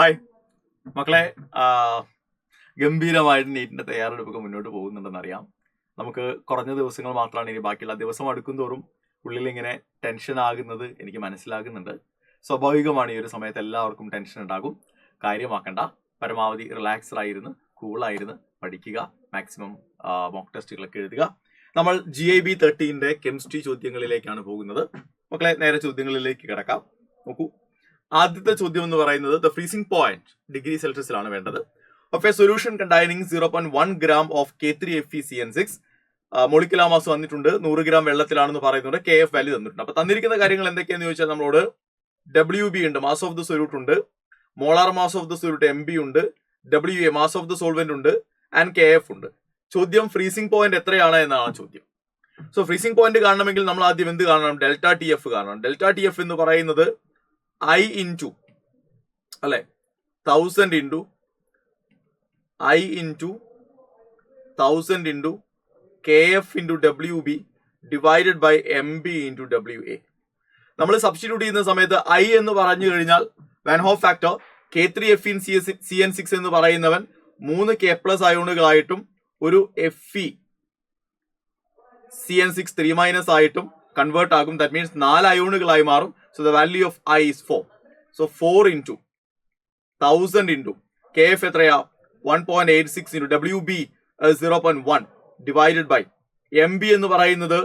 Hi മക്കളെ, ഗംഭീരമായിട്ട് നീറ്റിന്റെ തയ്യാറെടുപ്പൊക്കെ മുന്നോട്ട് പോകുന്നുണ്ടെന്നറിയാം. നമുക്ക് കുറഞ്ഞ ദിവസങ്ങൾ മാത്രമാണ് ഇനി ബാക്കിയുള്ള. ദിവസം അടുക്കും തോറും ഉള്ളിൽ ഇങ്ങനെ ടെൻഷൻ ആകുന്നത് എനിക്ക് മനസ്സിലാകുന്നുണ്ട്. സ്വാഭാവികമാണ്, ഈ ഒരു സമയത്ത് എല്ലാവർക്കും ടെൻഷൻ ഉണ്ടാകും. കാര്യമാക്കണ്ട, പരമാവധി റിലാക്സ്ഡ് ആയിരുന്നു, കൂളായിരുന്നു പഠിക്കുക. മാക്സിമം മോക്ക് ടെസ്റ്റുകളൊക്കെ എഴുതുക. നമ്മൾ GIB 13 കെമിസ്ട്രി ചോദ്യങ്ങളിലേക്കാണ് പോകുന്നത്. മക്കളെ, നേരെ ചോദ്യങ്ങളിലേക്ക് കിടക്കാം. നോക്കൂ, ആദ്യത്തെ ചോദ്യം എന്ന് പറയുന്നത് ദ ഫ്രീസിംഗ് പോയിന്റ് ഡിഗ്രി സെൽഷ്യസിലാണ് വേണ്ടത്. Of A solution containing 0.1 gram of K3FeCN6. Molecular mass വന്നിട്ടുണ്ട്, 100 gram വെള്ളത്തിലാണെന്ന് പറയുന്നുണ്ട്. KF വാല്യൂ തന്നിട്ടുണ്ട്. അപ്പൊ തന്നിരിക്കുന്ന കാര്യങ്ങൾ എന്തൊക്കെയാന്ന് ചോദിച്ചാൽ നമ്മളോട് WB ഉണ്ട്, മാസ് ഓഫ് ദ സൊല്യൂട്ട് ഉണ്ട്, molar mass of the solute MB ഉണ്ട്, WA mass of the solvent ഉണ്ട്, ആൻഡ് KF ഉണ്ട്. ചോദ്യം ഫ്രീസിംഗ് പോയിന്റ് എത്രയാണ് എന്നാണ് ചോദ്യം. സോ ഫ്രീസിംഗ് പോയിന്റ് കാണണമെങ്കിൽ നമ്മൾ ആദ്യം എന്ത് കാണണം? ഡെൽറ്റ TF കാണണം. ഡെൽറ്റ TF എന്ന് പറയുന്നത് I into അല്ലെ 1000 into I into 1000 into KF into WB divided by MB into WA. നമ്മൾ സബ്സ്റ്റിറ്റ്യൂട്ട് ചെയ്യുന്ന സമയത്ത് I എന്ന് പറഞ്ഞു കഴിഞ്ഞാൽ വാൻ ഹോഫ് ഫാക്ടർ, K3FeCN6 എന്ന് പറയുന്നവൻ 3 K+ അയോണുകളായിട്ടും ഒരു FeCN6 3- ആയിട്ടും കൺവേർട്ട് ആകും. ദാറ്റ് മീൻസ് 4 അയോണുകളായി മാറും. So the value of I is 4. So 4 into 1000 into KF എത്രയാ? 1.86 into WB 0.1 divided by MB എന്ന് പറയുന്നത്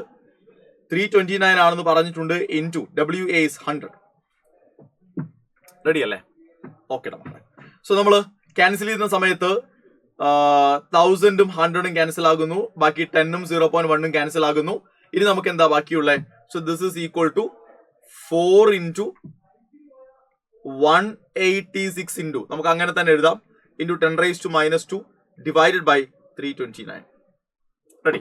329 ആണെന്ന് പറഞ്ഞിട്ടുണ്ട്, into WA is 100. റെഡി അല്ലേ? ഓക്കെ. സോ നമ്മൾ ക്യാൻസൽ ചെയ്യുന്ന സമയത്ത് 1000ഉം 100ഉം ക്യാൻസൽ ആകുന്നു, ബാക്കി 10ഉം 0.1ഉം ക്യാൻസൽ ആകുന്നു. ഇനി നമുക്ക് എന്താ ബാക്കിയുള്ളത്? So this is equal to 4 into 186 into നമുക്ക് അങ്ങനെ തന്നെ എഴുതാം, into 10⁻⁻² divided by 329. Ready?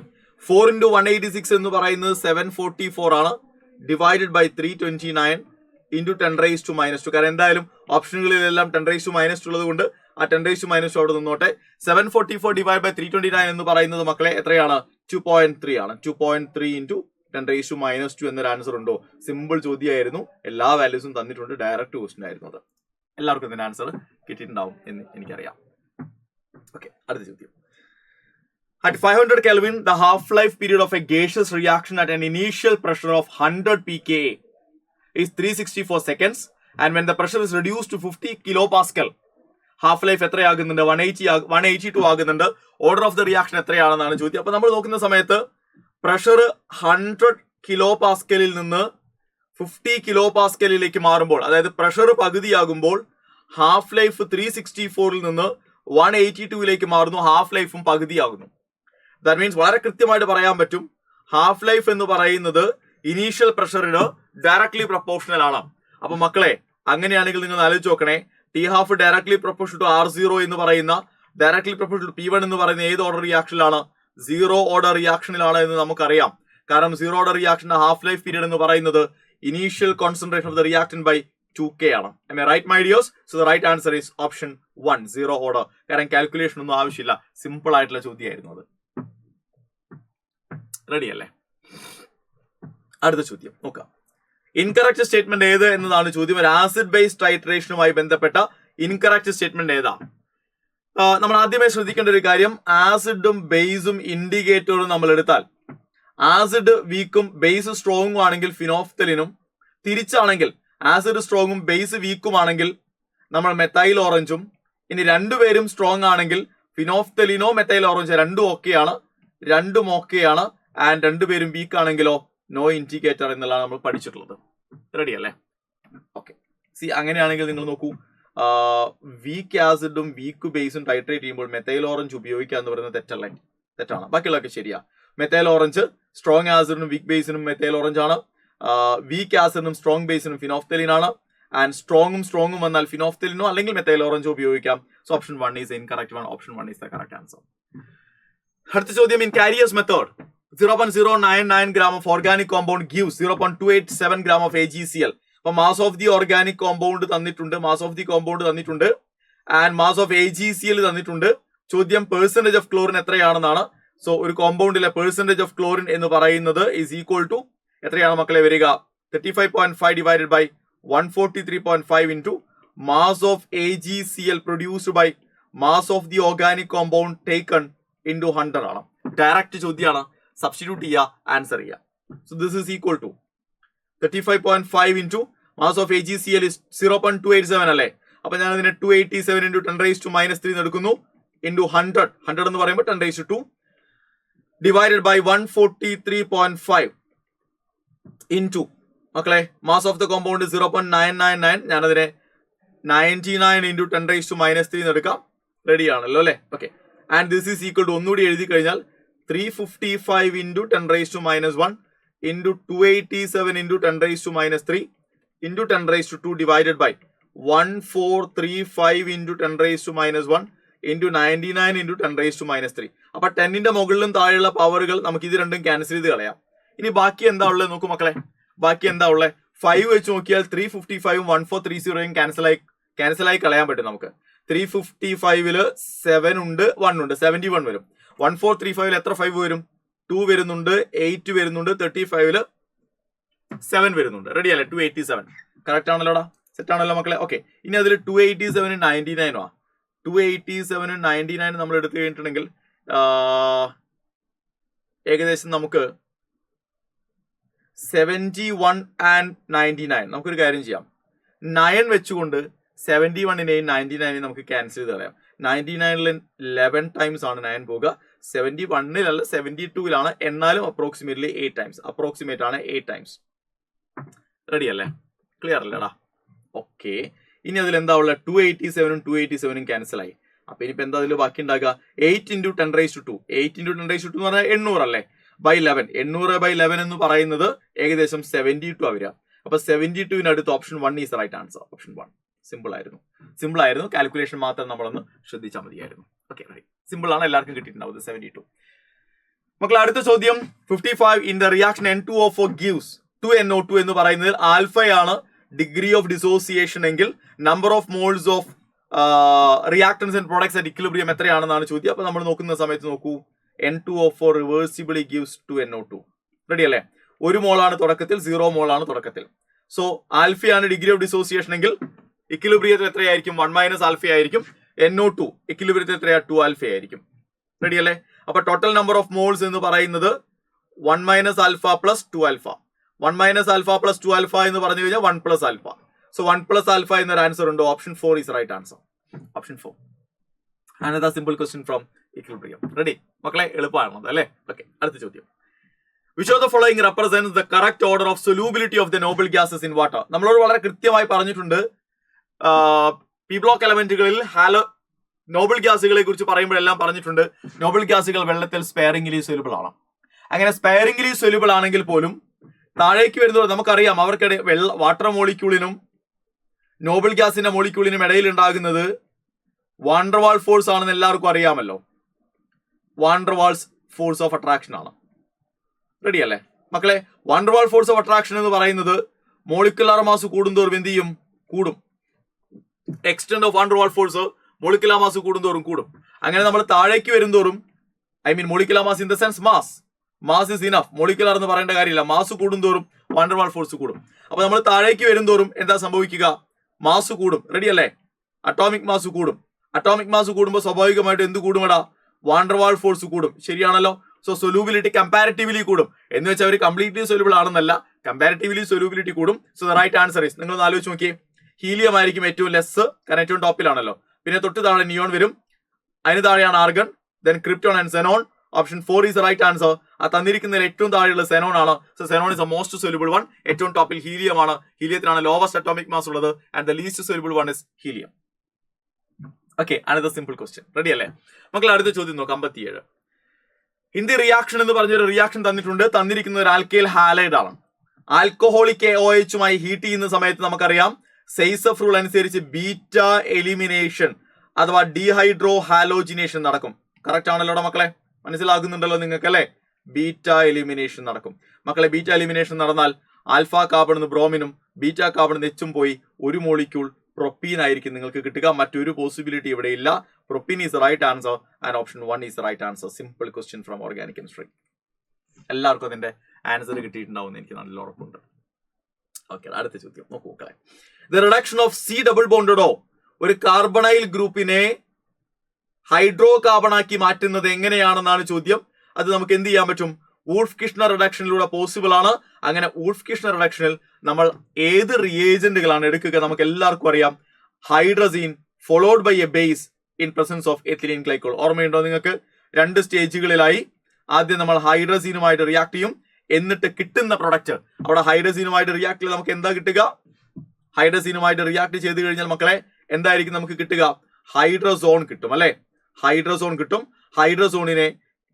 4 into 186 എന്ന് പറയുന്നത് 744 ആണ്, ഡിവൈഡഡ് ബൈ 329 into 10⁻². കാരണം എന്തായാലും ഓപ്ഷനുകളിലെല്ലാം 10⁻² ഉള്ളത് കൊണ്ട് ആ 10⁻² അവിടെ നിന്നോട്ടെ. 744 ഡിവൈഡ് ബൈ 329 എന്ന് പറയുന്നത് മക്കളെ എത്രയാണ്? 2.3 ആണ്. 2.3 into 10⁻² എന്നൊരു ആൻസർ ഉണ്ടോ? സിമ്പിൾ ചോദ്യമായിരുന്നു, എല്ലാ വാല്യൂസും തന്നിട്ടുണ്ട്, ഡയറക്റ്റ് ക്വസ്റ്റ്യൻ ആയിരുന്നു അത്. എല്ലാവർക്കും ഇതിന്റെ ആൻസർ കിട്ടിയിട്ടുണ്ടാവും എന്ന് എനിക്കറിയാം. ഓക്കെ, അടുത്ത ചോദ്യം. At 500 Kelvin, the half-life period of a gaseous reaction at an initial pressure of 100 pKa is 364 seconds, and when the pressure is reduced to 50 kilopascal, half-life എത്രയാകുന്നുണ്ട്? 182 ആകുന്നുണ്ട്. ഓർഡർ ഓഫ് ദ റിയാക്ഷൻ എത്രയാണെന്നാണ് ചോദ്യം. അപ്പൊ നമ്മൾ നോക്കുന്ന സമയത്ത് pressure 100 kilopascal നിന്ന് 50 kilopascal മാറുമ്പോൾ, അതായത് pressure പകുതിയാകുമ്പോൾ half life 364 നിന്ന് 182 മാറുന്നു, ഹാഫ് ലൈഫും പകുതിയാകുന്നു. ദാറ്റ് മീൻസ് വളരെ കൃത്യമായിട്ട് പറയാൻ പറ്റും, ഹാഫ് ലൈഫ് എന്ന് പറയുന്നത് ഇനീഷ്യൽ പ്രഷറിന് ഡയറക്ട്ലി പ്രൊപ്പോർഷണൽ ആണ്. അപ്പൊ മക്കളെ, അങ്ങനെയാണെങ്കിൽ നിങ്ങൾ ആലോചിച്ച് നോക്കണേ, T12 directly proportional to R0 എന്ന് പറയുന്ന, ഡയറക്ട്ലി പ്രൊപ്പോർഷണൽ ടു P1 എന്ന് പറയുന്ന ഏത് ഓർഡർ റിയാക്ഷനിലാണ്? 0 ഓർഡർ റിയാക്ഷനിലാണ് എന്ന് നമുക്കറിയാം. കാരണം 0 ഓർഡർ റിയാക്ഷന്റെ ഹാഫ് ലൈഫ് പീരീഡ് എന്ന് പറയുന്നത് initial concentration of the reactant by 2K ആണ്. Am I right, my dears? So the right answer is option 1, 0 order. കാരണം കാൽക്കുലേഷൻ ഒന്നും ആവശ്യമില്ല, സിമ്പിൾ ആയിട്ടുള്ള ചോദ്യമായിരുന്നു അത്. റെഡി അല്ലേ? അടുത്ത ചോദ്യം നോക്കാം. ഇൻകറക്റ്റ് സ്റ്റേറ്റ്മെന്റ് ഏത് എന്നതാണ് ചോദ്യം. ഒരു ആസിഡ് ബേസ് ടൈട്രേഷനുമായി ബന്ധപ്പെട്ട ഇൻകറക്റ്റ് സ്റ്റേറ്റ്മെന്റ് ഏതാ? നമ്മൾ ആദ്യമായി ശ്രദ്ധിക്കേണ്ട ഒരു കാര്യം, ആസിഡും ബേസും ഇൻഡിക്കേറ്ററും നമ്മൾ എടുത്താൽ, ആസിഡ് വീക്കും ബേസ് സ്ട്രോങ്ങും ആണെങ്കിൽ ഫിനോഫ്തലിനും, തിരിച്ചാണെങ്കിൽ ആസിഡ് സ്ട്രോങ്ങും ബേസ് വീക്കുമാണെങ്കിൽ നമ്മൾ മെത്തൈൽ ഓറഞ്ചും, ഇനി രണ്ടുപേരും സ്ട്രോങ് ആണെങ്കിൽ ഫിനോഫ്തലിനോ മെത്തൈൽ ഓറഞ്ചോ രണ്ടും ഓക്കെയാണ്. ആൻഡ് രണ്ടുപേരും വീക്ക് ആണെങ്കിലോ നോ ഇൻഡിക്കേറ്റർ എന്നുള്ളതാണ് നമ്മൾ പഠിച്ചിട്ടുള്ളത്. റെഡി അല്ലേ? ഓക്കെ. സി, അങ്ങനെയാണെങ്കിൽ നിങ്ങൾ നോക്കൂ, വീക്ക് ആസിഡും വീക്ക് ബേസും ടൈട്രേറ്റ് ചെയ്യുമ്പോൾ മെത്തൈൽ ഓറഞ്ച് ഉപയോഗിക്കുക എന്ന് പറയുന്നത് തെറ്റല്ലേ? തെറ്റാണ്. ബാക്കിയുള്ളതൊക്കെ ശരിയാ. മെത്തൈൽ ഓറഞ്ച് സ്ട്രോങ് ആസിഡിനും വീക്ക് ബേസിനും മെത്തൈൽ ഓറഞ്ച് ആണ്. വീക്ക് ആസിഡിനും സ്ട്രോങ് ബേസിനും ഫിനോഫ്തലിൻ ആണ്. ആൻഡ് സ്ട്രോങ്ങും വന്നാൽ ഫിനോഫ്തലിനോ അല്ലെങ്കിൽ മെത്തൈൽ ഓറഞ്ചോ ഉപയോഗിക്കാം. So option 1 is incorrect one. Option 1 is the correct answer. അടുത്ത ചോദ്യം. In Carius method 0.099 gram of organic compound gives 0.287 gram of AgCl. അപ്പൊ mass of the organic compound തന്നിട്ടുണ്ട്, ആൻഡ് മാസ് ഓഫ് AgCl തന്നിട്ടുണ്ട്. ചോദ്യം percentage of chlorine എത്രയാണെന്നാണ്. So ഒരു കോമ്പൗണ്ടിലെ percentage of chlorine എന്ന് പറയുന്നത് is equal to എത്രയാണ് മക്കളെ വരിക? 35.5 divided by 143.5 into mass of AgCl produced by mass of the organic compound taken into 100 ആണ്. ഡയറക്റ്റ് ചോദ്യമാണ്, സബ്സ്റ്റിറ്റ്യൂട്ട് ചെയ്യുക, ആൻസർ ചെയ്യുക. So this is equal to 35.5 into mass of AgCl is 0.287 അല്ലേ. അപ്പൊ ഞാൻ അതിനെ 287 into 10⁻³ എടുക്കുന്നു into 100 എന്ന് പറയുമ്പോൾ 10⁻², divided by 143.5 into മക്കളെ മാസ് ഓഫ് ദ കോമ്പൗണ്ട് 0.999. ഞാനതിനെ 99 into 10⁻³ എടുക്കാം. റെഡി ആണല്ലോ അല്ലെ. Okay, and this is equal to ഒന്നുകൂടി എഴുതി കഴിഞ്ഞാൽ 355 into 10⁻⁻1 into 287 into 10⁻³ into 10⁻² divided by 1435 into 10⁻⁻1 into 99 into 10⁻³ അപ്പൊ 10ന്റെ മുകളിലും താഴെയുള്ള പവറുകൾ നമുക്ക് ഇത് രണ്ടും ക്യാൻസൽ ചെയ്ത് കളയാം. ഇനി ബാക്കി എന്താ ഉള്ളത് നോക്കൂ മക്കളെ. ബാക്കി എന്താ ഉള്ളത്? 5 വെച്ച് നോക്കിയാൽ 355ഉം 1430ഉം ക്യാൻസൽ ആയി കളയാൻ പറ്റും നമുക്ക്. 355ല് 7 ഉണ്ട്, 1 ഉണ്ട്, 71 വരും. 1435ൽ എത്ര 5 വരും? 2 വരുന്നുണ്ട്, 8 വരുന്നുണ്ട്, 35ല് 7 വരുന്നുണ്ട്. റെഡി അല്ലേ? 287 കറക്റ്റ് ആണല്ലോടാ, സെറ്റ് ആണല്ലോ മക്കളെ. ഓക്കെ, ഇനി അതിൽ 287 99 ആ. 287 99 നമ്മൾ എടുത്തു കഴിഞ്ഞിട്ടുണ്ടെങ്കിൽ ഏകദേശം നമുക്ക് 71 and 99. നമുക്കൊരു കാര്യം ചെയ്യാം, 9 വെച്ചുകൊണ്ട് 71നെയും 99നെയും നമുക്ക് ക്യാൻസൽ ചെയ്ത് കളയാം. 99ൽ 11 ടൈംസ് ആണ് 9 പോകുക, 71ൽ 72ലാണ്, എന്നാലും അപ്രോക്സിമേറ്റ്ലി 8 ടൈംസ്. അപ്രോക്സിമേറ്റ് ആണ് 8 ടൈംസ്. റെഡി അല്ലേ? ക്ലിയർ അല്ലേടാ? ഓക്കെ, ഇനി അതിൽ എന്താ ഉള്ളത്? 287ഉം 287ഉം ക്യാൻസൽ ആയി. അപ്പൊ ഇനിയിപ്പോ എന്താ അതിൽ ബാക്കി ഉണ്ടാക്കുക? 8 into 10⁻². 8 into 10⁻² എന്ന് പറഞ്ഞാൽ 800 അല്ലേ, by 11. 800/11 എന്ന് പറയുന്നത് ഏകദേശം 72 വരിക. അപ്പൊ 72ന് അടുത്ത് option 1 is right answer. Option 1 simple ആയിരുന്നു. കാൽക്കുലേഷൻ മാത്രം നമ്മളൊന്ന് ശ്രദ്ധിച്ചാൽ മതിയായിരുന്നു. ഓക്കെ, സിമ്പിൾ ആണ്, എല്ലാവർക്കും കിട്ടിയിട്ടുണ്ടാവും 72. മക്കളെ അടുത്ത ചോദ്യം 55. In the reaction N2O4 gives 2NO2 എന്ന് പറയുന്നത് ആൽഫയാണ് ഡിഗ്രി ഓഫ് ഡിസോസിയേഷൻ എങ്കിൽ number of moles of reactants and products at equilibrium എത്രയാണെന്നാണ് ചോദ്യം. അപ്പൊ നമ്മൾ നോക്കുന്ന സമയത്ത് നോക്കൂ, N2O4 റിവേഴ്സിബിളി ഗിവ്സ് 2NO2. റെഡി അല്ലേ? 1 മോളാണ് തുടക്കത്തിൽ, 0 മോളാണ് തുടക്കത്തിൽ. സോ ആൽഫയാണ് ഡിഗ്രി ഓഫ് ഡിസോസിയേഷൻ എങ്കിൽ ഇക്വിലിബ്രിയത്തിൽ എത്രയായിരിക്കും? 1 - ആൽഫ ആയിരിക്കും. NO2 ഇക്വിലിബ്രിയത്തിൽ എത്രയാ? 2 ആൽഫ ആയിരിക്കും. റെഡി അല്ലേ? അപ്പൊ ടോട്ടൽ നമ്പർ ഓഫ് മോൾസ് എന്ന് പറയുന്നത് 1 - alpha plus 2 alpha. 1 - alpha plus 2 alpha എന്ന് പറഞ്ഞു കഴിഞ്ഞാൽ 1 + ആൽഫ. സോ 1 + ആൽഫ എന്നൊരു ആൻസർ ഉണ്ട്. Option 4 is right answer. Option 4. Another simple question from equilibrium. Ready മക്കളെ? എളുപ്പമാണത് അല്ലേ? ഓക്കെ, അടുത്ത ചോദ്യം. Which of the following represents the correct order of solubility of the noble gases in water? നമ്മളോട് വളരെ കൃത്യമായി പറഞ്ഞിട്ടുണ്ട്, പി ബ്ലോക്ക് എലമെന്റുകളിൽ നോബിൾ ഗ്യാസുകളെ കുറിച്ച് പറയുമ്പോഴെല്ലാം പറഞ്ഞിട്ടുണ്ട് നോബിൾ ഗ്യാസുകൾ വെള്ളത്തിൽ സ്പെയറിംഗ്ലി സൊല്യൂബിൾ ആണ്. അങ്ങനെ സ്പെയറിംഗ്ലി സൊല്യൂബിൾ ആണെങ്കിൽ പോലും താഴേക്ക് വരുന്നത് നമുക്കറിയാം, അവർക്കിടെ വാട്ടർ മോളിക്യൂളിനും നോബിൾ ഗ്യാസിന്റെ മോളിക്യൂളിനും ഇടയിൽ ഉണ്ടാകുന്നത് വാണ്ടർവാൾ ഫോഴ്സ് ആണെന്ന് എല്ലാവർക്കും അറിയാമല്ലോ. വാണ്ടർവാൾസ് ഫോഴ്സ് ഓഫ് അട്രാക്ഷൻ ആണ്. റെഡി അല്ലേ മക്കളെ? വാണ്ടർവാൾ ഫോഴ്സ് ഓഫ് അട്രാക്ഷൻ എന്ന് പറയുന്നത് മോളിക്കുലാർ മാസ് കൂടുന്തോറും എന്ത് ചെയ്യും? കൂടും. Extent of van der Waals force molecular mass കൂടുന്തോറും കൂടും. അങ്ങനെ നമ്മൾ താഴേക്ക് വരുന്തോറും, I mean molecular mass in the sense mass is enough. Molecular എന്ന് പറയേണ്ട കാര്യമില്ല. മാസ് കൂടുന്തോറും വാണ്ടർവാൾ ഫോഴ്സ് കൂടും. അപ്പൊ നമ്മൾ താഴേക്ക് വരുന്തോറും എന്താ സംഭവിക്കുക? മാസ് കൂടും. റെഡി അല്ലേ? അറ്റോമിക് മാസ് കൂടും. അറ്റോമിക് മാസ് കൂടുമ്പോൾ സ്വാഭാവികമായിട്ട് എന്ത് കൂടുമെടാ? വാണ്ടർവാൾ ഫോഴ്സ് കൂടും. ശരിയാണല്ലോ? സോ സൊല്യൂബിലിറ്റി കമ്പാരിറ്റീവ്ലി കൂടും. എന്ന് വെച്ചാൽ അവർ കംപ്ലീറ്റ്ലി സൊല്യൂബിൾ ആണെന്നല്ല, കമ്പാരിറ്റീവ്ലി സൊല്യൂബിലിറ്റി കൂടും. So the right answer is, നിങ്ങൾ ഒന്ന് ആലോചിച്ച് നോക്കിയേ, ഹീലിയം ആയിരിക്കും ഏറ്റവും ലെസ്, കാരണം ഏറ്റവും ടോപ്പിലാണല്ലോ. പിന്നെ തൊട്ട് താഴെ നിയോൺ വരും, അതിന് താഴെയാണ് argon, then krypton and xenon. Option 4 is right answer. ആ തന്നിരിക്കുന്നതിൽ ഏറ്റവും താഴെയുള്ള സെനോൺ ആണ്. So xenon is a most soluble one. ഏറ്റവും ടോപ്പിൽ ഹീലിയം ആണ്. ഹീലിയത്തിനാണ് ലോവസ്റ്റ് അറ്റോമിക് മാസ് ഉള്ളത്, and the least soluble one is helium. Okay, another simple question. Ready അല്ലേ മക്കൾ? അടുത്ത ചോദ്യം നോക്കാം. 57. ഹിന്ദി റിയാക്ഷൻ എന്ന് പറഞ്ഞൊരു റിയാക്ഷൻ തന്നിട്ടുണ്ട്. തന്നിരിക്കുന്ന ഒരു ആൽക്കൈൽ ഹാലൈഡ് ആണ്. ആൽക്കഹോളിക് OH ഹീറ്റ് ചെയ്യുന്ന സമയത്ത് നമുക്കറിയാം സെയ്സഫ് റൂൾ അനുസരിച്ച് ബീറ്റ എലിമിനേഷൻ അഥവാ ഡീഹൈഡ്രോ ഹാലോജിനേഷൻ നടക്കും. കറക്റ്റ് ആണല്ലോ മക്കളെ? മനസ്സിലാകുന്നുണ്ടല്ലോ നിങ്ങൾക്ക് അല്ലെ? ബീറ്റ എലിമിനേഷൻ നടക്കും മക്കളെ. ബീറ്റ എലിമിനേഷൻ നടന്നാൽ ആൽഫ കാർബണിന്ന് ബ്രോമിനും ബീറ്റ കാർബണിന്ന് എച്ചും പോയി ഒരു മോളിക്യൂൾ പ്രൊപ്പീൻ ആയിരിക്കും നിങ്ങൾക്ക് കിട്ടുക. മറ്റൊരു പോസിബിലിറ്റി ഇവിടെ ഇല്ല. Propene is right answer and option 1 is right answer. Simple question from organic chemistry. എല്ലാവർക്കും അതിന്റെ ആൻസർ കിട്ടിയിട്ടുണ്ടാവും എന്ന് എനിക്ക് നല്ല ഉറപ്പുണ്ട്. ഓക്കെ, അടുത്ത ചോദ്യം നോക്കൂ മക്കളെ. The reduction of C double ബോണ്ടഡോ, ഒരു കാർബണൈൽ ഗ്രൂപ്പിനെ ഹൈഡ്രോ കാർബണാക്കി മാറ്റുന്നത് എങ്ങനെയാണെന്നാണ് ചോദ്യം. അത് നമുക്ക് എന്ത് ചെയ്യാൻ പറ്റും? വൂൾഫ് കിഷ്ണർ റിഡക്ഷനിലൂടെ പോസിബിൾ ആണ്. അങ്ങനെ വൂൾഫ് കിഷ്ണർ റിഡക്ഷനിൽ നമ്മൾ ഏത് റിയേജന്റുകളാണ് എടുക്കുക? നമുക്ക് എല്ലാവർക്കും അറിയാം, hydrazine followed by a base in presence of ethylene glycol. ഓർമ്മയുണ്ടോ നിങ്ങൾക്ക്? 2 സ്റ്റേജുകളിലായി. ആദ്യം നമ്മൾ ഹൈഡ്രസീനുമായിട്ട് റിയാക്ട് ചെയ്യും, എന്നിട്ട് കിട്ടുന്ന പ്രൊഡക്റ്റ്, അവിടെ ഹൈഡ്രസീനുമായിട്ട് റിയാക്ട് ചെയ്ത് നമുക്ക് എന്താ കിട്ടുക? ഹൈഡ്രസീനുമായിട്ട് റിയാക്ട് ചെയ്ത് കഴിഞ്ഞാൽ മക്കളെ എന്തായിരിക്കും നമുക്ക് കിട്ടുക? ഹൈഡ്രസോൺ കിട്ടും, അല്ലെ? ഹൈഡ്രസോൺ കിട്ടും. ഹൈഡ്രസോണിനെ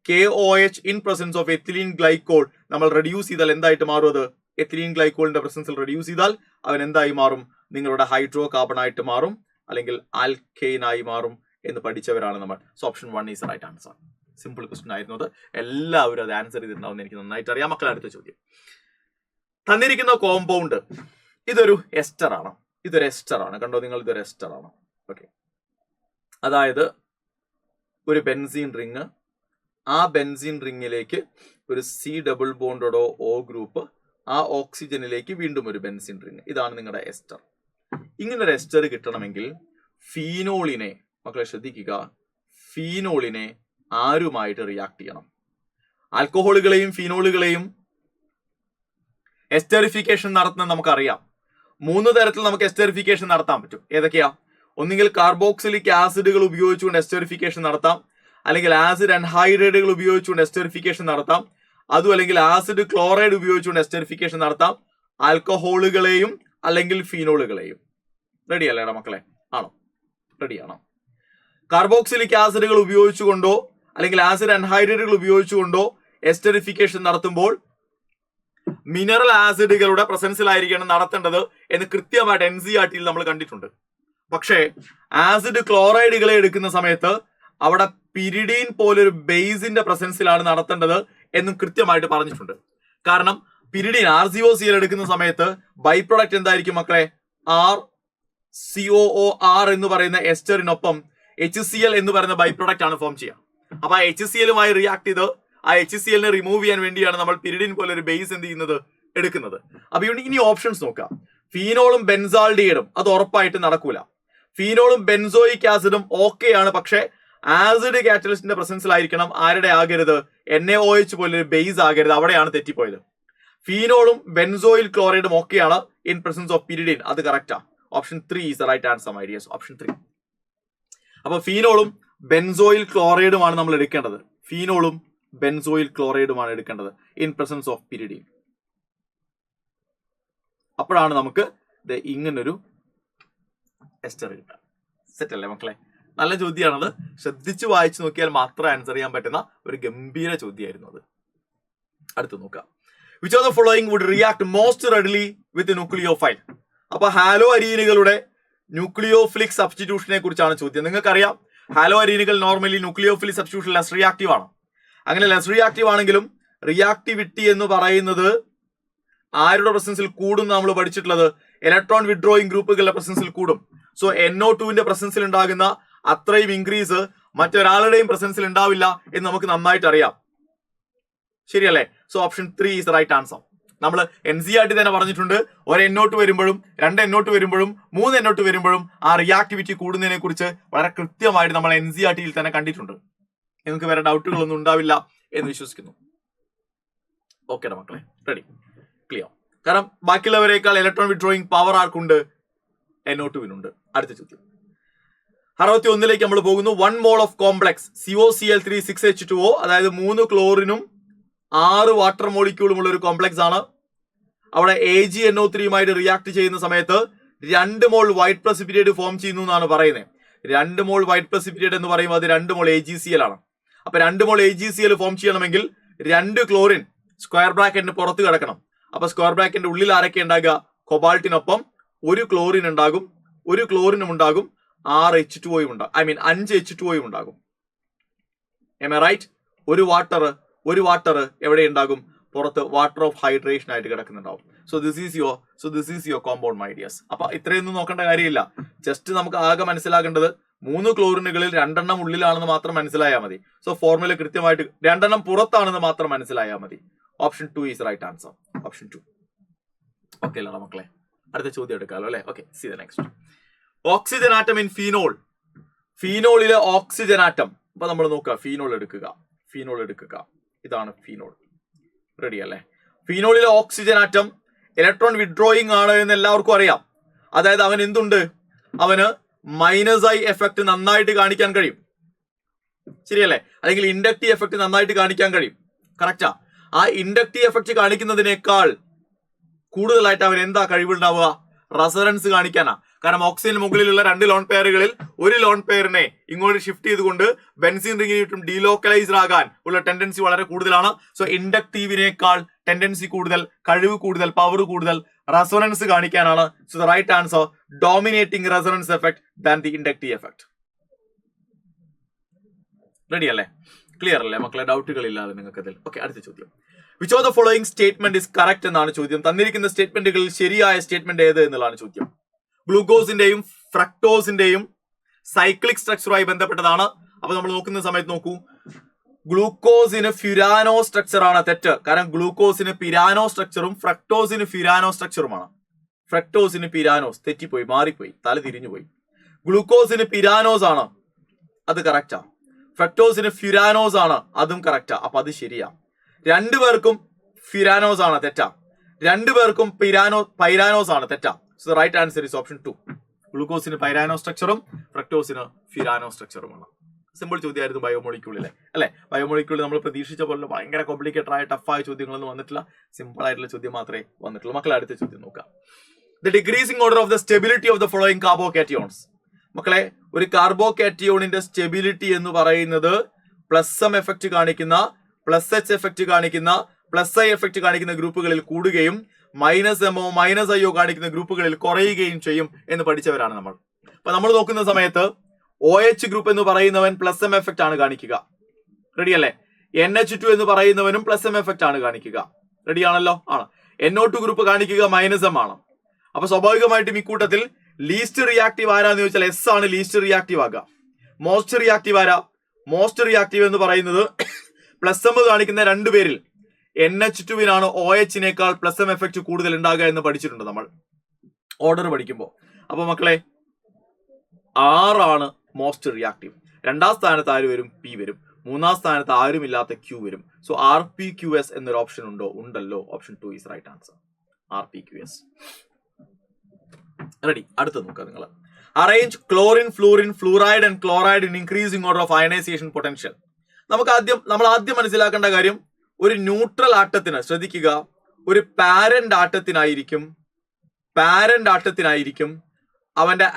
KOH in presence of ethylene glycol നമ്മൾ റെഡ്യൂസ് ചെയ്താൽ എന്തായിട്ട് മാറും? അത് എത്തിലീൻ ഗ്ലൈക്കോളിന്റെ പ്രസൻസിൽ റെഡ്യൂസ് ചെയ്താൽ അവൻ എന്തായി മാറും? നിങ്ങളുടെ ഹൈഡ്രോ കാർബൺ ആയിട്ട് മാറും, അല്ലെങ്കിൽ ആൽക്കെയിൻ ആയി മാറും എന്ന് പഠിച്ചവരാണ് നമ്മൾ. So option 1 is right answer. Simple question ആയിരുന്നു അത്. എല്ലാവരും അത് ആൻസർ ചെയ്തിട്ടുണ്ടാവും എനിക്ക് നന്നായിട്ട് അറിയാം. മക്കളെ അടുത്ത ചോദ്യം. തന്നിരിക്കുന്ന കോമ്പൗണ്ട് ഇതൊരു എസ്റ്റർ ആണ്. ഇതൊരു എസ്റ്റർ ആണ്, കണ്ടോ നിങ്ങൾ? ഇതൊരു എസ്റ്റർ ആണ്. ഓക്കെ, അതായത് ഒരു ബെൻസീൻ റിങ്, ആ ബെൻസീൻ റിങ്ങിലേക്ക് ഒരു സി ഡബിൾ ബോണ്ടഡോ O ഗ്രൂപ്പ്, ആ ഓക്സിജനിലേക്ക് വീണ്ടും ഒരു ബെൻസീൻ റിങ്. ഇതാണ് നിങ്ങളുടെ എസ്റ്റർ. ഇങ്ങനൊരു എസ്റ്റർ കിട്ടണമെങ്കിൽ ഫീനോളിനെ, മക്കളെ ശ്രദ്ധിക്കുക, ഫീനോളിനെ ആരുമായിട്ട് റിയാക്ട് ചെയ്യണം? ആൽക്കഹോളുകളെയും ഫീനോളുകളെയും എസ്റ്ററിഫിക്കേഷൻ നടത്തുന്നത് നമുക്കറിയാം. 3 തരത്തിൽ നമുക്ക് എസ്റ്ററിഫിക്കേഷൻ നടത്താൻ പറ്റും. ഏതൊക്കെയാ? ഒന്നുകിൽ കാർബോക്സിലിക് ആസിഡുകൾ ഉപയോഗിച്ചുകൊണ്ട് എസ്റ്ററിഫിക്കേഷൻ നടത്താം, അല്ലെങ്കിൽ ആസിഡ് അൻഹൈഡ്രൈഡുകൾ ഉപയോഗിച്ചുകൊണ്ട് എസ്റ്ററിഫിക്കേഷൻ നടത്താം, അതും അല്ലെങ്കിൽ ആസിഡ് ക്ലോറൈഡ് ഉപയോഗിച്ചുകൊണ്ട് എസ്റ്ററിഫിക്കേഷൻ നടത്താം. ആൽക്കഹോളുകളെയും അല്ലെങ്കിൽ ഫീനോളുകളെയും. റെഡി അല്ലേടാ മക്കളെ? ആണോ? റെഡിയാണോ? കാർബോക്സിലിക് ആസിഡുകൾ ഉപയോഗിച്ചുകൊണ്ടോ അല്ലെങ്കിൽ ആസിഡ് അൻഹൈഡ്രൈഡുകൾ ഉപയോഗിച്ചുകൊണ്ടോ എസ്റ്ററിഫിക്കേഷൻ നടത്തുമ്പോൾ മിനറൽ ആസിഡുകളുടെ പ്രസൻസിലായിരിക്കണം നടത്തേണ്ടത് എന്ന് കൃത്യമായിട്ട് NCERT-യിൽ നമ്മൾ കണ്ടിട്ടുണ്ട്. പക്ഷേ ആസിഡ് ക്ലോറൈഡുകളെ എടുക്കുന്ന സമയത്ത് അവിടെ പിരിഡീൻ പോലൊരു ബേസിന്റെ പ്രസൻസിലാണ് നടത്തേണ്ടത് എന്നും കൃത്യമായിട്ട് പറഞ്ഞിട്ടുണ്ട്. കാരണം പിരിഡീൻ RCOCl എടുക്കുന്ന സമയത്ത് ബൈ പ്രൊഡക്റ്റ് എന്തായിരിക്കും മക്കളെ? RCOOR എന്ന് പറയുന്ന എസ്റ്ററിനൊപ്പം HCl എന്ന് പറയുന്ന ബൈ പ്രൊഡക്റ്റ് ആണ് ഫോം ചെയ്യുക. അപ്പൊ ആ HCl-മായി റിയാക്ട് ചെയ്ത് ആ HCl-നെ റിമൂവ് ചെയ്യാൻ വേണ്ടിയാണ് നമ്മൾ പിരിഡിൻ പോലെ ഒരു ബേസ് എന്ത് ചെയ്യുന്നത്? എടുക്കുന്നത്. അപ്പൊ ഇനി ഓപ്ഷൻസ് നോക്കാം. ഫീനോളും ബെൻസാൾഡിഹൈഡും അത് ഉറപ്പായിട്ട് നടക്കൂല. ഫീനോളും ബെൻസോയിക് ആസിഡും ഓക്കെയാണ്, പക്ഷെ ആസിഡ് കാറ്റലിസ്റ്റിന്റെ പ്രസൻസിലായിരിക്കണം. ആരുടെ ആകരുത്? NaOH പോലൊരു ബേസ് ആകരുത്. അവിടെയാണ് തെറ്റിപ്പോയത്. ഫീനോളും ബെൻസോയിൽ ക്ലോറൈഡും ഓക്കെയാണ് ഇൻ പ്രസൻസ് ഓഫ് പിരിഡിൻ. അത് കറക്റ്റാ. Option 3 is right answer my dears. Option 3. അപ്പൊ ഫീനോളും ബെൻസോയിൽ ക്ലോറൈഡുമാണ് നമ്മൾ എടുക്കേണ്ടത്. ഫീനോളും ബെൻസോയിൽ ക്ലോറൈഡുമാണ് എടുക്കേണ്ടത് ഇൻ പ്രസൻസ് ഓഫ് പിരിഡിൻ. അപ്പോഴാണ് നമുക്ക് ഇങ്ങനൊരു എസ്റ്റർ കിട്ടുക. സെറ്റ് അല്ലേ മക്കളെ? നല്ല ചോദ്യമാണത്. ശ്രദ്ധിച്ചു വായിച്ചു നോക്കിയാൽ മാത്രം ആൻസർ ചെയ്യാൻ പറ്റുന്ന ഒരു ഗംഭീര ചോദ്യമായിരുന്നു അത്. അടുത്ത് നോക്കാം. Which of the following would react most readily with nucleophile? അപ്പൊ ഹാലോ അരീനുകളുടെ ന്യൂക്ലിയോഫിലിക് സബ്സ്റ്റിറ്റ്യൂഷനെ കുറിച്ചാണ് ചോദ്യം. നിങ്ങൾക്കറിയാം ഹാലോ അരീനുകൾ normally nucleophilic substitution less reactive ആണ്. അങ്ങനെ ലെസ് റിയാക്റ്റീവ് ആണെങ്കിലും റിയാക്ടിവിറ്റി എന്ന് പറയുന്നത് ആരുടെ പ്രസൻസിൽ കൂടും? നമ്മൾ പഠിച്ചിട്ടുള്ളത് ഇലക്ട്രോൺ വിഡ്രോയിങ് ഗ്രൂപ്പുകളുടെ പ്രസൻസിൽ കൂടും. സോ NO2-ന്റെ പ്രസൻസിൽ ഉണ്ടാകുന്ന അത്രയും ഇൻക്രീസ് മറ്റൊരാളുടെയും പ്രസൻസിൽ ഉണ്ടാവില്ല എന്ന് നമുക്ക് നന്നായിട്ട് അറിയാം. ശരിയല്ലേ? So option 3 is right answer. നമ്മൾ NCERT തന്നെ പറഞ്ഞിട്ടുണ്ട്, ഒരു NO2 വരുമ്പോഴും 2 NO2 വരുമ്പോഴും 3 NO2 വരുമ്പോഴും ആ റിയാക്ടിവിറ്റി കൂടുന്നതിനെ കുറിച്ച് വളരെ കൃത്യമായിട്ട് നമ്മൾ NCERT-യിൽ തന്നെ കണ്ടിട്ടുണ്ട്. നിങ്ങൾക്ക് വേറെ ഡൗട്ടുകളൊന്നും ഉണ്ടാവില്ല എന്ന് വിശ്വസിക്കുന്നു. ഓക്കെ മക്കളെ, റെഡി, ക്ലിയർ. കാരണം ബാക്കിയുള്ളവരെക്കാൾ ഇലക്ട്രോൺ വിഡ്രോയിങ് പവർ ആർക്കുണ്ട്? NO2-വിനുണ്ട്. അടുത്ത ചോദ്യം 61-ലേക്ക് നമ്മൾ പോകുന്നു. 1 മോൾ ഓഫ് കോംപ്ലക്സ് COCl3 6H2O, അതായത് 3 ക്ലോറിനും 6 വാട്ടർ മോളിക്യൂളും ഉള്ള ഒരു കോംപ്ലക്സ് ആണ്. അവിടെ AgNO3-യുമായിട്ട് റിയാക്ട് ചെയ്യുന്ന സമയത്ത് 2 മോൾ വൈറ്റ് പ്രസിപ്പിറ്റേറ്റ് ഫോം ചെയ്യുന്നു എന്നാണ് പറയുന്നത്. 2 മോൾ വൈറ്റ് പ്രസിപ്പിറ്റേറ്റ് എന്ന് പറയുമ്പോൾ അത് 2 മോൾ AgCl ആണ്. അപ്പൊ 2 മോൾ AgCl ഫോം ചെയ്യണമെങ്കിൽ 2 ക്ലോറിൻ സ്ക്വയർ ബ്രാക്കറ്റിന് പുറത്ത് കിടക്കണം. അപ്പൊ സ്ക്വയർ ബ്രാക്കറ്റിന്റെ ഉള്ളിൽ ആരൊക്കെ ഉണ്ടാകുക? കൊബാൾട്ടിനൊപ്പം 1 ക്ലോറിൻ ഉണ്ടാകും, 1 ക്ലോറിനും ഉണ്ടാകും, 6 H2O ഉണ്ടാകും. 5 H2O ഉണ്ടാകും. Am I right? ഒരു വാട്ടർ എവിടെ ഉണ്ടാകും? പുറത്ത് വാട്ടർ ഓഫ് ഹൈഡ്രേഷൻ ആയിട്ട് കിടക്കുന്നുണ്ടാവും. So this is your compound my dears. അപ്പൊ ഇത്രയൊന്നും നോക്കേണ്ട കാര്യമില്ല. ജസ്റ്റ് നമുക്ക് ആകെ മനസ്സിലാക്കേണ്ടത് 3 ക്ലോറിനുകളിൽ 2 എണ്ണം ഉള്ളിലാണെന്ന് മാത്രം മനസ്സിലായാൽ മതി. സോ ഫോർമുല കൃത്യമായിട്ട് 2 എണ്ണം പുറത്താണെന്ന് മാത്രം മനസ്സിലായാൽ മതി. Option 2 is right answer. Option 2. Okay അല്ലേ മക്കളെ? അടുത്ത ചോദ്യം എടുക്കാമല്ലോ അല്ലെ. Okay, see the next. Oxygen atom in phenol. ഫീനോളിലെ ഓക്സിജൻ ആറ്റം. അപ്പൊ നമ്മൾ നോക്കുക, ഫീനോൾ എടുക്കുക. ഇതാണ് ഫീനോൾ. റെഡി അല്ലേ? ഫീനോളിലെ ഓക്സിജൻ ആറ്റം ഇലക്ട്രോൺ വിഡ്രോയിങ് ആണ് എന്ന് എല്ലാവർക്കും അറിയാം. അതായത് അവൻ എന്തുണ്ട്, അവന് -I എഫക്ട് നന്നായിട്ട് കാണിക്കാൻ കഴിയും. ശരിയല്ലേ? അല്ലെങ്കിൽ ഇൻഡക്റ്റീവ് എഫക്ട് നന്നായിട്ട് കാണിക്കാൻ കഴിയും. കറക്റ്റാ? ആ ഇൻഡക്റ്റീവ് എഫക്ട് കാണിക്കുന്നതിനേക്കാൾ കൂടുതലായിട്ട് അവൻ എന്താ കഴിവുണ്ടാവുക? റെസൊണൻസ് കാണിക്കാനാ. കാരണം ഓക്സിജന് മുകളിലുള്ള 2 ലോൺ പെയറുകളിൽ ഒരു ലോൺ പെയറിനെ ഇങ്ങോട്ട് ഷിഫ്റ്റ് ചെയ്തുകൊണ്ട് ബെൻസീൻ റിങ്ങിനും ഡീലോക്കലൈസ്ഡ് ആകാൻ ഉള്ള ടെൻഡൻസി വളരെ കൂടുതലാണ്. സോ ഇൻഡക്റ്റീവിനേക്കാൾ ടെൻഡൻസി കൂടുതൽ, കഴിവ് കൂടുതൽ, പവർ കൂടുതൽ റെസൊണൻസ് കാണിക്കാനാണ്. So the right answer dominating resonance effect than the inductive effect. Ready അല്ലേ? ക്ലിയർ അല്ലേ മക്കളെ? ഡൗട്ടുകൾ ഇല്ലാതെ നിങ്ങൾക്ക് അതിൽ. ഓക്കെ, അടുത്ത ചോദ്യം. Which of the following statement is correct എന്നാണ് ചോദ്യം. തന്നിരിക്കുന്ന സ്റ്റേറ്റ്മെന്റുകളിൽ ശരിയായ സ്റ്റേറ്റ്മെന്റ് ഏത് എന്നുള്ളതാണ് ചോദ്യം. ഗ്ലൂക്കോസിന്റെയും ഫ്രക്ടോസിന്റെയും സൈക്ലിക് സ്ട്രക്ചറുമായി ബന്ധപ്പെട്ടതാണ്. അപ്പൊ നമ്മൾ നോക്കുന്ന സമയത്ത് നോക്കൂ, ഗ്ലൂക്കോസിന് ഫ്യുരാനോ സ്ട്രക്ചർ ആണ് തെറ്റ്. കാരണം ഗ്ലൂക്കോസിന് പിരാനോ സ്ട്രക്ചറും ഫ്രക്ടോസിന് ഫ്യുരാനോ സ്ട്രക്ചറുമാണ്. ഫ്രക്ടോസിന് പിരാനോസ്, തെറ്റിപ്പോയി, മാറിപ്പോയി, തല തിരിഞ്ഞുപോയി. ഗ്ലൂക്കോസിന് പിരാനോസ് ആണ്, അത് കറക്റ്റാ. ഫ്രക്ടോസിന് ഫ്യുരാനോസ് ആണ്, അതും കറക്റ്റാ. അപ്പൊ അത് ശരിയാ. രണ്ടുപേർക്കും ഫ്യുരാനോസ് ആണ്, തെറ്റാ. രണ്ടുപേർക്കും പൈരാനോസ് ആണ്, തെറ്റാ. So right answer is option 2. ഗ്ലൂക്കോസിന് പൈരാനോ സ്ട്രക്ചറും ഫ്രക്ടോസിന് ഫ്യുരാനോ സ്ട്രക്ചറുമാണ്. സിമ്പിൾ ചോദ്യമായിരുന്നു ബയോമോളിക്യൂളിലെ അല്ലെ. ബയോമോളിക്യൂളിൽ നമ്മൾ പ്രതീക്ഷിച്ച പോലെ ഭയങ്കര കോംപ്ലിക്കേറ്റഡ് ആയ ടഫായ ചോദ്യങ്ങളൊന്നും വന്നിട്ടില്ല. സിമ്പിൾ ആയിട്ടുള്ള ചോദ്യം മാത്രമേ വന്നിട്ടുള്ളൂ. മക്കളെ അടുത്ത ചോദ്യം നോക്കാം. The decreasing order of the stability of the following carbocations. മക്കളെ, ഒരു കാർബോകാറ്റിയോണിന്റെ സ്റ്റെബിലിറ്റി എന്ന് പറയുന്നത് +M എഫക്ട് കാണിക്കുന്ന, +H എഫക്ട് കാണിക്കുന്ന, +I എഫക്ട് കാണിക്കുന്ന ഗ്രൂപ്പുകളിൽ കൂടുകയും -Mo -Io കാണിക്കുന്ന ഗ്രൂപ്പുകളിൽ കുറയുകയും ചെയ്യും എന്ന് പഠിച്ചവരാണ് നമ്മൾ. അപ്പൊ നമ്മൾ നോക്കുന്ന സമയത്ത് OH ഗ്രൂപ്പ് എന്ന് പറയുന്നവൻ +M എഫക്ട് ആണ് കാണിക്കുക. റെഡി അല്ലേ? NH2 എന്ന് പറയുന്നവനും +M എഫക്ട് ആണ് കാണിക്കുക. റെഡി ആണല്ലോ? ആണ്. NO2 ഗ്രൂപ്പ് കാണിക്കുക -M ആണ്. അപ്പൊ സ്വാഭാവികമായിട്ടും ഇക്കൂട്ടത്തിൽ ലീസ്റ്റ് റിയാക്റ്റീവ് ആരാന്ന് ചോദിച്ചാൽ S ആണ് ലീസ്റ്റ് റിയാക്റ്റീവ് ആകുക. മോസ്റ്റ് റിയാക്റ്റീവ് ആരാ? മോസ്റ്റ് റിയാക്റ്റീവ് എന്ന് പറയുന്നത് +M കാണിക്കുന്ന 2 പേരിൽ NH2വിനാണ് OH-നേക്കാൾ +M എഫക്ട് കൂടുതൽ ഉണ്ടാകുക എന്ന് പഠിച്ചിട്ടുണ്ട് നമ്മൾ ഓർഡർ പഠിക്കുമ്പോൾ. അപ്പൊ മക്കളെ, R ആണ് മോസ്റ്റ് റിയാക്റ്റീവ്. 2ാം സ്ഥാനത്ത് ആര് വരും? P വരും. 3ാം സ്ഥാനത്ത് ആരുമില്ലാത്ത Q വരും. സോ RPQS എന്നൊരു ഓപ്ഷൻ ഉണ്ടോ? ഉണ്ടല്ലോ. Option 2 is right answer. RPQS. Ready? അടുത്ത് നോക്കുക നിങ്ങൾ. Arrange chlorine, fluorine, fluoride and chloride in increasing order of ionisation potential. നമ്മൾ ആദ്യം മനസ്സിലാക്കേണ്ട കാര്യം, ഒരു ന്യൂട്രൽ ആറ്റത്തിന്, ശ്രദ്ധിക്കുക, ഒരു പാരന്റ് ആറ്റത്തിനായിരിക്കും അവന്റെ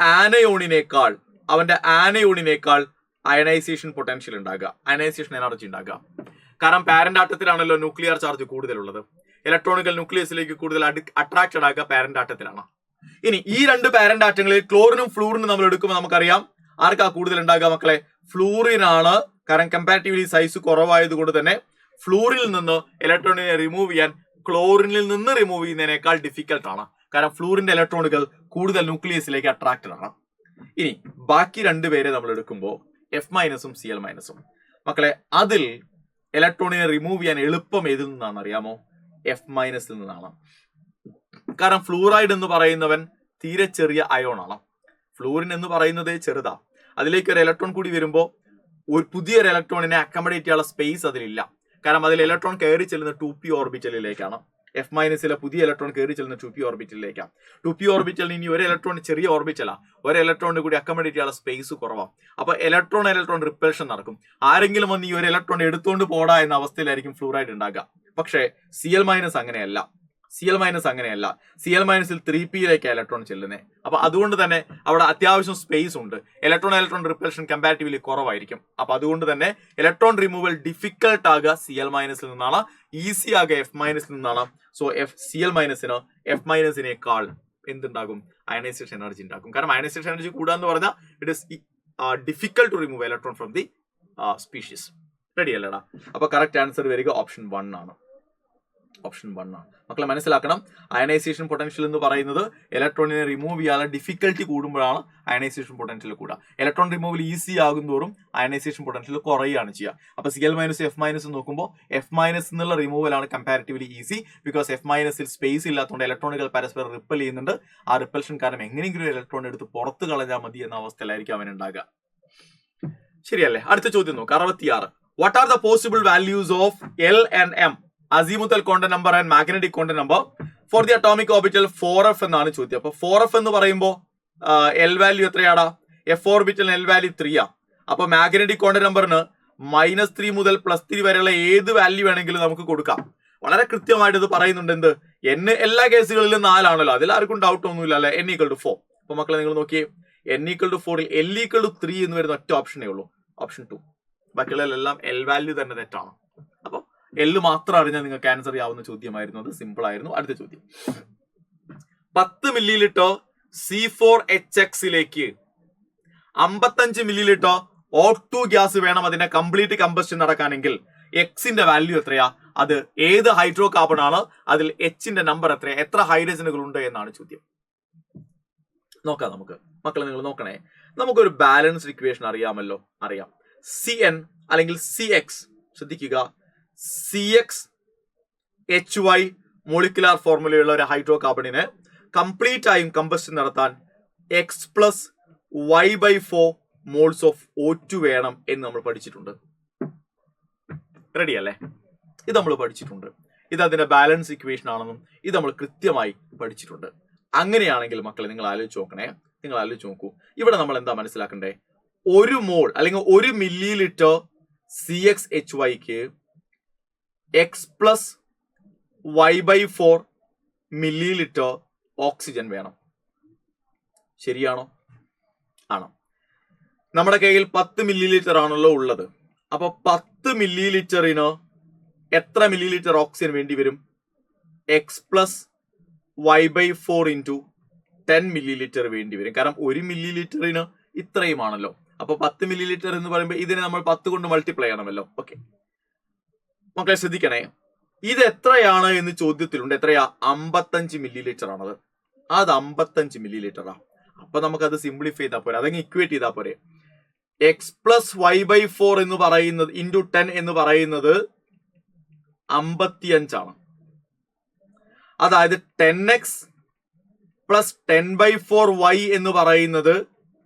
ആനയോണിനേക്കാൾ അയണൈസേഷൻ പൊട്ടൻഷ്യൽ ഉണ്ടാകുക, അയണൈസേഷൻ എനർജി ഉണ്ടാകുക. കാരണം പാരന്റ് ആറ്റത്തിലാണല്ലോ ന്യൂക്ലിയർ ചാർജ് കൂടുതലുള്ളത്. ഇലക്ട്രോണുകൾ ന്യൂക്ലിയസിലേക്ക് കൂടുതൽ അട്രാക്റ്റഡ് ആകുക പാരന്റ് ആറ്റത്തിലാണ്. ഇനി ഈ 2 പാരന്റ് ആറ്റങ്ങളിൽ ക്ലോറിനും ഫ്ലൂറിനും നമ്മൾ എടുക്കുമ്പോൾ നമുക്കറിയാം ആർക്കാ കൂടുതൽ ഉണ്ടാകുക മക്കളെ? ഫ്ലൂറിനാണ്. കാരണം കമ്പാരിറ്റീവ്ലി സൈസ് കുറവായത് കൊണ്ട് തന്നെ ഫ്ലൂറിൽ നിന്ന് ഇലക്ട്രോണിനെ റിമൂവ് ചെയ്യാൻ ക്ലോറിനിൽ നിന്ന് റിമൂവ് ചെയ്യുന്നതിനേക്കാൾ ഡിഫിക്കൽട്ട് ആണ്. കാരണം ഫ്ലൂറിന്റെ ഇലക്ട്രോണുകൾ കൂടുതൽ ന്യൂക്ലിയസിലേക്ക് അട്രാക്റ്റഡ് ആണ്. ഇനി ബാക്കി 2 പേരെ നമ്മൾ എടുക്കുമ്പോൾ F- ഉം Cl-. മക്കളെ, അതിൽ ഇലക്ട്രോണിനെ റിമൂവ് ചെയ്യാൻ എളുപ്പം ഏതിൽ നിന്നാണ് അറിയാമോ? F- നിന്നാണ്. കാരണം ഫ്ലൂറൈഡ് എന്ന് പറയുന്നവൻ തീരെ ചെറിയ അയോൺ ആണ്. ഫ്ലൂറിൻ എന്ന് പറയുന്നത് ചെറുതാ. അതിലേക്ക് ഒരു ഇലക്ട്രോൺ കൂടി വരുമ്പോൾ ഒരു പുതിയൊരു ഇലക്ട്രോണിനെ അക്കമഡേറ്റ് ചെയ്യാനുള്ള സ്പേസ് അതിലില്ല. കാരണം അതിൽ ഇലക്ട്രോൺ കയറി ചെല്ലുന്ന 2p ഓർബിറ്റലിലേക്കാണ്. F- പുതിയ ഇലക്ട്രോൺ കയറി ചെല്ലുന്ന 2p ഓർബിറ്റലിലേക്കാണ്. 2p ഓർബിറ്റലിന് ഇനി ഒരു ഇലക്ട്രോൺ ചെറിയ ഓർബിറ്റലാ, ഒരു ഇലക്ട്രോണിന് കൂടി അക്കമഡേറ്റ് ചെയ്യാനുള്ള സ്പേസ് കുറവാണ്. അപ്പൊ ഇലക്ട്രോൺ റിപ്പൽഷൻ നടക്കും. ആരെങ്കിലും വന്ന് ഈ ഒരു ഇലക്ട്രോൺ എടുത്തുകൊണ്ട് പോടാ എന്ന അവസ്ഥയിലായിരിക്കും ഫ്ലൂറൈഡ് ഉണ്ടാകുക. പക്ഷേ Cl- അങ്ങനെയല്ല. Cl- Cl- 3pയിലേക്ക് ഇലക്ട്രോൺ ചെല്ലുന്നത്. അപ്പൊ അതുകൊണ്ട് തന്നെ അവിടെ അത്യാവശ്യം സ്പേസ് ഉണ്ട്. ഇലക്ട്രോൺ റിപ്പൽഷൻ കമ്പാരിറ്റീവ്ലി കുറവായിരിക്കും. അപ്പൊ അതുകൊണ്ട് തന്നെ ഇലക്ട്രോൺ റിമൂവൽ ഡിഫിക്കൽട്ട് ആകുക Cl- നിന്നാണ്, ഈസി ആകുക F- നിന്നാണ്. സോ Cl- F- എന്തുണ്ടാകും? അയണൈസേഷൻ എനർജി ഉണ്ടാക്കും. കാരണം അയണൈസേഷൻ എനർജി കൂടാന്ന് പറഞ്ഞാൽ it is difficult to remove electron from the species. Ready അല്ലേടാ? അപ്പൊ കറക്റ്റ് ആൻസർ വരിക ഓപ്ഷൻ 1 ആണ്. ഓപ്ഷൻ 1 ആണ്. മക്കളെ മനസ്സിലാക്കണം, അയണൈസേഷൻ പൊട്ടൻഷ്യൽ എന്ന് പറയുന്നത് ഇലക്ട്രോണിനെ റിമൂവ് ചെയ്യാനുള്ള ഡിഫിക്കൽട്ടി കൂടുമ്പോഴാണ് അയണൈസേഷൻ പൊട്ടൻഷ്യൽ കൂടുക. ഇലക്ട്രോൺ റിമൂവൽ ഈസി ആകും തോറും അയണൈസേഷൻ പൊട്ടൻഷ്യൽ കുറയുകയാണ് ചെയ്യുക. അപ്പൊ Cl- F- നോക്കുമ്പോൾ F- എന്നുള്ള റിമൂവൽ ആണ് comparatively easy. Because F- space ഇല്ലാത്തതുകൊണ്ട് ഇലക്ട്രോണുകൾ പരസ്പരം റിപ്പൽ ചെയ്യുന്നുണ്ട്. ആ റിപ്പൽഷൻ കാരണം എങ്ങനെയെങ്കിലും ഇലക്ട്രോൺ എടുത്ത് പുറത്ത് കളഞ്ഞാൽ മതി എന്ന അവസ്ഥയിലായിരിക്കും അവൻ ഉണ്ടാകുക. ശരിയല്ലേ? അടുത്ത ചോദ്യം നോക്കുക, 66. What are the possible values of L and M, azimuthal quantum number and magnetic quantum number for the atomic orbital 4f എന്നാണ് ചോദ്യം. അപ്പൊ 4f എന്ന് പറയുമ്പോൾ L വാല്യൂ എത്രയാടാ? F ഓർബിറ്റൽ L വാല്യൂ 3 ആ. അപ്പൊ മാഗ്നറ്റിക് ക്വാണ്ടം നമ്പറിന് -3 മുതൽ +3 വരെയുള്ള ഏത് വാല്യൂ വേണമെങ്കിലും നമുക്ക് കൊടുക്കാം. വളരെ കൃത്യമായിട്ട് ഇത് പറയുന്നുണ്ട്. എന്ത്? n എല്ലാ കേസുകളിലും 4 ആണല്ലോ, അതിൽ ആർക്കും ഡൗട്ട് ഒന്നുമില്ല അല്ലെ? n = 4. അപ്പൊ മക്കളെ നിങ്ങൾ നോക്കിയേ, n = 4 ൽ L = 3 എന്ന് വരുന്ന ഒറ്റ ഓപ്ഷനേ ഉള്ളൂ, ഓപ്ഷൻ 2. ബാക്കിയുള്ളതെല്ലാം L വാല്യൂ തന്നെ തെറ്റാണ്. അപ്പൊ L മാത്രം അറിഞ്ഞാൽ നിങ്ങൾക്ക് ആൻസർ ചെയ്യാവുന്ന ചോദ്യമായിരുന്നു, അത് സിമ്പിൾ ആയിരുന്നു. അടുത്ത ചോദ്യം, 10 ml C4H6ലേക്ക് 55 ml O2 ഗ്യാസ് വേണം അതിന്റെ കംപ്ലീറ്റ് കമ്പസ്റ്റൻ നടക്കാനെങ്കിൽ എക്സിന്റെ വാല്യൂ എത്രയാ? അത് ഏത് ഹൈഡ്രോ കാർബൺ ആണ്? അതിൽ എച്ചിന്റെ നമ്പർ എത്രയാ? എത്ര ഹൈഡ്രജനുകൾ ഉണ്ട് എന്നാണ് ചോദ്യം. നോക്കാം നമുക്ക്. മക്കളെ നിങ്ങൾ നോക്കണേ, നമുക്കൊരു ബാലൻസ്ഡ് ഇക്വേഷൻ അറിയാമല്ലോ, അറിയാം. Cn അല്ലെങ്കിൽ Cx, ശ്രദ്ധിക്കുക, CxHy മോളിക്കുലാർ ഫോർമുലയുള്ള ഒരു ഹൈഡ്രോ കാർബണിന് കംപ്ലീറ്റ് ആയും കമ്പസ്റ്റൻ നടത്താൻ X+Y/4 മോൾസ് ഓഫ് O2 വേണം എന്ന് നമ്മൾ പഠിച്ചിട്ടുണ്ട്. റെഡി അല്ലേ? ഇത് നമ്മൾ പഠിച്ചിട്ടുണ്ട്. ഇത് അതിന്റെ ബാലൻസ് ഇക്വേഷൻ ആണെന്നും ഇത് നമ്മൾ കൃത്യമായി പഠിച്ചിട്ടുണ്ട്. അങ്ങനെയാണെങ്കിൽ മക്കളെ നിങ്ങൾ ആലോചിച്ച് നോക്കണേ, നിങ്ങൾ ആലോചിച്ച് നോക്കൂ. ഇവിടെ നമ്മൾ എന്താ മനസ്സിലാക്കണ്ടേ? 1 മോൾ അല്ലെങ്കിൽ 1 ml CxHyക്ക് X+Y/4 ml ഓക്സിജൻ വേണം. ശരിയാണോ? ആണോ? നമ്മുടെ കയ്യിൽ 10 ml ആണല്ലോ ഉള്ളത്. അപ്പൊ 10 ml എത്ര മില്ലിലിറ്റർ ഓക്സിജൻ വേണ്ടി വരും? X+Y/4 × 10 ml വേണ്ടി വരും. കാരണം 1 ml ഇത്രയുമാണല്ലോ. അപ്പൊ 10 ml എന്ന് പറയുമ്പോൾ ഇതിനെ നമ്മൾ 10 കൊണ്ട് മൾട്ടിപ്ലൈ ചെയ്യണമല്ലോ. ഓക്കെ മക്കളെ ശ്രദ്ധിക്കണേ, ഇത് എത്രയാണ് എന്ന് ചോദ്യത്തിലുണ്ട്. എത്രയാ? 55 ml ആണത്. അത് 55 ml. അപ്പൊ നമുക്കത് സിംപ്ലിഫൈ ചെയ്താൽ പോരെ, അതങ്ങ് ഇക്വേറ്റ് ചെയ്താൽ പോരെ. X+Y/4 എന്ന് പറയുന്നത് × 10 എന്ന് പറയുന്നത് 55 ആണ്. അതായത് 10x + 10/4y എന്ന് പറയുന്നത്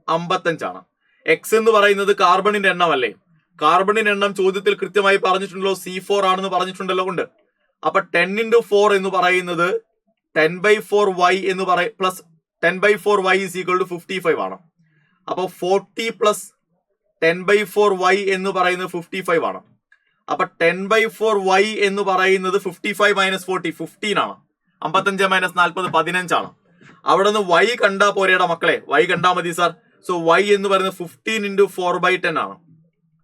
55 ആണ്. എക്സ് എന്ന് പറയുന്നത് കാർബണിന്റെ എണ്ണമല്ലേ? കാർബണിന്റെ എണ്ണം ചോദ്യത്തിൽ കൃത്യമായി പറഞ്ഞിട്ടുണ്ടല്ലോ, C4 ആണെന്ന് പറഞ്ഞിട്ടുണ്ടല്ലോ. ഉണ്ട്. അപ്പൊ 10 × 4 എന്ന് പറയുന്നത് 10/4y എന്ന് പ്ലസ് 10/4y = 55 ആണ്. അപ്പൊ 40 + 10/4y എന്ന് പറയുന്നത് 55 ആണ്. അപ്പൊ 10/4y എന്ന് പറയുന്നത് 55 - 40 15 ആണ്. 55 - 40 15 ആണ്. അവിടെ നിന്ന് y കണ്ടാ പോരേടാ മക്കളെ, y കണ്ടാ മതി സാർ. സോ y എന്ന് പറയുന്നത് 15 × 4/10 ആണ്.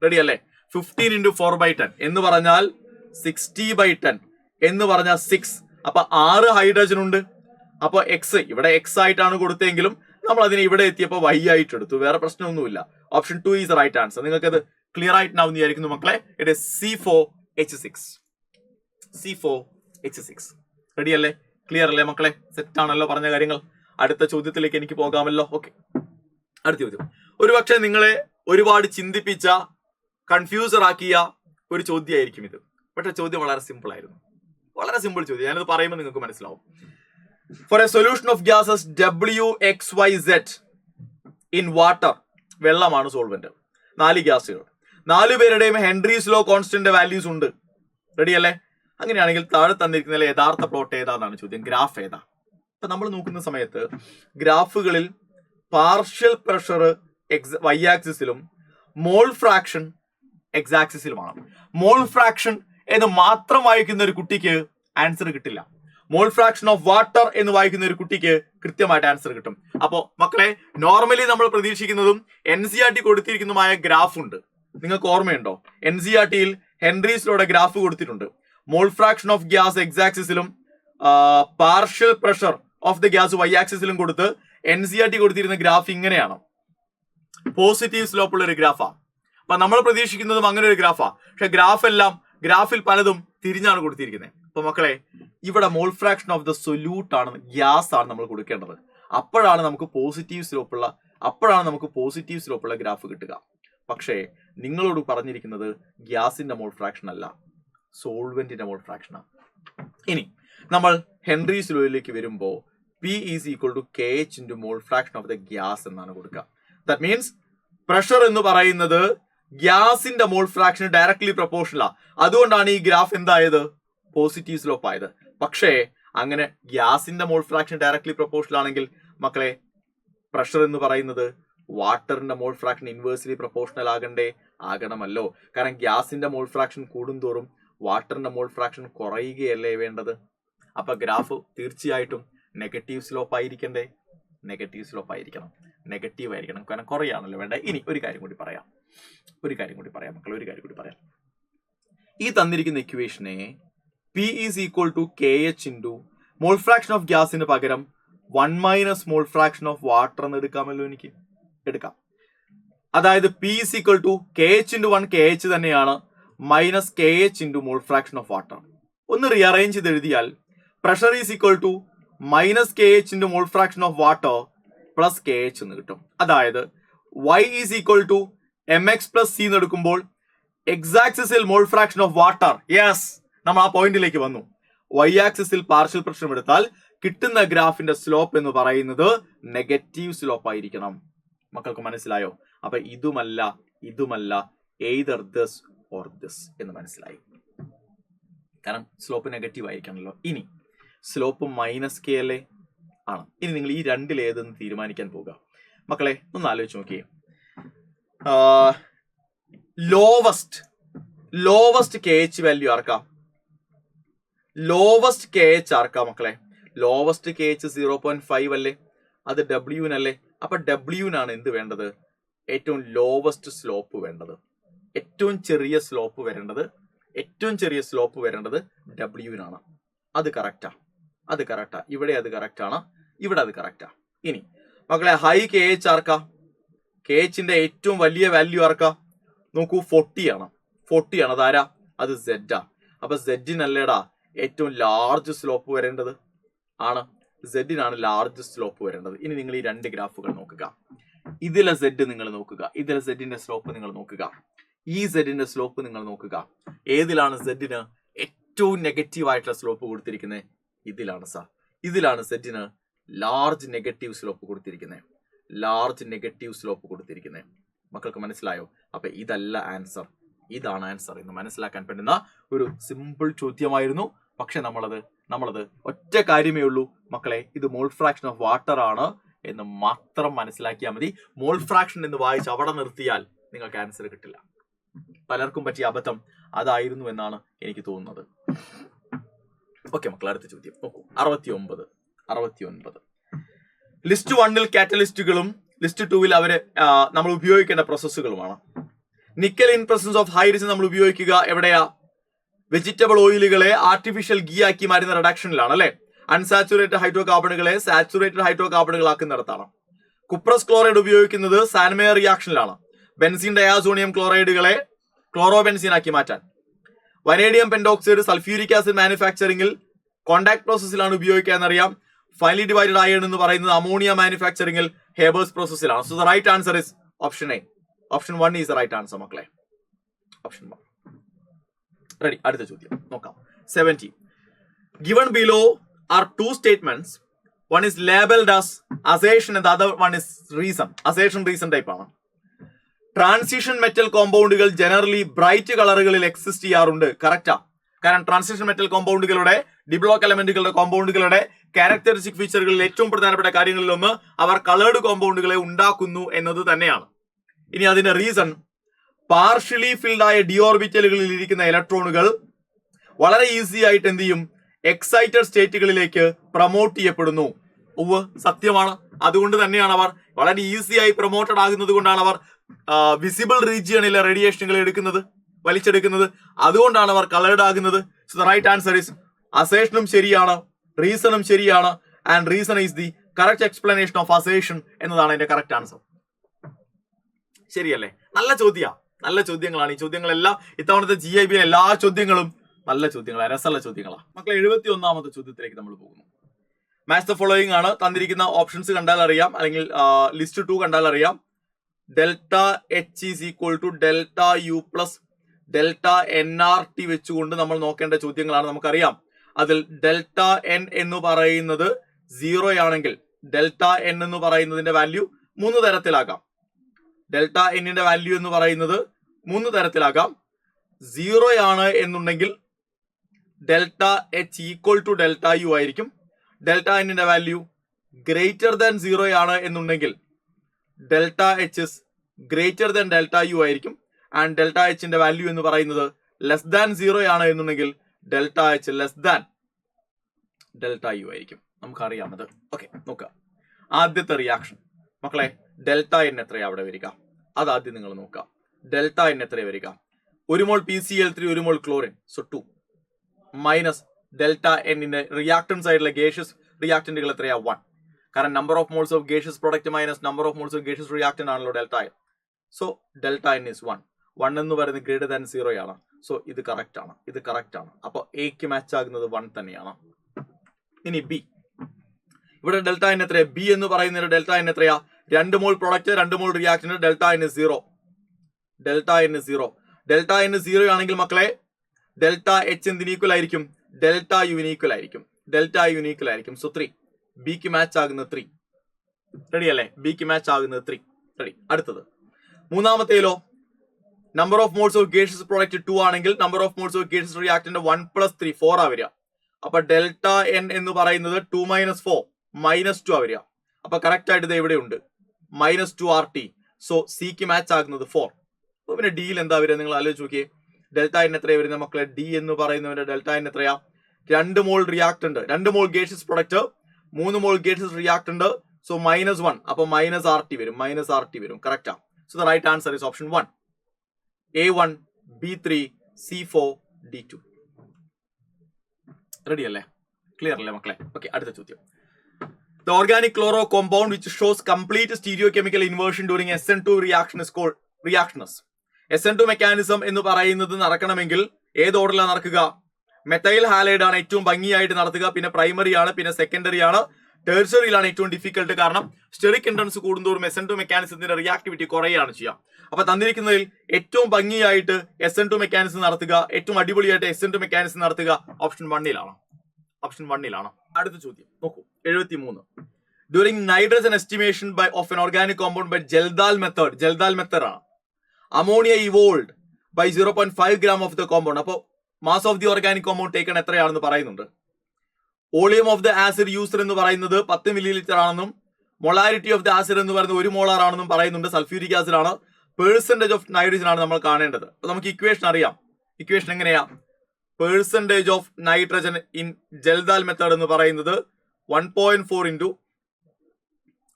റെഡി അല്ലേ? 15 × 4/10 എന്ന് പറഞ്ഞാൽ 60/10 എന്ന് പറഞ്ഞാൽ 6. അപ്പൊ 6 ഹൈഡ്രജൻ ഉണ്ട്. അപ്പൊ എക്സ് ഇവിടെ എക്സ് ആയിട്ടാണ് കൊടുത്തെങ്കിലും നമ്മൾ അതിനെ ഇവിടെ എത്തിയപ്പോൾ y ആയിട്ട് എടുത്തു. വേറെ പ്രശ്നമൊന്നുമില്ല. Option 2 is right answer. നിങ്ങൾക്ക് അത് ക്ലിയർ ആയിട്ടുണ്ടാവും വിചാരിക്കുന്നു മക്കളെ. It is C4H6. C4H6. Ready അല്ലേ? ക്ലിയർ അല്ലേ മക്കളെ? സെറ്റ് ആണല്ലോ പറഞ്ഞ കാര്യങ്ങൾ. അടുത്ത ചോദ്യത്തിലേക്ക് എനിക്ക് പോകാമല്ലോ. ഓക്കെ, അടുത്ത ചോദ്യം ഒരുപക്ഷെ നിങ്ങളെ ഒരുപാട് ചിന്തിപ്പിച്ച, കൺഫ്യൂസർ ആക്കിയ ഒരു ചോദ്യമായിരിക്കും ഇത്. പക്ഷെ ചോദ്യം വളരെ സിമ്പിൾ ആയിരുന്നു, വളരെ സിമ്പിൾ ചോദ്യം. ഞാനിത് പറയുമ്പോൾ നിങ്ങൾക്ക് മനസ്സിലാവും. For a solution of gases WXYZ in water, വെള്ളമാണ് സോൾവെന്റ്. 4 ഗ്യാസുകൾ, 4 പേരുടെയും ഹെൻറീസ് ലോ കോൺസ്റ്റന്റ് വാല്യൂസ് ഉണ്ട്. റെഡി അല്ലേ? അങ്ങനെയാണെങ്കിൽ താഴെ തന്നിരിക്കുന്നതിലെ യഥാർത്ഥ പ്ലോട്ട് ഏതാണെന്നാണ് ചോദ്യം. ഗ്രാഫ് ഏതാ? ഇപ്പൊ നമ്മൾ നോക്കുന്ന സമയത്ത് ഗ്രാഫുകളിൽ പാർഷ്യൽ പ്രഷർ y ആക്സിസിലും മോൾ ഫ്രാക്ഷൻ x ആക്സിസിലുമാണ്. മോൾ ഫ്രാക്ഷൻ എന്ന് മാത്രം വായിക്കുന്ന ഒരു കുട്ടിക്ക് ആൻസർ കിട്ടില്ല. മോൾ ഫ്രാക്ഷൻ ഓഫ് വാട്ടർ എന്ന് വായിക്കുന്ന ഒരു കുട്ടിക്ക് കൃത്യമായിട്ട് ആൻസർ കിട്ടും. അപ്പോ മക്കളെ, നോർമലി നമ്മൾ പ്രതീക്ഷിക്കുന്നതും NCERT കൊടുത്തിരിക്കുന്നതുമായ ഗ്രാഫ് ഉണ്ട്. നിങ്ങൾക്ക് ഓർമ്മയുണ്ടോ? NCERTയിൽ ഹെൻറീസ് ലോയുടെ ഗ്രാഫ് കൊടുത്തിട്ടുണ്ട്. Mole fraction of gas x ആക്സിസിലും partial pressure of the gas y ആക്സിസിലും കൊടുത്ത് NCERT കൊടുത്തിരുന്ന ഗ്രാഫ് ഇങ്ങനെയാണ്. പോസിറ്റീവ് സ്ലോപ്പ് ഉള്ള ഒരു ഗ്രാഫാ. അപ്പൊ നമ്മൾ പ്രതീക്ഷിക്കുന്നതും അങ്ങനെ ഒരു ഗ്രാഫാ. പക്ഷെ ഗ്രാഫിൽ പലതും തിരിഞ്ഞാണ് കൊടുത്തിരിക്കുന്നത്. അപ്പൊ മക്കളെ, ഇവിടെ മോൾ ഫ്രാക്ഷൻ ഓഫ് ദ സൊല്യൂട്ട് ആണ്, ഗ്യാസ് ആണ് നമ്മൾ കൊടുക്കേണ്ടത്. അപ്പോഴാണ് നമുക്ക് പോസിറ്റീവ് സ്ലോപ്പുള്ള ഗ്രാഫ് കിട്ടുക. പക്ഷേ നിങ്ങളോട് പറഞ്ഞിരിക്കുന്നത് ഗ്യാസിന്റെ മോൾ ഫ്രാക്ഷൻ അല്ല, സോൾവെന്റിന്റെ മോൾ ഫ്രാക്ഷനാണ്. ഇനി നമ്മൾ ഹെൻറീസ് ലോയിലേക്ക് വരുമ്പോൾ P is equal to KH into mole fraction of the gas എന്നാണ് കൊടുക്കുക. ദാറ്റ് മീൻസ് പ്രഷർ എന്ന് പറയുന്നത് ഗ്യാസിന്റെ മോൾ ഫ്രാക്ഷൻ ഡയറക്ട്ലി പ്രൊപ്പോർഷണലാണ്. അതുകൊണ്ടാണ് ഈ ഗ്രാഫ് എന്തായത്, പോസിറ്റീവ് സ്ലോപ്പ് ആയത്. പക്ഷേ അങ്ങനെ ഗ്യാസിന്റെ മോൾ ഫ്രാക്ഷൻ ഡയറക്ട്ലി പ്രൊപ്പോർഷണൽ ആണെങ്കിൽ മക്കളെ പ്രഷർ എന്ന് പറയുന്നത് വാട്ടറിന്റെ മോൾ ഫ്രാക്ഷൻ ഇൻവേഴ്സ്ലി പ്രൊപ്പോർഷണൽ ആകണമല്ലോ. കാരണം ഗ്യാസിന്റെ മോൾ ഫ്രാക്ഷൻ കൂടുന്തോറും വാട്ടറിന്റെ മോൾ ഫ്രാക്ഷൻ കുറയുകയല്ലേ വേണ്ടത്. അപ്പൊ ഗ്രാഫ് തീർച്ചയായിട്ടും നെഗറ്റീവ് സ്ലോപ്പ് ആയിരിക്കണം, നെഗറ്റീവ് ആയിരിക്കണം, കാരണം കുറയാണല്ലോ വേണ്ട. ഇനി ഒരു കാര്യം കൂടി പറയാം മക്കളെ. ഈ തന്നിരിക്കുന്ന ഇക്വേഷനെ P is equal to KH into mole fraction of ഗ്യാസിന് പകരം 1 minus mole fraction of water എന്ന് എടുക്കാമല്ലോ. എനിക്ക് എടുക്കാം. അതായത് P is equal to KH into 1 KH തന്നെയാണ്, minus KH into mole fraction of water. ഒന്ന് റീഅറേഞ്ച് ചെയ്ത് എഴുതിയാൽ pressure is equal to minus KH into mole fraction of water plus KH എന്ന് കിട്ടും. അതായത് Y is equal to mx plus C എന്ന് എടുക്കുമ്പോൾ X ആക്സിസിൽ മോൾ ഫ്രാക്ഷൻ ഓഫ് വാട്ടർ, യെസ് നമ്മൾ ആ പോയിന്റിലേക്ക് വന്നു. Y ആക്സിസിൽ പാർഷ്യൽ പ്രഷർ എടുത്താൽ കിട്ടുന്ന ഗ്രാഫിന്റെ സ്ലോപ്പ് എന്ന് പറയുന്നത് നെഗറ്റീവ് സ്ലോപ്പ് ആയിരിക്കണം. മക്കൾക്ക് മനസ്സിലായോ? അപ്പൊ ഇതുമല്ല എയ്തർ ദിസ് ഓർ ദിസ് എന്ന് മനസ്സിലായി. കാരണം സ്ലോപ്പ് നെഗറ്റീവ് ആയിരിക്കണല്ലോ. ഇനി സ്ലോപ്പ് -K അല്ലേ ആണ്. ഇനി നിങ്ങൾ ഈ രണ്ടിലേതെന്ന് തീരുമാനിക്കാൻ പോകുക. മക്കളെ ഒന്ന് ആലോചിച്ച് നോക്കിയേ. ലോവസ്റ്റ് KH വാല്യൂ ആർക്കാം? ലോവസ്റ്റ് KH ആർക്കാം മക്കളെ? ലോവസ്റ്റ് KH 0.5 അല്ലേ? അത് W-നല്ലേ? അപ്പൊ W-നാണ് എന്ത് വേണ്ടത്? ഏറ്റവും ലോവസ്റ്റ് സ്ലോപ്പ് വേണ്ടത്. ഏറ്റവും ചെറിയ സ്ലോപ്പ് വരേണ്ടത് W-നാണ്. അത് കറക്റ്റാ. ഇവിടെ അത് കറക്റ്റാണ്, ഇവിടെ അത് കറക്റ്റാ. ഇനി മക്കളെ ഹൈ KH ആർക്കാ? KHന്റെ ഏറ്റവും വലിയ വാല്യൂ ആർക്കാ? നോക്കൂ 40 ആണ്. അതാരാ? അത് Z ആ. അപ്പൊ Z-നല്ലേടാ ഏറ്റവും ലാർജ് സ്ലോപ്പ് വരേണ്ടത് ആണ്. Z-നാണ് ലാർജ് സ്ലോപ്പ് വരേണ്ടത്. ഇനി നിങ്ങൾ ഈ രണ്ട് ഗ്രാഫുകൾ നോക്കുക. ഇതിലെ Z നിങ്ങൾ നോക്കുക, ഇതിലെ Z-ന്റെ സ്ലോപ്പ് നിങ്ങൾ നോക്കുക, ഈ Z-ന്റെ സ്ലോപ്പ് നിങ്ങൾ നോക്കുക. ഏതിലാണ് Z-ന് ഏറ്റവും നെഗറ്റീവ് ആയിട്ടുള്ള സ്ലോപ്പ് കൊടുത്തിരിക്കുന്നത്? ഇതിലാണ് സാർ. ഇതിലാണ് Z-ന് ലാർജ് നെഗറ്റീവ് സ്ലോപ്പ് കൊടുത്തിരിക്കുന്നത്. മക്കൾക്ക് മനസ്സിലായോ? അപ്പൊ ഇതല്ല ആൻസർ, ഇതാണ് ആൻസർ എന്ന് മനസ്സിലാക്കാൻ പറ്റുന്ന ഒരു സിമ്പിൾ ചോദ്യമായിരുന്നു. പക്ഷെ നമ്മളത് ഒറ്റ കാര്യമേ ഉള്ളൂ മക്കളെ, ഇത് മോൾ ഫ്രാക്ഷൻ ഓഫ് വാട്ടർ ആണ് എന്ന് മാത്രം മനസ്സിലാക്കിയാൽ മതി. മോൾ ഫ്രാക്ഷൻ എന്ന് വായിച്ച് അവിടെ നിർത്തിയാൽ നിങ്ങൾക്ക് ആൻസർ കിട്ടില്ല. പലർക്കും പറ്റിയ അബദ്ധം അതായിരുന്നു എന്നാണ് എനിക്ക് തോന്നുന്നത്. ഓക്കെ മക്കൾ, അടുത്ത ചോദ്യം നോക്കൂ. 69 ലിസ്റ്റ് 1-ൽ കാറ്റലിസ്റ്റുകളും ലിസ്റ്റ് 2-ൽ നമ്മൾ ഉപയോഗിക്കേണ്ട പ്രോസസ്സുകളുമാണ്. Nickel in presence of hydrogen നമ്മൾ ഉപയോഗിക്കുക എവിടെയാ? വെജിറ്റബിൾ ഓയിലുകളെ ആർട്ടിഫിഷ്യൽ ഗീ ആക്കി മാറ്റുന്ന റിഡക്ഷനിലാണ് അല്ലെ. അൺസാച്ചുറേറ്റഡ് ഹൈഡ്രോ കാർബണുകളെ സാച്ചുറേറ്റഡ് ഹൈഡ്രോ കാർബണുകൾ ആക്കുന്നിടത്താണ്. കുപ്രസ് ക്ലോറൈഡ് ഉപയോഗിക്കുന്നത് സാൻമേയർ റിയാക്ഷനിലാണ്. ബെൻസീൻ ഡയാസോണിയം ക്ലോറൈഡുകളെ ക്ലോറോബെൻസീൻ ആക്കി മാറ്റാൻ. വനേഡിയം പെന്റോക്സൈഡ് സൾഫ്യൂരിക് ആസിഡ് മാനുഫാക്ചറിംഗിൽ കോണ്ടാക്ട് പ്രോസസ്സിലാണ് ഉപയോഗിക്കുക എന്നറിയാം. ഫൈനലി ഡിവൈഡഡ് അയൺ എന്ന് പറയുന്നത് അമോണിയ മാനുഫാക്ചറിംഗിൽ ഹേബേഴ്സ് പ്രോസസ്സിലാണ്. So the right answer is option A. Option 1 is the right answer മക്കളെ. ഓപ്ഷൻ 1. റെഡി, അടുത്ത ചോദ്യം നോക്കാം. 70. Given below are two statements. One is labeled as assertion and the other one is reason. Assertion reason type ആണ്. Transition metal കോമ്പൗണ്ടുകൾ generally bright കളറുകളിൽ exist ചെയ്യാറുണ്ട്. കറക്റ്റാ. കാരണം ട്രാൻസിഷൻ മെറ്റൽ കോമ്പൗണ്ടുകളുടെ ഡിബ്ലോക്ക് എലമെന്റുകളുടെ കോമ്പൗണ്ടുകളുടെ ക്യാരക്ടറിസ്റ്റിക് ഫീച്ചറുകളിൽ ഏറ്റവും പ്രധാനപ്പെട്ട കാര്യങ്ങളിൽ ഒന്ന് അവർ കളേർഡ് കോമ്പൗണ്ടുകളെ ഉണ്ടാക്കുന്നു എന്നത് തന്നെയാണ്. ഇനി അതിന്റെ റീസൺ, പാർഷ്യലി ഫിൽഡ് ആയ ഡി ഓർബിറ്റലുകളിൽ ഇരിക്കുന്ന ഇലക്ട്രോണുകൾ വളരെ ഈസി ആയിട്ട് എന്ത് ചെയ്യും? എക്സൈറ്റഡ് സ്റ്റേറ്റുകളിലേക്ക് പ്രൊമോട്ട് ചെയ്യപ്പെടുന്നു. സത്യമാണ്. അതുകൊണ്ട് തന്നെയാണ് അവർ വളരെ ഈസി ആയി പ്രൊമോട്ടഡ് ആകുന്നത് കൊണ്ടാണ് അവർ വിസിബിൾ റീജിയണിലെ റേഡിയേഷനുകൾ വലിച്ചെടുക്കുന്നത്. അതുകൊണ്ടാണ് അവർ കളേർഡ് ആകുന്നത്. So the right answer is അസേഷനും ശരിയാണ്, റീസണും ശരിയാണ്. And reason is the correct explanation of assertion എന്നതാണ് എന്റെ കറക്റ്റ് ആൻസർ. ശരിയല്ലേ? നല്ല ചോദ്യങ്ങളാണ് ഈ ചോദ്യങ്ങളെല്ലാം. ഇത്തവണത്തെ GIB എല്ലാ ചോദ്യങ്ങളും നല്ല ചോദ്യങ്ങളാണ്, രസമുള്ള ചോദ്യങ്ങളാണ് മക്കളെ. 71ാമത്തെ ചോദ്യത്തിലേക്ക് നമ്മൾ പോകുന്നു. മാച്ച് ദ ഫോളോയിങ് ആണ് തന്നിരിക്കുന്ന ഓപ്ഷൻസ് കണ്ടാൽ അറിയാം, അല്ലെങ്കിൽ ലിസ്റ്റ് 2 കണ്ടാൽ അറിയാം. Delta H is equal to delta U plus delta N R T വെച്ചുകൊണ്ട് നമ്മൾ നോക്കേണ്ട ചോദ്യങ്ങളാണ്. നമുക്കറിയാം അതിൽ ഡെൽറ്റ എൻ എന്ന് പറയുന്നത് 0 ആണെങ്കിൽ ഡെൽറ്റ എൻ എന്ന് പറയുന്നതിന്റെ വാല്യൂ 3 തരത്തിലാകാം. ഡെൽറ്റ എന്നിന്റെ വാല്യൂ എന്ന് പറയുന്നത് 3 തരത്തിലാകാം. 0 ആണ് എന്നുണ്ടെങ്കിൽ delta H equal to delta U ആയിരിക്കും. ഡെൽറ്റ എന്നിന്റെ വാല്യൂ ഗ്രേറ്റർ ദാൻ 0 ആണ് എന്നുണ്ടെങ്കിൽ delta H is greater than delta U ആയിരിക്കും. ആൻഡ് ഡെൽറ്റ എച്ചിന്റെ വാല്യൂ എന്ന് പറയുന്നത് ലെസ് ദാൻ 0 ആണ് എന്നുണ്ടെങ്കിൽ delta H less than delta U ആയിരിക്കും. നമുക്കറിയാം അത്. ഓക്കെ, നോക്കുക. ആദ്യത്തെ റിയാക്ഷൻ മക്കളെ, ഡെൽറ്റ എൻ എത്രയാ അവിടെ വരിക? അത് ആദ്യം നിങ്ങൾ നോക്കുക. ഡെൽറ്റ എൻ എത്രയാ വരിക? 1 mole PCl3 1 mole chlorine, so 2 minus delta എന്നിന്റെ റിയാക്ടൻസ് ആയിട്ടുള്ള ഗേഷ്യസ് റിയാക്ടന്റുകൾ എത്രയാ? 1. കാരണം number of moles of gaseous product minus number of moles of gaseous reactant ആണല്ലോ delta N. So delta N is 1. 1 എന്ന് പറയുന്നത് greater than 0 ആണ്. So ഇത് correct ആണ്, ഇത് കറക്റ്റ് ആണ്. അപ്പൊ എക്ക് മാച്ച് ആകുന്നത് 1 തന്നെയാണ്. ഇനി ബി, ഇവിടെ ഡെൽറ്റ എൻ എത്രയാ? ബി എന്ന് പറയുന്നത് ഡെൽറ്റ എൻ എത്രയാ? 2 mole product 2 mole reactant, delta N 0. Delta N 0. Delta N 0 ആണെങ്കിൽ മക്കളെ ഡെൽറ്റ എച്ച് എന്തിന് ഈക്വൽ ആയിരിക്കും? ഡെൽറ്റ യുവിന് ഈക്വൽ ആയിരിക്കും. ഡെൽറ്റ യുവിന് ഈക്വൽ ആയിരിക്കും. സോ 3. ബിക്ക് മാച്ച് ആകുന്നത് 3. റെഡി അല്ലേ? ബിക്ക് മാച്ച് ആകുന്നത് 3. റെഡി. അടുത്തത് മൂന്നാമത്തേലോ, number of moles of gaseous product 2 ആണെങ്കിൽ number of moles of gaseous reactant 1 + 3 4 ആ വരിക. അപ്പൊ ഡെൽറ്റ എൻ എന്ന് പറയുന്നത് 2 - 4 -2 ആ വരിക. അപ്പൊ കറക്റ്റ് ആയിട്ട് ഇത് എവിടെ ഉണ്ട്? -2 RT. സോ സിക്ക് മാച്ച് ആകുന്നത് 4. അപ്പൊ പിന്നെ ഡിയിൽ എന്താ വരിക? നിങ്ങൾ ആലോചിച്ച് നോക്കിയേ. ഡെൽറ്റ എൻ എത്രയാ വരുന്നത് മക്കളെ? ഡി എന്ന് പറയുന്നവന്റെ ഡെൽറ്റ എൻ എത്രയാ? 2 mole reactant, 2 mole gaseous product, 3 mole gaseous reactant. So -1. അപ്പൊ -RT വരും, -RT വരും. കറക്റ്റാ. So the right answer is option 1. A1, B3, C4, D2. Ready അല്ലേ? ക്ലിയർ അല്ലേ മക്കളെ? ഓക്കെ, അടുത്ത ചോദ്യം. The organic chloro compound which shows complete stereochemical inversion during SN2 reaction is called reactionous. SN2 mechanism എന്ന് പറയുന്നത് നടക്കണമെങ്കിൽ ഏത് ഓർഡറിലാണ് നടക്കുക? മെത്തൈൽ ഹാലൈഡ് ആണ് ഏറ്റവും ഭംഗിയായിട്ട് നടത്തുക, പിന്നെ പ്രൈമറി ആണ്, പിന്നെ സെക്കൻഡറി ആണ്, ടെർഷറിയിലാണ് ഏറ്റവും ഡിഫിക്കൽട്ട്. കാരണം സ്റ്റെറിക് ഇൻട്രൻസ് കൂടുന്തോറും SN2 മെക്കാനിസത്തിന്റെ റിയാക്ടിവിറ്റി കുറയാണ് ചെയ്യുക. അപ്പൊ തന്നിരിക്കുന്നതിൽ ഏറ്റവും ഭംഗിയായിട്ട് SN2 മെക്കാനിസം നടത്തുക, ഏറ്റവും അടിപൊളിയായിട്ട് SN2 മെക്കാനിസം നടത്തുക ഓപ്ഷൻ 1ലാണ്. ഓപ്ഷൻ 1ലാണ്. അടുത്ത ചോദ്യം നോക്കൂ. 73. During nitrogen estimation of an organic compound by Kjeldahl method, Kjeldahl method ആണ്, ammonia evolved by 0.5 gram of the compound. അപ്പോൾ mass of the organic compound taken എത്രയാണെന്ന് പറയുന്നുണ്ട്. Volume of the acid used എന്ന് പറയുന്നത് 10 ml ആണെന്നും molarity of the acid എന്ന് പറയുന്നത് 1 molar ആണെന്നും പറയുന്നുണ്ട്. സൾഫ്യൂരിക് ആസിഡ് ആണ്. പെർസെന്റേജ് ഓഫ് നൈട്രജൻ ആണ് നമ്മൾ കാണേണ്ടത്. അപ്പൊ നമുക്ക് ഇക്വേഷൻ അറിയാം. ഇക്വേഷൻ എങ്ങനെയാ? Percentage of nitrogen in Kjeldahl method എന്ന് പറയുന്നത് 1.4 into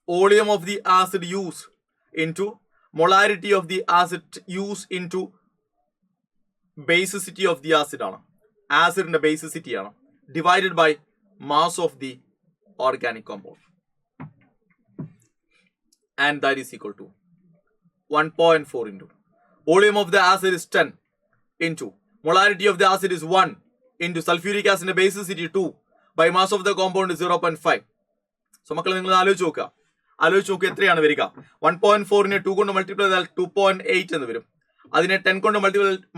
volume of the acid use into molarity of the acid used into basicity of the acid ആണ്. ആസിഡിന്റെ basicity ആണ്. divided by mass of the organic compound. And that is equal to 1.4 into volume of the acid is 10 into molarity of the acid is 1 into sulfuric acid basicity 2 by mass of the compound is 0.5. So മക്കളെ നിങ്ങൾ ആലോചിച്ച് നോക്കുക എത്രയാണ് വരിക? 1.4നെ 2 കൊണ്ട് multiply ചെയ്താൽ 2.8 എന്ന് വരും. അതിനെ 10 കൊണ്ട്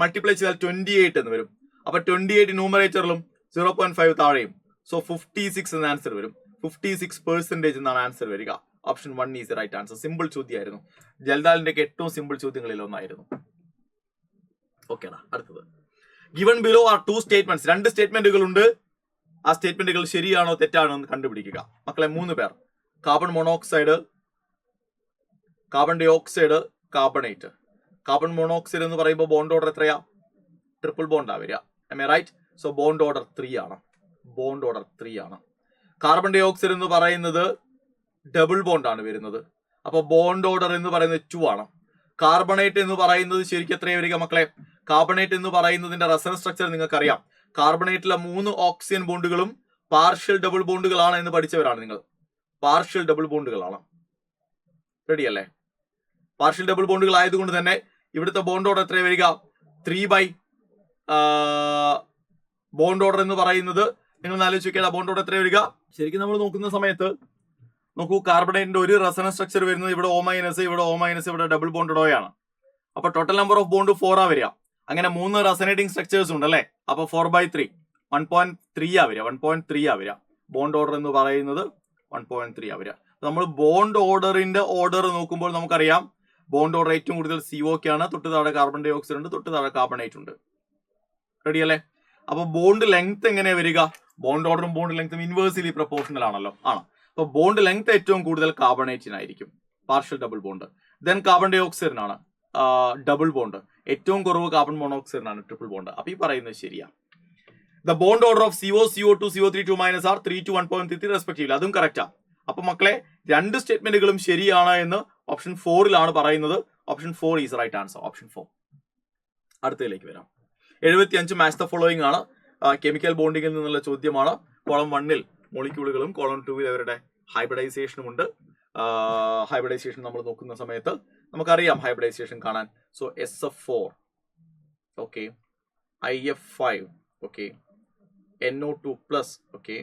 മൾട്ടിപ്ലൈ ചെയ്താൽ 28 എന്ന് വരും. അപ്പൊ 28 ന്യൂമറേറ്ററിലും 0.5 താഴെയും. സോ 56 എന്ന ആൻസർ വരും. 56% എന്നാണ് ആൻസർ വരിക. Option 1 is right answer. Simple ചോദ്യമായിരുന്നു. ജൽദാലിന്റെ ഏറ്റവും സിമ്പിൾ ചോദ്യങ്ങളിൽ ഒന്നായിരുന്നു. ഓക്കേടാ. അടുത്തത് ഗിവൺ ബിലോ ആർ 2 സ്റ്റേറ്റ്മെന്റ്സ്. 2 സ്റ്റേറ്റ്മെന്റുകൾ ഉണ്ട്. ആ സ്റ്റേറ്റ്മെന്റുകൾ ശരിയാണോ തെറ്റാണോ എന്ന് കണ്ടുപിടിക്കുക. മക്കളെ 3 പേർ, carbon monoxide, carbon dioxide, carbonate. Carbon monoxide എന്ന് പറയുമ്പോൾ ബോണ്ട് ഓർഡർ എത്രയാ? ട്രിപ്പിൾ ബോണ്ടാ വരിക. am I right? So bond order 3 ആണ്. ബോണ്ട് ഓർഡർ 3 ആണ്. കാർബൺ ഡൈ ഓക്സൈഡ് എന്ന് പറയുന്നത് ഡബിൾ ബോണ്ട് ആണ് വരുന്നത്. അപ്പൊ ബോണ്ട് ഓർഡർ എന്ന് പറയുന്നത് 2 ആണ്. കാർബണേറ്റ് എന്ന് പറയുന്നത് ശരിക്കും എത്രയാ വരിക മക്കളെ? കാർബണേറ്റ് എന്ന് പറയുന്നതിന്റെ റെസണൻസ് സ്ട്രക്ചർ നിങ്ങൾക്ക് അറിയാം. കാർബണേറ്റിലെ 3 ഓക്സിജൻ ബോണ്ടുകളും പാർഷ്യൽ ഡബിൾ ബോണ്ടുകളാണ് എന്ന് പഠിച്ചവരാണ് നിങ്ങൾ. പാർഷ്യൽ ഡബിൾ ബോണ്ടുകളാണ്. റെഡി അല്ലേ? പാർഷ്യൽ ഡബിൾ ബോണ്ടുകൾ ആയതുകൊണ്ട് തന്നെ ഇവിടുത്തെ ബോണ്ട് ഓർഡർ എത്രയാ വരിക? ബോണ്ട് ഓർഡർ എന്ന് പറയുന്നത് നിങ്ങൾ ആലോചിക്കുക, ബോണ്ട് ഓർഡർ എത്ര വരിക? ശരിക്കും നമ്മൾ നോക്കുന്ന സമയത്ത് നോക്കൂ, കാർബണേറ്റിന്റെ ഒരു റെസണൻസ് സ്ട്രക്ചർ വരുന്നത് ഇവിടെ O-, ഇവിടെ O-, ഇവിടെ ഡബിൾ ബോണ്ട് ഡോയാണ്. അപ്പൊ ടോട്ടൽ നമ്പർ ഓഫ് ബോണ്ട് 4 വരിക. അങ്ങനെ 3 റെസനേറ്റിംഗ് സ്ട്രക്ചേഴ്സ് ഉണ്ട് അല്ലെ. അപ്പൊ 4/3 1.3 വരിക. 1.3 വരിക. ബോണ്ട് ഓർഡർ എന്ന് പറയുന്നത് 1.3 വരിക. നമ്മൾ ബോണ്ട് ഓർഡറിന്റെ ഓർഡർ നോക്കുമ്പോൾ നമുക്കറിയാം ബോണ്ട് ഓർഡർ ഏറ്റവും കൂടുതൽ CO ആണ്, തൊട്ട് താഴെ കാർബൺ ഡൈ ഓക്സൈഡ് ഉണ്ട്, തൊട്ട് താഴെ കാർബണേറ്റ് ഉണ്ട്. റെഡി അല്ലേ? അപ്പൊ ബോണ്ട് ലെങ്ത് എങ്ങനെയാ വരിക? ബോണ്ട് ഓർഡറും ബോണ്ട് ലെങ്ത്തും ഇൻവേഴ്സിലി പ്രൊപ്പോർഷണൽ ആണല്ലോ, ആണ്. അപ്പൊ ബോണ്ട് ലെങ്ത് ഏറ്റവും കൂടുതൽ കാർബണേറ്റിനായിരിക്കും, partial double bond. Then carbon ഡൈ ഓക്സൈഡിനാണ് ഡബിൾ ബോണ്ട്. ഏറ്റവും കുറവ് കാർബൺ മോണോക്സൈഡിനാണ് ട്രിപ്പിൾ ബോണ്ട്. അപ്പൊ ഈ പറയുന്നത് ശരിയാ. The bond order of CO, CO2, CO3, 2- are 3 to 1.33 respectively. അതും കറക്റ്റാ. അപ്പൊ മക്കളെ, രണ്ട് സ്റ്റേറ്റ്മെന്റുകളും ശരിയാണ് എന്ന് ഓപ്ഷൻ 4 പറയുന്നത്. Option 4 is right answer. Option 4. അടുത്തതിലേക്ക് വരാം. 75 മാച്ച് ദ ഫോളോയിങ് ആണ്. കെമിക്കൽ ബോണ്ടിങ്ങിൽ നിന്നുള്ള ചോദ്യമാണ്. കോളം 1 മോളിക്യൂളുകളും കോളം 2 അവരുടെ ഹൈബ്രിഡൈസേഷനും ഉണ്ട്. ഹൈബ്രിഡൈസേഷൻ നമ്മൾ നോക്കുന്ന സമയത്ത് നമുക്കറിയാം ഹൈബ്രിഡൈസേഷൻ കാണാൻ. So SF4, okay, IF5, okay, NO2+, okay,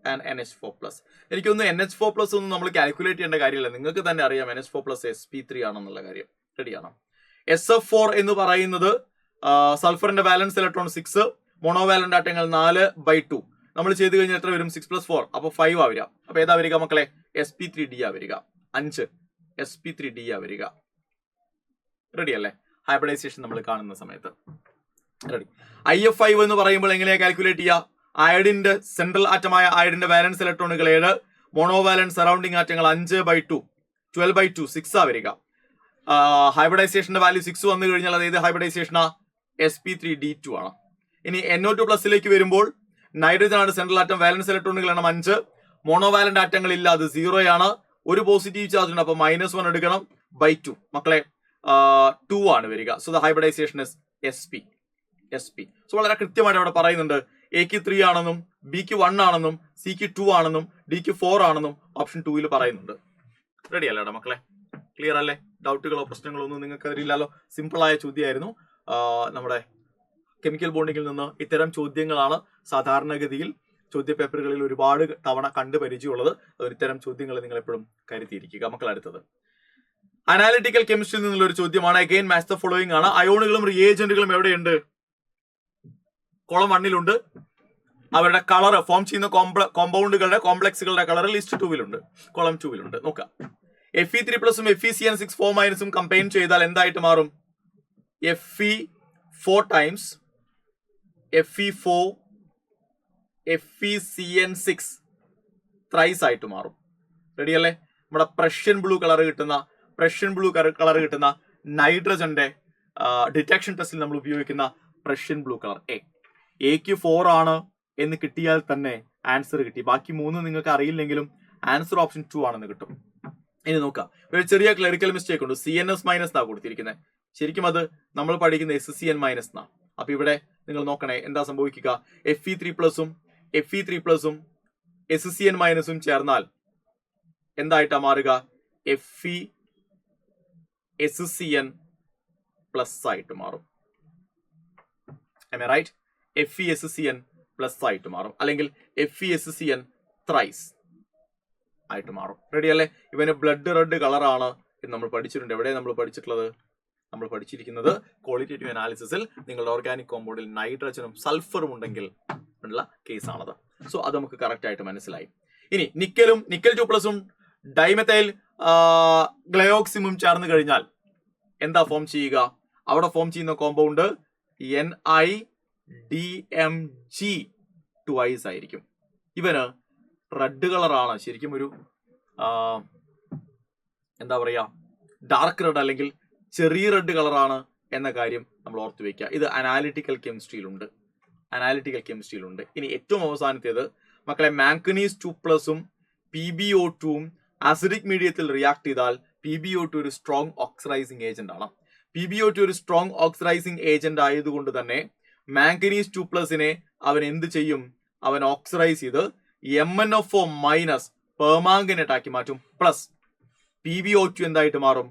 and NH4+. എനിക്കൊന്ന് NH4+ ഒന്നും നമ്മൾ കാൽക്കുലേറ്റ് ചെയ്യേണ്ട കാര്യമില്ല, നിങ്ങൾക്ക് തന്നെ അറിയാം NH4+ sp3 ആണെന്നുള്ള കാര്യം. റെഡിയാണ്. SF4 എന്ന് പറയുന്നത് സൾഫറിന്റെ വാലൻസ് ഇലക്ട്രോൺ 6, മോണോവാലന്റ് ആറ്റങ്ങൾ 4/2. നമ്മൾ ചെയ്ത് കഴിഞ്ഞാൽ എത്ര വരും? 6 + 4, അപ്പൊ 5 വരിക. അപ്പൊ ഏതാ വരിക മക്കളെ? sp3d വരിക. 5 sp3d വരിക. റെഡി അല്ലേ? ഹൈബ്രിഡൈസേഷൻ നമ്മൾ കാണുന്ന സമയത്ത്. റെഡി. IF5 എന്ന് പറയുമ്പോൾ എങ്ങനെയാ കാൽക്കുലേറ്റ് ചെയ്യുക? അയഡിന്റെ സെൻട്രൽ ആറ്റമായ അയഡിന്റെ വാലൻസ് ഇലക്ട്രോണുകൾ 7, മോണോവാലന്റ് സറൗണ്ടിങ് ആറ്റങ്ങൾ 5/2, 12/2, 6 വരിക. ഹൈബ്രിഡൈസേഷന്റെ വാല്യൂ 6 വന്നു കഴിഞ്ഞാൽ അത് ഏത് ഹൈബ്രിഡൈസേഷനാ? sp3d2 ആണ്. ഇനി NO2+ വരുമ്പോൾ നൈട്രജൻ ആണ് സെൻട്രൽ ആറ്റം, വാലൻസ് ഇലക്ട്രോണുകൾ എണ്ണം 5, മോണോവാലന്റ് ആറ്റങ്ങൾ ഇല്ല, അത് 0 ആണ്. ഒരു പോസിറ്റീവ് ചാർജ് ഉണ്ട്, അപ്പൊ -1 എടുക്കണം. /2 മക്കളെ 2 ആണ് വരിക. So the hybridisation is sp. So വളരെ കൃത്യമായിട്ട് അവിടെ പറയുന്നുണ്ട് എക്ക് 3 ആണെന്നും ബിക്ക് 1 ആണെന്നും സിക്ക് 2 ആണെന്നും ഡിക്ക് 4 ആണെന്നും ഓപ്ഷൻ 2 പറയുന്നുണ്ട്. റെഡി അല്ലേടാ മക്കളെ? ക്ലിയർ അല്ലേ? ഡൗട്ടുകളോ പ്രശ്നങ്ങളോ ഒന്നും നിങ്ങൾക്ക് അതിലില്ലല്ലോ. സിമ്പിൾ ആയ ചോദ്യമായിരുന്നു. നമ്മുടെ കെമിക്കൽ ബോണ്ടിങ്ങിൽ നിന്ന് ഇത്തരം ചോദ്യങ്ങളാണ് സാധാരണഗതിയിൽ ചോദ്യ പേപ്പറുകളിൽ ഒരുപാട് തവണ കണ്ടു പരിചയമുള്ളത്. ഇത്തരം ചോദ്യങ്ങൾ നിങ്ങൾ എപ്പോഴും കരുതിയിരിക്കുക. മക്കൾ, അടുത്തത് അനാലിറ്റിക്കൽ കെമിസ്ട്രിയിൽ നിന്നുള്ള ഒരു ചോദ്യമാണ്. അഗൈൻ മാച്ച് ദ ഫോളോയിങ് ആണ്. അയോണുകളും റിയേജന്റുകളും എവിടെയുണ്ട്? കോളം 1 അവരുടെ കളർ ഫോം ചെയ്യുന്ന കോമ്പൗണ്ടുകളുടെ കോംപ്ലക്സുകളുടെ കളർ ലിസ്റ്റ് 2 കോളം 2 നോക്കാം. Fe3+ഉം FeCN6 4- കമ്പൈൻ ചെയ്താൽ എന്തായിട്ട് മാറും? Fe4 times Fe4 FeCN6 thrice ആയിട്ട് മാറും. റെഡി അല്ലേ? നമ്മുടെ പ്രഷ്യൻ ബ്ലൂ കളർ കിട്ടുന്ന നൈട്രജന്റെ ഡിറ്റക്ഷൻ ടെസ്റ്റിൽ നമ്മൾ ഉപയോഗിക്കുന്ന പ്രഷ്യൻ ബ്ലൂ കളർ എക്ക് 4 ആണ് എന്ന് കിട്ടിയാൽ തന്നെ ആൻസർ കിട്ടി. ബാക്കി 3 നിങ്ങൾക്ക് അറിയില്ലെങ്കിലും ആൻസർ ഓപ്ഷൻ 2 ആണെന്ന് കിട്ടും. ഇനി നോക്കാം, ഒരു ചെറിയ ക്ലറിക്കൽ മിസ്റ്റേക്ക് ഉണ്ട്. CNS- എന്നാ കൊടുത്തിരിക്കുന്നത്. ശരിക്കും അത് നമ്മൾ പഠിക്കുന്ന SCN- എന്നാ. അപ്പൊ ഇവിടെ നിങ്ങൾ നോക്കണേ എന്താ സംഭവിക്കുക? Fe3+ഉം Fe3+ഉം SCN- ചേർന്നാൽ എന്തായിട്ടാ മാറുക? FeSCN+ ആയിട്ട് മാറും. റൈറ്റ്? FeSCN+ ആയിട്ട് മാറും, അല്ലെങ്കിൽ FeSCN ത്രൈസ് ആയിട്ട് മാറും. റെഡി അല്ലേ? ഇവന് ബ്ലഡ് റെഡ് കളറാണ് എന്ന് നമ്മൾ പഠിച്ചിട്ടുണ്ട്. എവിടെ നമ്മൾ പഠിച്ചിട്ടുള്ളത്? നമ്മൾ പഠിച്ചിരിക്കുന്നത് ക്വാളിറ്റേറ്റീവ് അനാലിസിസിൽ നിങ്ങളുടെ ഓർഗാനിക് കോമ്പൗണ്ടിൽ നൈട്രജനും സൾഫറും ഉണ്ടെങ്കിൽ ഉള്ള കേസാണത്. സോ അത് നമുക്ക് കറക്റ്റ് ആയിട്ട് മനസ്സിലായി. ഇനി നിക്കൽ 2+ഉം ഡൈമെഥൈൽ ഗ്ലയോക്സിമും ചേർന്ന് കഴിഞ്ഞാൽ എന്താ ഫോം ചെയ്യുക? അവിടെ ഫോം ചെയ്യുന്ന കോമ്പൗണ്ട് NiDMg2 ആയിരിക്കും. ഇവന് റെഡ് കളറാണ്. ശരിക്കും ഒരു എന്താ പറയാ, ഡാർക്ക് റെഡ് അല്ലെങ്കിൽ ചെറിയ റെഡ് കളറാണ് എന്ന കാര്യം നമ്മൾ ഓർത്തു വെക്കുക. ഇത് അനാലിറ്റിക്കൽ കെമിസ്ട്രിയിലുണ്ട്. ഇനി ഏറ്റവും അവസാനത്തേത് മക്കളെ, മാംഗനീസ് 2+ഉം PbO2ഉം ആസിഡിക് മീഡിയത്തിൽ റിയാക്ട് ചെയ്താൽ PbO2 ഒരു സ്ട്രോങ് ഓക്സിഡൈസിങ് ഏജന്റ് ആണ്. PbO2 ഒരു സ്ട്രോങ് ഓക്സിഡൈസിങ് ഏജന്റ് ആയതുകൊണ്ട് തന്നെ മാംഗനീസ് 2+നെ അവൻ എന്ത് ചെയ്യും? അവൻ ഓക്സിഡൈസ് ചെയ്ത് MnO4- പെർമാംഗനേറ്റ് ആക്കി മാറ്റും. പ്ലസ് PbO2 എന്തായിട്ട് മാറും?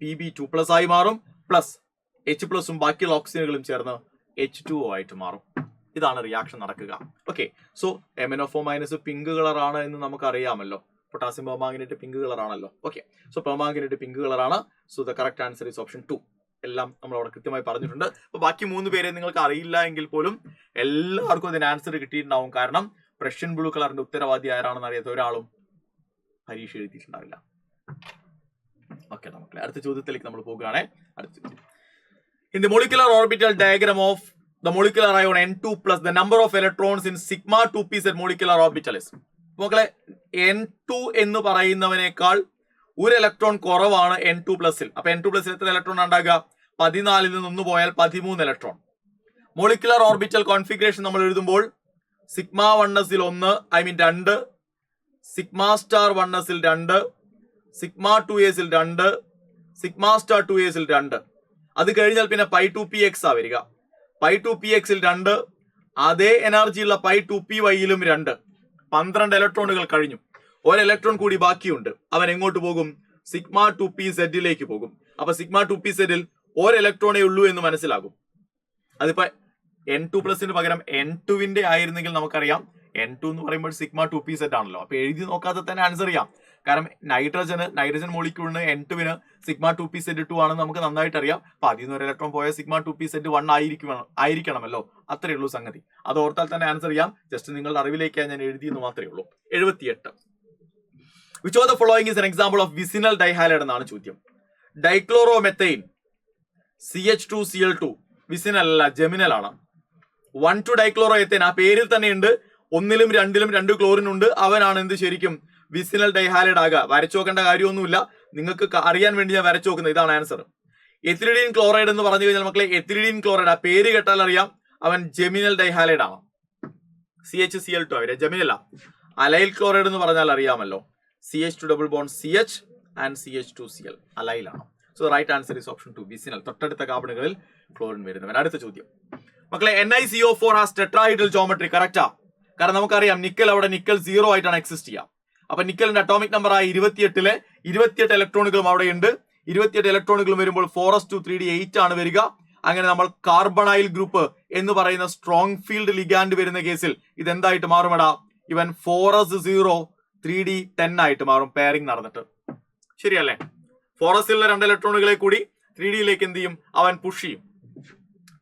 Pb2+ ആയി മാറും. പ്ലസ് H+ഉം ബാക്കിയുള്ള ഓക്സിജനുകളും ചേർന്ന് H2O ആയിട്ട് മാറും. ഇതാണ് റിയാക്ഷൻ നടക്കുക. ഓക്കെ, സോ MnO4- പിങ്ക് കളറാണ് എന്ന് നമുക്ക് അറിയാമല്ലോ. പൊട്ടാസ്യം പെർമാംഗനേറ്റ് പിങ്ക് കളറാണല്ലോ. ഓക്കെ, സോ പെർമാംഗനേറ്റ് പിങ്ക് കളറാണ്. So the correct answer is option 2. എല്ലാം നമ്മൾ അവിടെ കൃത്യമായി പറഞ്ഞിട്ടുണ്ട്. അപ്പൊ ബാക്കി 3 പേരെ നിങ്ങൾക്ക് അറിയില്ല എങ്കിൽ പോലും എല്ലാവർക്കും അതിന് ആൻസർ കിട്ടിയിട്ടുണ്ടാവും. കാരണം പ്രഷ്യൻ ബ്ലൂ കളറിന്റെ ഉത്തരവാദി ആരാണെന്ന് അറിയാത്ത ഒരാളും പരീക്ഷ എഴുതിയിട്ടുണ്ടാവില്ല. ഓക്കെ, നമുക്ക് അടുത്ത ചോദ്യത്തിലേക്ക് നമ്മൾ പോകുകയാണെ. അടുത്ത ചോദ്യം, in the molecular orbital diagram of the molecular ion N2+, the number of electrons in sigma 2p at molecular orbital is. മക്കളെ, N2 എന്ന് പറയുന്നവനേക്കാൾ ഒരു ഇലക്ട്രോൺ കുറവാണ് N2+ൽ. അപ്പൊ N2+ എത്ര ഇലക്ട്രോൺ ഉണ്ടാകുക? 14 നിന്ന് 1 പോയാൽ 13 ഇലക്ട്രോൺ. മോളിക്കുലർ ഓർബിറ്റൽ കോൺഫിഗറേഷൻ നമ്മൾ എഴുതുമ്പോൾ sigma 1s 1, I mean 2, sigma star 1s 2, sigma 2s 2, sigma star 2s 2. അത് കഴിഞ്ഞാൽ പിന്നെ പൈ 2px ആ വരിക. പൈ 2px 2, അതേ എനർജിയുള്ള പൈ 2py-യിലും 2. 12 ഇലക്ട്രോണുകൾ കഴിഞ്ഞു. ഒരു ഇലക്ട്രോൺ കൂടി ബാക്കിയുണ്ട്. അവൻ എങ്ങോട്ട് പോകും? സിഗ്മ 2pz-ലേക്ക് പോകും. അപ്പൊ സിഗ്മ 2pz-ൽ ഒരു ഇലക്ട്രോണേ ഉള്ളൂ എന്ന് മനസ്സിലാകും. അതിപ്പോ N2+ പകരം N2-വിന്റെ ആയിരുന്നെങ്കിൽ നമുക്കറിയാം N2 എന്ന് പറയുമ്പോൾ സിഗ്മ 2pz ആണല്ലോ. അപ്പൊ എഴുതി നോക്കാതെ തന്നെ ആൻസർ ചെയ്യാം. കാരണം നൈട്രജൻ മോളിക്യൂളിന് N2-വിന് സിഗ്മ 2pz2 ആണെന്ന് നമുക്ക് നന്നായിട്ട് അറിയാം. അപ്പൊ അതിൽ നിന്ന് ഒരു ഇലക്ട്രോൺ പോയ സിഗ്മ 2pz1 ആയിരിക്കണമല്ലോ. അത്രയേ ഉള്ളൂ സംഗതി. അത് ഓർത്താൽ തന്നെ ആൻസർ ചെയ്യാം. ജസ്റ്റ് നിങ്ങളുടെ അറിവിലേക്കാണ് ഞാൻ എഴുതിയെന്ന് മാത്രമേ ഉള്ളൂ. 78, which of the following is an example of vicinal dihalide എന്നാണ് ചോദ്യം. ഡൈക്ലോറോമെത്തൈൻ CH2Cl2 വിസിനൽ അല്ല, ജെമിനൽ ആണ്. 1,2 ഡൈക്ലോറോഎത്തേൻ, ആ പേരിൽ തന്നെ ഉണ്ട്. 1-ലും 2-ലും 2 ക്ലോറിൻ ഉണ്ട്. അവനാണ് എന്ത് ശരിക്കും വിസിനൽ ഡൈഹാലൈഡ് ആകുക. വരച്ചു നോക്കേണ്ട കാര്യമൊന്നുമില്ല, നിങ്ങൾക്ക് അറിയാൻ വേണ്ടി ഞാൻ വരച്ചു നോക്കുന്നത്. ഇതാണ് ആൻസർ. എത്തിലിഡീൻ ക്ലോറൈഡ് എന്ന് പറഞ്ഞു കഴിഞ്ഞാൽ മക്കളെ, എത്തിലിഡീൻ ക്ലോറൈഡ് ആ പേര് കേട്ടാൽ അറിയാം അവൻ ജെമിനൽ ഡൈഹാലൈഡ് ആണ്. CHCl2 അവരെ ജെമിനല. അലൈൽ ക്ലോറൈഡ് എന്ന് പറഞ്ഞാൽ അറിയാമല്ലോ, CH2 double bond CH and CH2Cl അലൈലാണ്. So right answer is option 2, vicinal. തൊട്ടടുത്ത കാർബണുകളിൽ ക്ലോറിൻ വരുന്നവൻ. അടുത്ത ചോദ്യം മക്കളെ, NiCO4 has tetrahedral geometry. Correct? കാരണം നമുക്കറിയാം നിക്കൽ അവിടെ നിക്കൽ 0 ആയിട്ടാണ് എക്സിസ്റ്റ് ചെയ്യുക. അപ്പൊ നിക്കലിന്റെ അറ്റോമിക് നമ്പർ ആയ 28-ലെ 28 ഇലക്ട്രോണുകളും അവിടെ ഉണ്ട്. 28 ഇലക്ട്രോണുകളും വരുമ്പോൾ 4s2 3d 8 ആണ് വരിക. അങ്ങനെ നമ്മൾ കാർബണൈൽ ഗ്രൂപ്പ് എന്ന് പറയുന്ന സ്ട്രോങ് ഫീൽഡ് ലിഗാൻഡ് വരുന്ന കേസിൽ ഇതെന്തായിട്ട് മാറുമെടാ? ഇവൻ 4s0 3d 10 ആയിട്ട് മാറും, പെയറിംഗ് നടന്നിട്ട്. ശരിയല്ലേ? 4s-ലെ 2 ഇലക്ട്രോണുകളെ കൂടി 3d-യിലേക്ക് എന്ത് ചെയ്യും? അവൻ പുഷ് ചെയ്യും,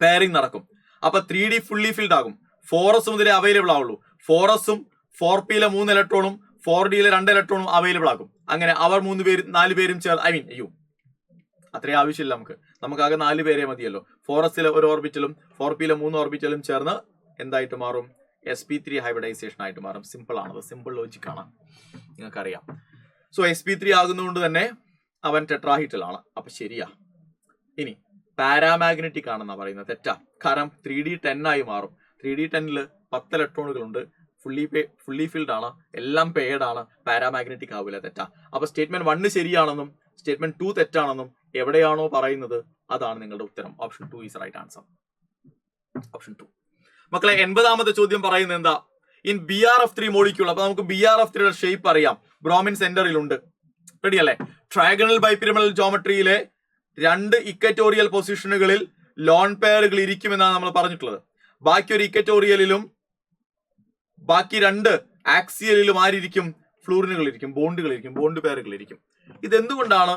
പെയറിംഗ് നടക്കും. അപ്പൊ 3d ഫുള്ളി ഫിൽഡ് ആകും. 4s മുതലേ അവൈലബിൾ ആവുള്ളൂ. 4s-ഉം 4p-ലെ 3 ഇലക്ട്രോണും 4d-യിലെ 2 ഇലക്ട്രോണും അവൈലബിൾ ആകും. അങ്ങനെ അവർ 4 പേരും ചേർന്ന് അത്രയും ആവശ്യമില്ല നമുക്ക് ആകെ 4 പേരെ മതിയല്ലോ. 4s-ലെ 1 ഓർബിറ്റലും 4p-ലെ 3 ഓർബിറ്റലും ചേർന്ന് എന്തായിട്ട് മാറും? sp3 ഹൈബ്രിഡൈസേഷൻ ആയിട്ട് മാറും. സിമ്പിൾ ആണത്, സിമ്പിൾ ലോജിക് ആണ്, നിങ്ങൾക്കറിയാം. സോ sp3 ആകുന്നതുകൊണ്ട് തന്നെ അവൻ ടെട്രാഹീഡ്രൽ ആണ്. അപ്പൊ ശരിയാ. ഇനി പാരാമാഗ്നറ്റിക് ആണെന്നാ പറയുന്നത്. തെറ്റാ. കാരണം 3d 10 ആയി മാറും. 3d 10-ല് 10 ഇലക്ട്രോണുകൾ ഉണ്ട്. ഫുള്ളി ഫിൽഡ് ആണ്, എല്ലാം പെയർഡ് ആണ്. പാരാമാഗ്നറ്റിക് ആവില്ല. തെറ്റാ. അപ്പൊ സ്റ്റേറ്റ്മെന്റ് 1 ശരിയാണെന്നും സ്റ്റേറ്റ്മെന്റ് 2 തെറ്റാണെന്നും എവിടെയാണോ പറയുന്നത് അതാണ് നിങ്ങളുടെ ഉത്തരം. Option 2 is right answer. Option 2. മക്കളെ, 80-ാമത്തെ ചോദ്യം പറയുന്നത് എന്താ? In BrF3 molecule. അപ്പൊ നമുക്ക് BrF3യുടെ ഷേപ്പ് അറിയാം. ബ്രോമിൻ സെന്ററിലുണ്ട്. റെഡി അല്ലേ? ട്രയാഗണൽ ബൈപിരമിഡൽ ജോമെട്രിയിലെ 2 ഇക്വറ്റോറിയൽ പൊസിഷനുകളിൽ ലോൺ പെയറുകൾ ഇരിക്കുമെന്നാണ് നമ്മൾ പറഞ്ഞിട്ടുള്ളത്. ബാക്കി ഒരു ഇക്വറ്റോറിയലിലും ബാക്കി 2 ആക്സിയലിലും ആരിയിരിക്കും? ഫ്ലൂറിനുകൾ ഇരിക്കും, ബോണ്ട് പെയറുകൾ ഇരിക്കും. ഇതെന്തുകൊണ്ടാണ്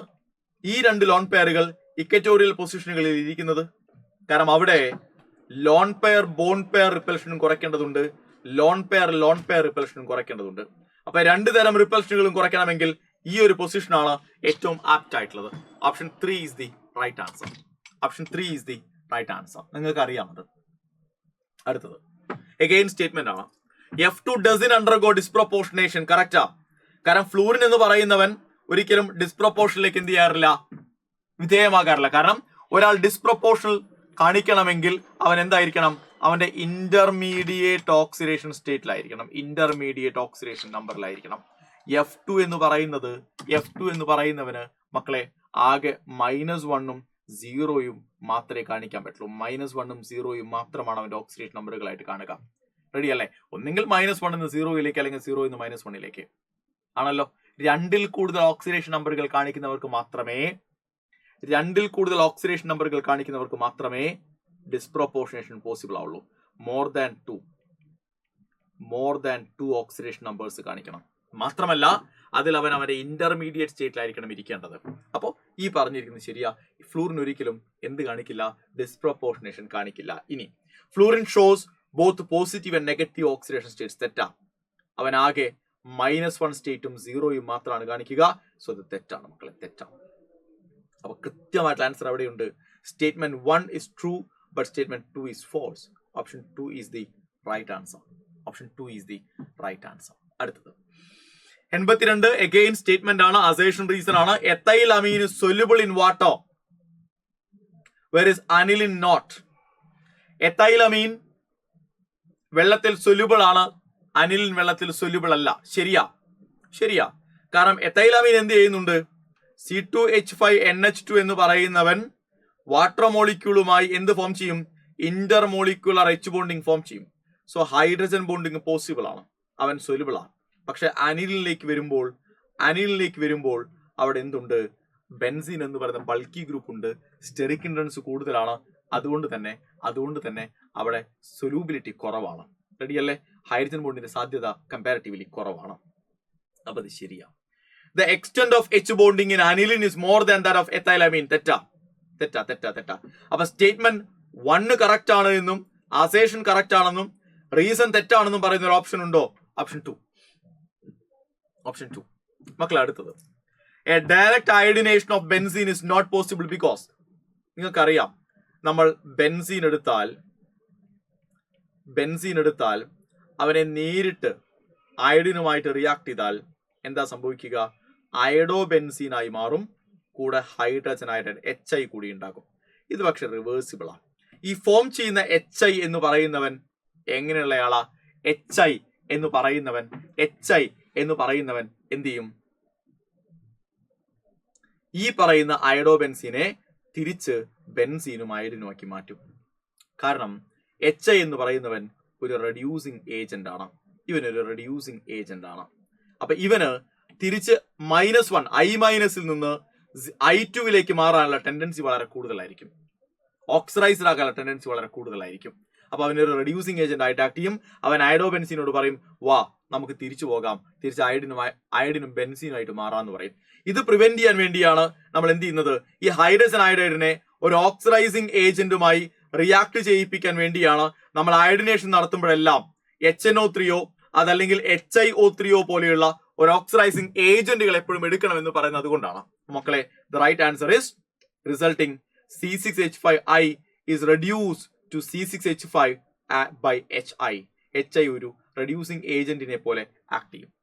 ഈ 2 ലോൺ പെയറുകൾ ഇക്വറ്റോറിയൽ പൊസിഷനുകളിൽ ഇരിക്കുന്നത്? കാരണം അവിടെ ലോൺ പെയർ ബോണ്ട് പെയർ റിപ്പൽഷനും കുറയ്ക്കേണ്ടതുണ്ട്, ലോൺ പെയർ റിപ്പൽഷനും കുറയ്ക്കേണ്ടതുണ്ട്. അപ്പൊ 2 തരം റിപ്പൽഷനുകളും കുറയ്ക്കണമെങ്കിൽ ഈ ഒരു പൊസിഷനാണ് ഏറ്റവും ആപ്റ്റ് ആയിട്ടുള്ളത്. Option 3 is the right answer. Option 3 is the right answer. നിങ്ങൾക്ക് അറിയാമത്. അടുത്തത് എഗെയിൻ സ്റ്റേറ്റ്മെന്റ് ആണ്. F2 doesn't undergo disproportionation. കറക്റ്റാ? കാരണം ഫ്ലൂറിൻ എന്ന് പറയുന്നവൻ ഒരിക്കലും ഡിസ്പ്രൊപ്പോർഷനിലേക്ക് എന്ത് ചെയ്യാറില്ല? വിധേയമാകാറില്ല. കാരണം ഒരാൾ ഡിസ്പ്രൊപ്പോർഷണൽ കാണിക്കണമെങ്കിൽ അവൻ എന്തായിരിക്കണം? അവന്റെ ഇന്റർമീഡിയറ്റ് ഓക്സിഡേഷൻ സ്റ്റേറ്റിലായിരിക്കണം, ഇന്റർമീഡിയറ്റ് ഓക്സിഡേഷൻ നമ്പറിലായിരിക്കണം. F2 എന്ന് പറയുന്നവന് മക്കളെ ആകെ -1ഉം 0യും മാത്രമേ കാണിക്കാൻ പറ്റുള്ളൂ. -1ഉം 0യും മാത്രമാണ് അവന്റെ ഓക്സിഡേഷൻ നമ്പറുകളായിട്ട് കാണുക. റെഡി അല്ലേ? ഒന്നെങ്കിൽ -1 0യിലേക്ക് അല്ലെങ്കിൽ 0 -1ലേക്ക് ആണല്ലോ. 2-ൽ കൂടുതൽ ഓക്സിഡേഷൻ നമ്പറുകൾ കാണിക്കുന്നവർക്ക് മാത്രമേ ഡിസ്പ്രൊപ്പോർഷനേഷൻ പോസിബിൾ ആവുള്ളൂ. More than two oxidation numbers കാണിക്കണം. മാത്രമല്ല അതിൽ അവൻ അവന്റെ ഇന്റർമീഡിയറ്റ് സ്റ്റേറ്റിലായിരിക്കണം ഇരിക്കേണ്ടത്. അപ്പോൾ ഈ പറഞ്ഞിരിക്കുന്നത് ശരിയാ. ഫ്ലൂറിൻ ഒരിക്കലും എന്ത് കാണിക്കില്ല? ഡിസ്പ്രപ്പോർഷനേഷൻ കാണിക്കില്ല. ഇനി fluorine shows both positive and negative oxidation States. തെറ്റാ. അവൻ ആകെ -1 സ്റ്റേറ്റും 0യും മാത്രമാണ് കാണിക്കുക. സോ ഇത് തെറ്റാണ് മക്കളെ, തെറ്റാണ്. അപ്പൊ കൃത്യമായിട്ടുള്ള ആൻസർ അവിടെയുണ്ട്. Statement 1 is true but statement 2 is false. Option 2 is the right answer. Option 2 is the right answer. അടുത്തത് 82 again സ്റ്റേറ്റ്മെന്റ് ആണ്, അസേഷൻ റീസൺ ആണ്. എത്തൈൽ അമീൻ is soluble in water whereas aniline not. എത്തൈൽ അമീൻ വെള്ളത്തിൽ സൊല്യൂബിൾ ആണ്, അനിലിൻ വെള്ളത്തിൽ soluble അല്ല. ശരിയാ. കാരണം എത്തൈൽ അമീൻ എന്ത് ചെയ്യുന്നുണ്ട്? C2H5NH2 എന്ന് പറയുന്നവൻ വാട്ടർ മോളിക്യൂളുമായി എന്ത് ഫോം ചെയ്യും? Inter molecular H bonding form ചെയ്യും. സോ ഹൈഡ്രജൻ ബോണ്ടിങ് പോസിബിൾ ആണ്, അവൻ സൊല്യൂബിൾ ആണ്. പക്ഷെ അനിലിനിലേക്ക് വരുമ്പോൾ അവിടെ എന്തുണ്ട്? ബെൻസീൻ എന്ന് പറയുന്ന ബൾക്കി ഗ്രൂപ്പ് ഉണ്ട്, സ്റ്റെറിക് ഇൻഡൻസ് കൂടുതലാണ്. അതുകൊണ്ട് തന്നെ അവിടെ സൊല്യൂബിലിറ്റി കുറവാണ്. റെഡിയല്ലേ? ഹൈഡ്രജൻ ബോണ്ടിന്റെ സാധ്യത കമ്പാരിറ്റീവ്ലി കുറവാണ്. അപ്പൊ അത് ശരിയാ. The extent of H bonding in aniline is more than that of ethylamine. തെറ്റാ. അപ്പൊ സ്റ്റേറ്റ്മെന്റ് 1 കറക്റ്റ് ആണ് എന്നും അസേഷൻ കറക്റ്റ് ആണെന്നും റീസൺ തെറ്റാണെന്നും പറയുന്ന ഒരു ഓപ്ഷൻ ഉണ്ടോ? ഓപ്ഷൻ 2. മക്കളെ അടുത്തത്, a direct iodination of benzene is not possible because. നിങ്ങൾക്കറിയാം, നമ്മൾ ബെൻസീൻ എടുത്താൽ അവനെ നേരിട്ട് അയഡിനുമായിട്ട് റിയാക്ട് ചെയ്താൽ എന്താ സംഭവിക്കുക? അയഡോ ബെൻസീനായി മാറും, കൂടെ ഹൈഡ്രജൻ അയഡൈഡ് HI കൂടി ഉണ്ടാകും. ഇത് പക്ഷെ റിവേഴ്സിബിൾ ആണ്. ഈ ഫോം ചെയ്യുന്ന HI എന്ന് പറയുന്നവൻ എങ്ങനെയുള്ളയാളാ? HI എന്ന് പറയുന്നവൻ എന്ത് ചെയ്യും? ഈ പറയുന്ന അയഡോ ബെൻസീനെ തിരിച്ച് ബെൻസീനും അയഡിനും ആക്കി മാറ്റും. കാരണം HI എന്ന് പറയുന്നവൻ ഒരു റെഡ്യൂസിങ് ഏജന്റ് ആണ്. അപ്പൊ ഇവന് തിരിച്ച് -1 I- നിന്ന് I2 മാറാനുള്ള ടെൻഡൻസി വളരെ കൂടുതലായിരിക്കും. ഓക്സിഡൈസ്ഡ് ആകാനുള്ള ടെൻഡൻസി വളരെ കൂടുതലായിരിക്കും. അപ്പൊ അവനൊരു റെഡ്യൂസിങ് ഏജന്റ് ആയിട്ട് ആക്ട് ചെയ്യും. അവൻ അയഡോ ബെൻസീനോട് പറയും, വാ നമുക്ക് തിരിച്ചു പോകാം, തിരിച്ച് അയഡിനും ബെൻസീനുമായിട്ട് മാറാന്ന് പറയും. ഇത് പ്രിവെന്റ് ചെയ്യാൻ വേണ്ടിയാണ് നമ്മൾ എന്ത് ചെയ്യുന്നത്? ഈ ഹൈഡ്രജൻ അയഡൈഡിനെ ഒരു ഓക്സിഡൈസിങ് ഏജന്റുമായി റിയാക്ട് ചെയ്യിപ്പിക്കാൻ വേണ്ടിയാണ് നമ്മൾ അയഡിനേഷൻ നടത്തുമ്പോഴെല്ലാം HNO3 അതല്ലെങ്കിൽ HiO3 പോലെയുള്ള ഒരു ഓക്സിഡൈസിങ് ഏജന്റുകൾ എപ്പോഴും എടുക്കണം എന്ന് പറയുന്നത് അതുകൊണ്ടാണ്. മക്കളെ, the right answer is resulting C6H5I is reduced to C6H5 by HI. HI ഒരു റെഡ്യൂസിങ് ഏജന്റിനെ പോലെ ആക്ട് ചെയ്യും.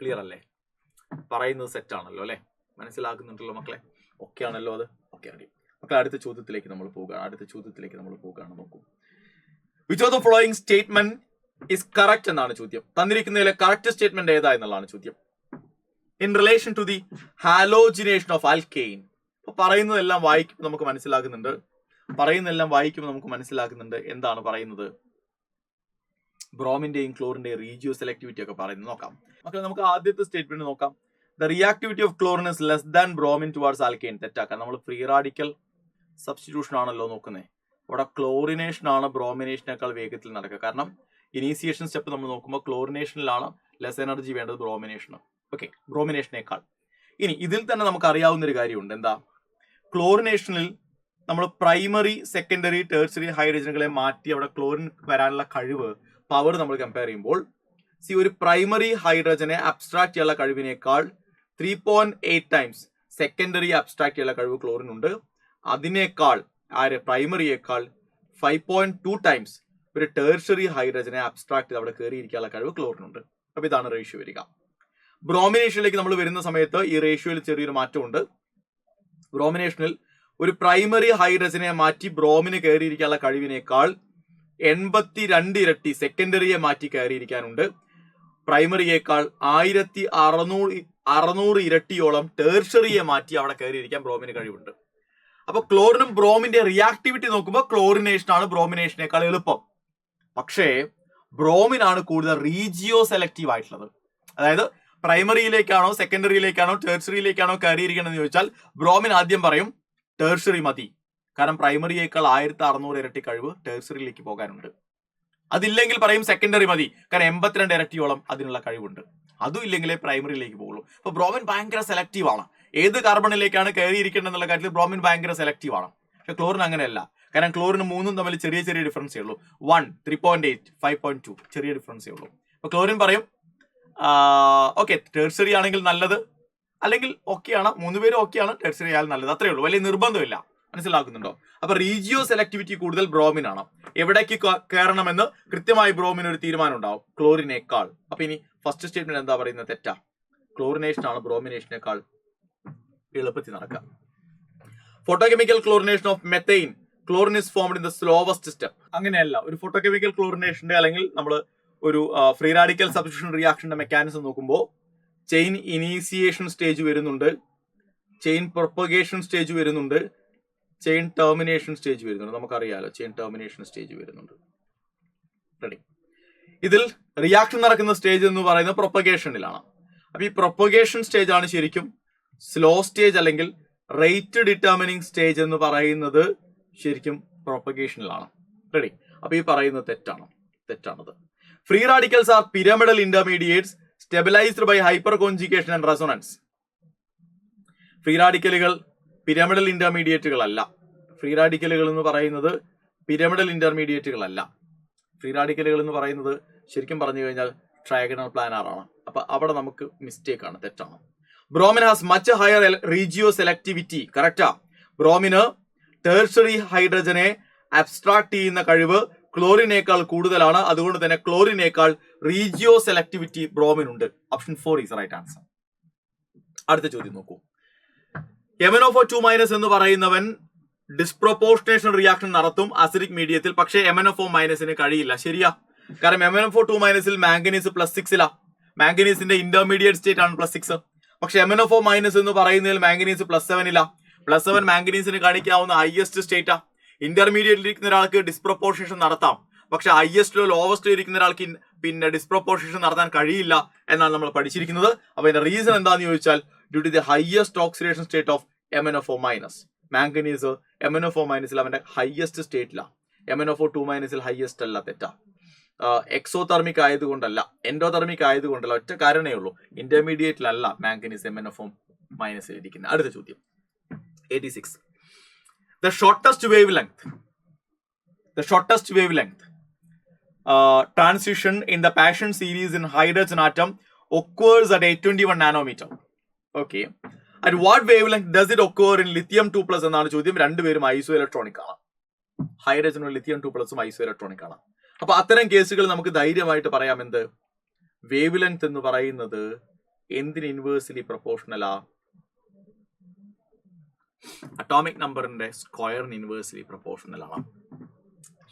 ക്ലിയർ അല്ലേ? പറയുന്നത് സെറ്റ് ആണല്ലോ അല്ലെ? മനസ്സിലാക്കുന്നുണ്ടല്ലോ മക്കളെ? ഓക്കെ ആണല്ലോ അത്? Okay ready. മക്കളെ, അടുത്ത ചോദ്യത്തിലേക്ക് നമ്മൾ പോകുകയാണ്. നോക്കൂ, which of the following statement is correct എന്നാണ് ചോദ്യം. തന്നിരിക്കുന്നതിലെ കറക്റ്റ് സ്റ്റേറ്റ്മെന്റ് ഏതാ എന്നുള്ളതാണ് ചോദ്യം. In relation to the halogenation of alkane. അപ്പൊ പറയുന്നതെല്ലാം വായിക്കുമ്പോൾ നമുക്ക് മനസ്സിലാക്കുന്നുണ്ട്. എന്താണ് പറയുന്നത്? ബ്രോമിന്റെയും ക്ലോറിന്റെയും റീജിയോ സെലക്ടിവിറ്റി ഒക്കെ പറയുന്നത് നോക്കാം. മക്കളെ, നമുക്ക് ആദ്യത്തെ സ്റ്റേറ്റ്മെന്റ് നോക്കാം. The reactivity of chlorine is less than bromine towards alkane. തെറ്റാക്കാൻ നമ്മൾ ഫ്രീ റാഡിക്കൽ സബ്സ്റ്റിറ്റ്യൂഷൻ ആണല്ലോ നോക്കുന്നത്. അവിടെ ക്ലോറിനേഷൻ ആണ് ബ്രോമിനേഷനേക്കാൾ വേഗത്തിൽ നടക്കുക. കാരണം ഇനീസിയേഷൻ സ്റ്റെപ്പ് നമ്മൾ നോക്കുമ്പോൾ ക്ലോറിനേഷനിലാണ് ലെസ് എനർജി വേണ്ടത് ബ്രോമിനേഷനേക്കാൾ. ഇനി ഇതിൽ തന്നെ നമുക്ക് അറിയാവുന്ന ഒരു കാര്യമുണ്ട്. എന്താ? ക്ലോറിനേഷനിൽ നമ്മൾ പ്രൈമറി, സെക്കൻഡറി, ടേഴ്സറി ഹൈഡ്രജനുകളെ മാറ്റി അവിടെ ക്ലോറിൻ വരാനുള്ള പവർ നമ്മൾ കമ്പയർ ചെയ്യുമ്പോൾ ഒരു പ്രൈമറി ഹൈഡ്രജനെ അബ്സ്ട്രാക്ട് ചെയ്യാനുള്ള കഴിവിനേക്കാൾ 3.8 ടൈംസ് സെക്കൻഡറി അബ്സ്ട്രാക്ട് ചെയ്യാനുള്ള കഴിവ് ക്ലോറിനുണ്ട്. അതിനേക്കാൾ പ്രൈമറിയേക്കാൾ 5.2 ടൈംസ് ഒരു ടേഴ്സറി ഹൈഡ്രജനെ അബ്സ്ട്രാക്ട് ചെയ്ത് അവിടെ കയറിയിരിക്കാനുള്ള കഴിവ് ക്ലോറിനുണ്ട്. അപ്പൊ ഇതാണ് റേഷ്യോ വരിക. ബ്രോമിനേഷനിലേക്ക് നമ്മൾ വരുന്ന സമയത്ത് ഈ റേഷ്യോയിൽ ചെറിയൊരു മാറ്റമുണ്ട്. ബ്രോമിനേഷനിൽ ഒരു പ്രൈമറി ഹൈഡ്രജനെ മാറ്റി ബ്രോമിന് കയറിയിരിക്കാനുള്ള കഴിവിനേക്കാൾ 82 ഇരട്ടി സെക്കൻഡറിയെ മാറ്റി കയറിയിരിക്കാനുണ്ട്. പ്രൈമറിയേക്കാൾ 1600 ഇരട്ടിയോളം ടേഴ്സറിയെ മാറ്റി അവിടെ കയറിയിരിക്കാൻ ബ്രോമിന് കഴിവുണ്ട്. അപ്പൊ ക്ലോറിനും ബ്രോമിന്റെ റിയാക്ടിവിറ്റി നോക്കുമ്പോൾ ക്ലോറിനേഷൻ ആണ് ബ്രോമിനേഷനേക്കാൾ എളുപ്പം. പക്ഷേ ബ്രോമിനാണ് കൂടുതൽ റീജിയോ സെലക്റ്റീവ് ആയിട്ടുള്ളത്. അതായത് പ്രൈമറിയിലേക്കാണോ സെക്കൻഡറിയിലേക്കാണോ ടേഴ്സറിയിലേക്കാണോ കയറിയിരിക്കണമെന്ന് ചോദിച്ചാൽ ബ്രോമിൻ ആദ്യം പറയും ടേഴ്സറി മതി. കാരണം പ്രൈമറിയേക്കാൾ 1600 ഇരട്ടി കഴിവ് ടേഴ്സറിയിലേക്ക് പോകാനുണ്ട്. അതില്ലെങ്കിൽ പറയും സെക്കൻഡറി മതി, കാരണം 82 ഇരട്ടിയോളം അതിനുള്ള കഴിവുണ്ട്. അതും ഇല്ലെങ്കിലേ പ്രൈമറിയിലേക്ക് പോകുള്ളൂ. അപ്പൊ ബ്രോമിൻ ഭയങ്കര സെലക്റ്റീവ് ആണ്. ഏത് കാർബണിലേക്കാണ് കയറിയിരിക്കേണ്ടത് എന്നുള്ള കാര്യത്തിൽ ബ്രോമിൻ ഭയങ്കര സെലക്റ്റീവ് ആണ്. പക്ഷെ ക്ലോറിൻ അങ്ങനെയല്ല. കാരണം ക്ലോറിന് 3 തമ്മിൽ ചെറിയ ചെറിയ ഡിഫറൻസേ ഉള്ളൂ. 1, 3.8, 5.2 ചെറിയ ഡിഫറൻസേ ഉള്ളൂ. അപ്പൊ ക്ലോറിൻ പറയും ഓക്കെ ടേഴ്സറി ആണെങ്കിൽ നല്ലത്, അല്ലെങ്കിൽ ഓക്കെയാണ്, 3 പേരും ഓക്കെയാണ്, ടേഴ്സറി ആയാലും നല്ലത്, അത്രേ ഉള്ളൂ, വലിയ നിർബന്ധമില്ല. മനസ്സിലാക്കുന്നുണ്ടോ? അപ്പൊ റീജിയോ സെലക്ടിവിറ്റി കൂടുതൽ ബ്രോമിൻ ആണ്. എവിടേക്ക് കയറണമെന്ന് കൃത്യമായി ബ്രോമിന് ഒരു തീരുമാനം ഉണ്ടാവും ക്ലോറിനേക്കാൾ. അപ്പൊ ഇനി ഫസ്റ്റ് സ്റ്റേറ്റ്മെന്റ് എന്താ പറയുന്നത്? തെറ്റാ. ക്ലോറിനേഷൻ ആണ് ബ്രോമിനേഷനേക്കാൾ എളുപ്പത്തിൽ നടക്കുക. Photochemical chlorination of methane, chlorine is formed in the slowest step. അങ്ങനെയല്ല. ഒരു ഫോട്ടോകെമിക്കൽ ക്ലോറിനേഷന്റെ അല്ലെങ്കിൽ നമ്മൾ ഒരു ഫ്രീ റാഡിക്കൽ സബ്സ്റ്റിറ്റ്യൂഷൻ റിയാക്ഷന്റെ മെക്കാനിസം നോക്കുമ്പോൾ ചെയിൻ ഇനീസിയേഷൻ സ്റ്റേജ് വരുന്നുണ്ട്, ചെയിൻ പ്രൊപ്പഗേഷൻ സ്റ്റേജ് വരുന്നുണ്ട്, ചെയിൻ ടെർമിനേഷൻ സ്റ്റേജ് വരുന്നുണ്ട്. നമുക്കറിയാലോ ചെയിൻ ടെർമിനേഷൻ സ്റ്റേജ് വരുന്നുണ്ട്. റെഡി. ഇതിൽ റിയാക്ഷൻ നടക്കുന്ന സ്റ്റേജ് എന്ന് പറയുന്നത് പ്രൊപ്പഗേഷനിലാണ്. അപ്പൊ ഈ പ്രൊപ്പഗേഷൻ സ്റ്റേജ് ആണ് ശരിക്കും സ്ലോ സ്റ്റേജ് അല്ലെങ്കിൽ റേറ്റ് ഡിറ്റർമിനിങ് സ്റ്റേജ് എന്ന് പറയുന്നത് ശരിക്കും പ്രൊപ്പഗേഷനിലാണ്. റെഡി. അപ്പൊ ഈ പറയുന്നത് തെറ്റാണത്. Free radicals are pyramidal intermediates stabilised by hyperconjugation and resonance. Free റാഡിക്കലുകൾ പിരമിഡൽ ഇന്റർമീഡിയേറ്റുകൾ അല്ല. ഫ്രീ റാഡിക്കലുകൾ എന്ന് പറയുന്നത് പിരമിഡൽ ഇന്റർമീഡിയേറ്റുകൾ അല്ല. ഫ്രീ റാഡിക്കലുകൾ എന്ന് പറയുന്നത് ശരിക്കും പറഞ്ഞു കഴിഞ്ഞാൽ ട്രയാഗണൽ പ്ലാനാർ ആണ്. അപ്പൊ അവിടെ നമുക്ക് മിസ്റ്റേക്ക് ആണ്, തെറ്റാണ്. Bromine has much higher regioselectivity. കറക്റ്റാ. ബ്രോമിന് ടേഴ്സറി ഹൈഡ്രജനെ അബ്സ്ട്രാക്ട് ചെയ്യുന്ന കഴിവ് ക്ലോറിനേക്കാൾ കൂടുതലാണ്. അതുകൊണ്ട് തന്നെ ക്ലോറിനേക്കാൾ റീജിയോ സെലക്ടിവിറ്റി ബ്രോമിനുണ്ട്. Option 4 is right answer. അടുത്ത ചോദ്യം നോക്കൂ. MnO4 എന്ന് പറയുന്നവൻ ഡിസ്പ്രൊപ്പോർഷനേഷൻ റിയാക്ഷൻ നടത്തും അസിഡിക് മീഡിയത്തിൽ. പക്ഷേ MnO4- കഴിയില്ല. ശരിയാ. കാരണം MnO4 മാംഗനീസ് +6 മാംഗനീസിന്റെ ഇന്റർമീഡിയറ്റ് സ്റ്റേറ്റ് ആണ് +6. പക്ഷെ MnO4- എന്ന് പറയുന്നതിൽ മാംഗനീസ് +7 +7 മാംഗനീസിന് കാണിക്കാവുന്ന ഹയസ്റ്റ് സ്റ്റേറ്റാ. ഇന്റർമീഡിയറ്റിൽ ഇരിക്കുന്ന ഒരാൾക്ക് ഡിസ്പ്രൊപ്പോർഷനേഷൻ നടത്താം, പക്ഷെ ഹയസ്റ്റിലോ ലോവസ്റ്റിലോ ഇരിക്കുന്ന ഒരാൾക്ക് പിന്നെ ഡിസ്പ്രൊപ്പോർഷനേഷൻ നടത്താൻ കഴിയില്ല എന്നാണ് നമ്മൾ പഠിച്ചിരിക്കുന്നത്. അപ്പൊ അതിന്റെ റീസൺ എന്താന്ന് ചോദിച്ചാൽ due to the highest oxidation state of MnO4-. Manganese MnO4- അവന്റെ ഹയസ്റ്റ് സ്റ്റേറ്റിലാണ്. MnO4 ഹയസ്റ്റ് അല്ല, തെറ്റാ. എക്സോതെർമിക് ആയതുകൊണ്ടല്ല, എൻഡോതെർമിക് ആയതുകൊണ്ടല്ല, ഒറ്റ കാരണമേ ഉള്ളൂ, ഇന്റർമീഡിയറ്റിലല്ല മാംഗനീസ് MnO4- ഇരിക്കുന്നത്. അടുത്ത ചോദ്യം 86. The shortest wavelength transition in the Paschen series in hydrogen atom occurs at 821 nanometer. Okay. At what wavelength does it occur in lithium 2+ എന്നാണ് ചോദ്യം. രണ്ടുപേരും ഐസോ ഇലക്ട്രോണിക് ആണ്. ഹൈഡ്രജനും lithium 2+ഉം ഐസോ ഇലക്ട്രോണിക് ആണ്. അപ്പൊ അത്തരം കേസുകൾ നമുക്ക് ധൈര്യമായിട്ട് പറയാം എന്ത്, വേവ് ലെങ്ത് എന്ന് പറയുന്നത് എന്തിന് ഇൻവേഴ്സ്ലി പ്രൊപ്പോർഷണലാ? അറ്റോമിക് നമ്പറിന്റെ സ്ക്വയറിന് ഇൻവേഴ്സ്ലി പ്രൊപ്പോർഷണൽ ആണ്.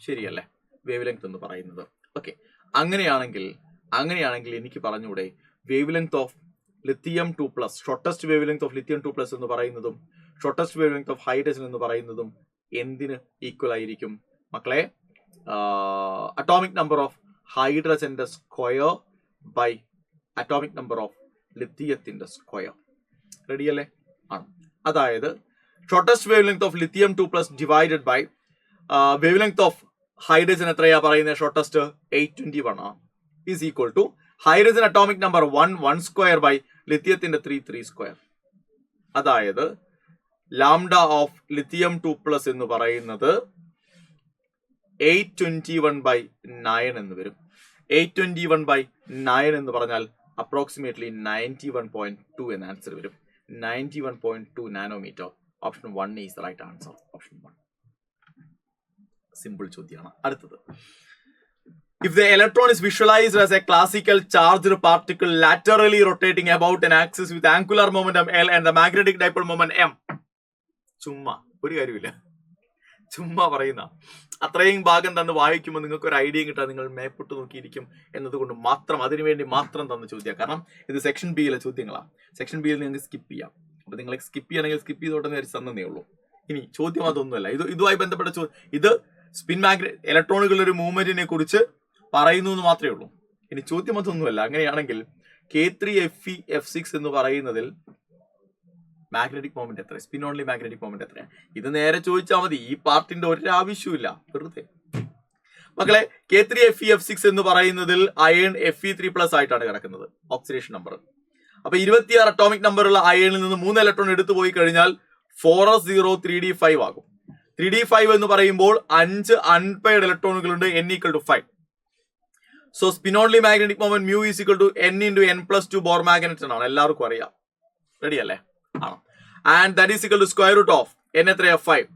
ശരിയല്ലേ? വേവ് ലെങ്ത് എന്ന് പറയുന്നത്. ഓക്കെ. അങ്ങനെയാണെങ്കിൽ എനിക്ക് പറഞ്ഞൂടെ wavelength of lithium 2+, shortest wavelength of lithium 2+ എന്ന് പറയുന്നതും shortest wavelength of hydrogen എന്ന് പറയുന്നതും എന്തിന് ഈക്വൽ ആയിരിക്കും മക്കളെ? അറ്റോമിക് നമ്പർ ഓഫ് ഹൈഡ്രജന്റെ square by atomic number of ലിത്തിയത്തിന്റെ സ്ക്വയർ. റെഡിയല്ലേ? ആണ്. അതായത് shortest wavelength of lithium 2+ divided by wavelength of hydrogen എത്രയാ പറയുന്നത്? ഷോർട്ടസ്റ്റ് 821 ആണ്. Is equal to hydrogen atomic number 1 square by ലിത്തിയത്തിന്റെ 3 സ്ക്വയർ. അതായത് ലാംഡ ഓഫ് lithium 2+ എന്ന് പറയുന്നത് 821/9 എന്ന് വരും. 821/9 എന്ന് പറഞ്ഞാൽ അപ്രോക്സിമേറ്റ്ലി 91.2 എന്ന ആൻസർ വരും. 91.2 nanometre. Option 1 is right answer. Option 1. Simple ചോദ്യമാണ്. അടുത്തത്, if the electron is visualized as a classical charged particle laterally rotating about an axis with angular momentum L and the magnetic dipole moment M. ചുമ്മാ ഒരു കാര്യമില്ല, ചുമ്മാ പറയുന്ന അത്രയും ഭാഗം തന്ന് വായിക്കുമ്പോൾ നിങ്ങൾക്ക് ഒരു ഐഡിയ കിട്ടാൻ നിങ്ങൾ മേപ്പിട്ട് നോക്കിയിരിക്കും എന്നതുകൊണ്ട് മാത്രം, അതിനുവേണ്ടി മാത്രം തന്ന ചോദ്യം. കാരണം ഇത് സെക്ഷൻ ബിയിലെ ചോദ്യങ്ങളാണ്. സെക്ഷൻ ബിയിൽ നിങ്ങൾക്ക് സ്കിപ്പ് ചെയ്യാം. അപ്പൊ നിങ്ങൾ സ്കിപ്പ് ചെയ്യണമെങ്കിൽ സ്കിപ്പ് ചെയ്തോട്ടെന്ന് വിചാരിച്ച് തന്നേ ഉള്ളൂ. ഇനി ചോദ്യം അതൊന്നുമല്ല. ഇതുമായി ബന്ധപ്പെട്ട ഇത് സ്പിൻ മാഗ്നറ്റ് ഇലക്ട്രോണുകളുടെ ഒരു മൂവ്മെന്റിനെ കുറിച്ച് പറയുന്നു എന്ന് മാത്രമേ ഉള്ളൂ. ഇനി ചോദ്യം അതൊന്നുമല്ല. അങ്ങനെയാണെങ്കിൽ K3Fe F6 എന്ന് പറയുന്നതിൽ മാഗ്നറ്റിക് മൊമെന്റ് എത്ര, സ്പിൻ ഓൺലി മാഗ്നറ്റിക് മൊമെന്റ് എത്രയാണ്? ഇത് നേരെ ചോദിച്ചാൽ മതി, ഈ പാർട്ടിന്റെ ഒരു ആവശ്യമില്ല, വെറുതെ. മക്കളെ K3Fe(F6) എന്ന് പറയുന്നതിൽ അയൺ Fe3+ ആയിട്ടാണ് കിടക്കുന്നത്, ഓക്സിഡേഷൻ നമ്പർ. അപ്പൊ 26 അറ്റോമിക് നമ്പറുള്ള അയണിൽ നിന്ന് 3 ഇലക്ട്രോൺ എടുത്തു പോയി കഴിഞ്ഞാൽ 4s0 3d5 ആകും. 3d5 എന്ന് പറയുമ്പോൾ 5 അൺപെയർഡ് ഇലക്ട്രോണുകളുണ്ട്, n=5. So spin only magnetic moment mu n × n+2 Bohr magnet ആണ്, എല്ലാവർക്കും അറിയാം. റെഡി അല്ലേ? ആണ്. And that is equal to square root of n എത്രയാ? 5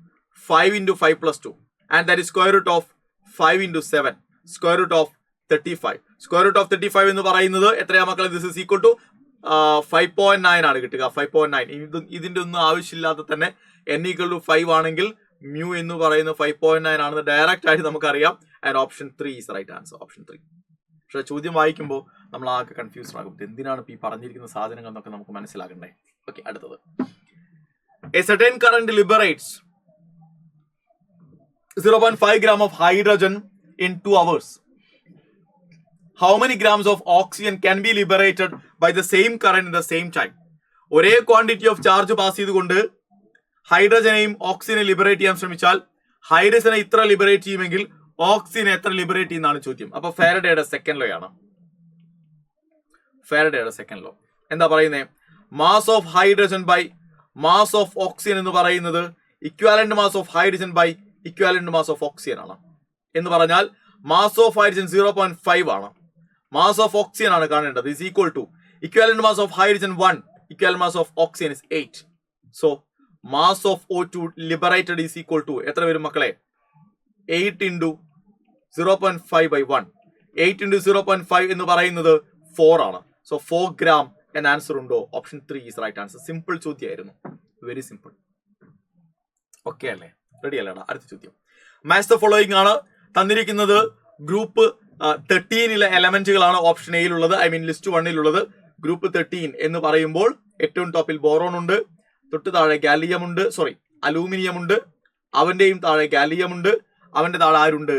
× 5+2 and that is square root of 5 × 7 square root of 35. Square root of 35 എന്ന് പറയുന്നത് എത്രയാ മക്കളെ? ദിസ് ഈസ് ഈക്വൽ ടു 5.9 ആണ് കിട്ടുക. 5.9. ഇതിന്റെ ഒന്നും ആവശ്യമില്ലാതെ തന്നെ n=5 ആണെങ്കിൽ mu എന്ന് പറയുന്നത് 5.9 ആണെന്ന് ഡയറക്റ്റ് ആയിട്ട് നമുക്കറിയാം. And option 3 is right answer. Option 3. പക്ഷെ ചോദ്യം വായിക്കുമ്പോൾ നമ്മൾ ആകെ കൺഫ്യൂസ്ഡ് ആകും, എന്തിനാണ് ഈ പറഞ്ഞിരിക്കുന്ന സാധനങ്ങൾ എന്നൊക്കെ നമുക്ക് മനസ്സിലാക്കണ്ടേ. ഓക്കെ, അടുത്തത്. A certain current liberates 0.5 gram of hydrogen in 2 hours. How many grams of oxygen can be liberated by the same current in the same time? ഒരേ ക്വാണ്ടിറ്റി ഓഫ് ചാർജ് പാസ് ചെയ്തുകൊണ്ട് ഹൈഡ്രജനെയും ഓക്സിജനെ ലിബറേറ്റ് ചെയ്യാൻ ശ്രമിച്ചാൽ ഹൈഡ്രജനെ ഇത്ര liberate ചെയ്യുമെങ്കിൽ ഓക്സിജനെ എത്ര liberate ചെയ്യുന്നതാണ് ചോദ്യം. അപ്പൊ ഫാരഡേയുടെ second law ആണ്. ഫാരഡേയുടെ സെക്കൻഡ് ലോ എന്താ പറയുന്നത്? Mass of hydrogen by mass of oxygen എന്ന് പറയുന്നത് equivalent mass of hydrogen by equivalent mass of oxygen ആണ്. എന്ന് പറഞ്ഞാൽ മാസ് ഓഫ് ഹൈഡ്രജൻ 0.5 ആണ്, മാസ് ഓഫ് ഓക്സിജൻ ആണ് കാണേണ്ടത്. Is equal to equivalent mass of hydrogen 1, equivalent mass of oxygen is 8. So mass of O2 liberated is equal to എത്ര വരും മക്കളെ? 8 × 0.5/1. 8 × 0.5 എന്ന് പറയുന്നത് 4 ആണ്. സോ 4 gram എന്ന ആൻസർ ഉണ്ടോ? Option 3 is right answer. Simple ചോദ്യമായിരുന്നു, വെരി സിമ്പിൾ. ഓക്കെ അല്ലേ? റെഡി അല്ലേടാ? അടുത്ത ചോദ്യം. മാച്ച് ദ ഫോളോയിങ് ആണ് തന്നിരിക്കുന്നത്. ഗ്രൂപ്പ് 13 എലമെന്റുകളാണ് ഓപ്ഷൻ എയിലുള്ളത്, ഐ മീൻ ലിസ്റ്റ് 1 ഗ്രൂപ്പ് 13 എന്ന് പറയുമ്പോൾ ഏറ്റവും ടോപ്പിൽ ബോറോൺ ഉണ്ട്, തൊട്ട് താഴെ ഗാലിയം ഉണ്ട്, സോറി അലൂമിനിയം ഉണ്ട്, അവന്റെയും താഴെ ഗാലിയം ഉണ്ട്, അവന്റെ താഴെ ആരുണ്ട്?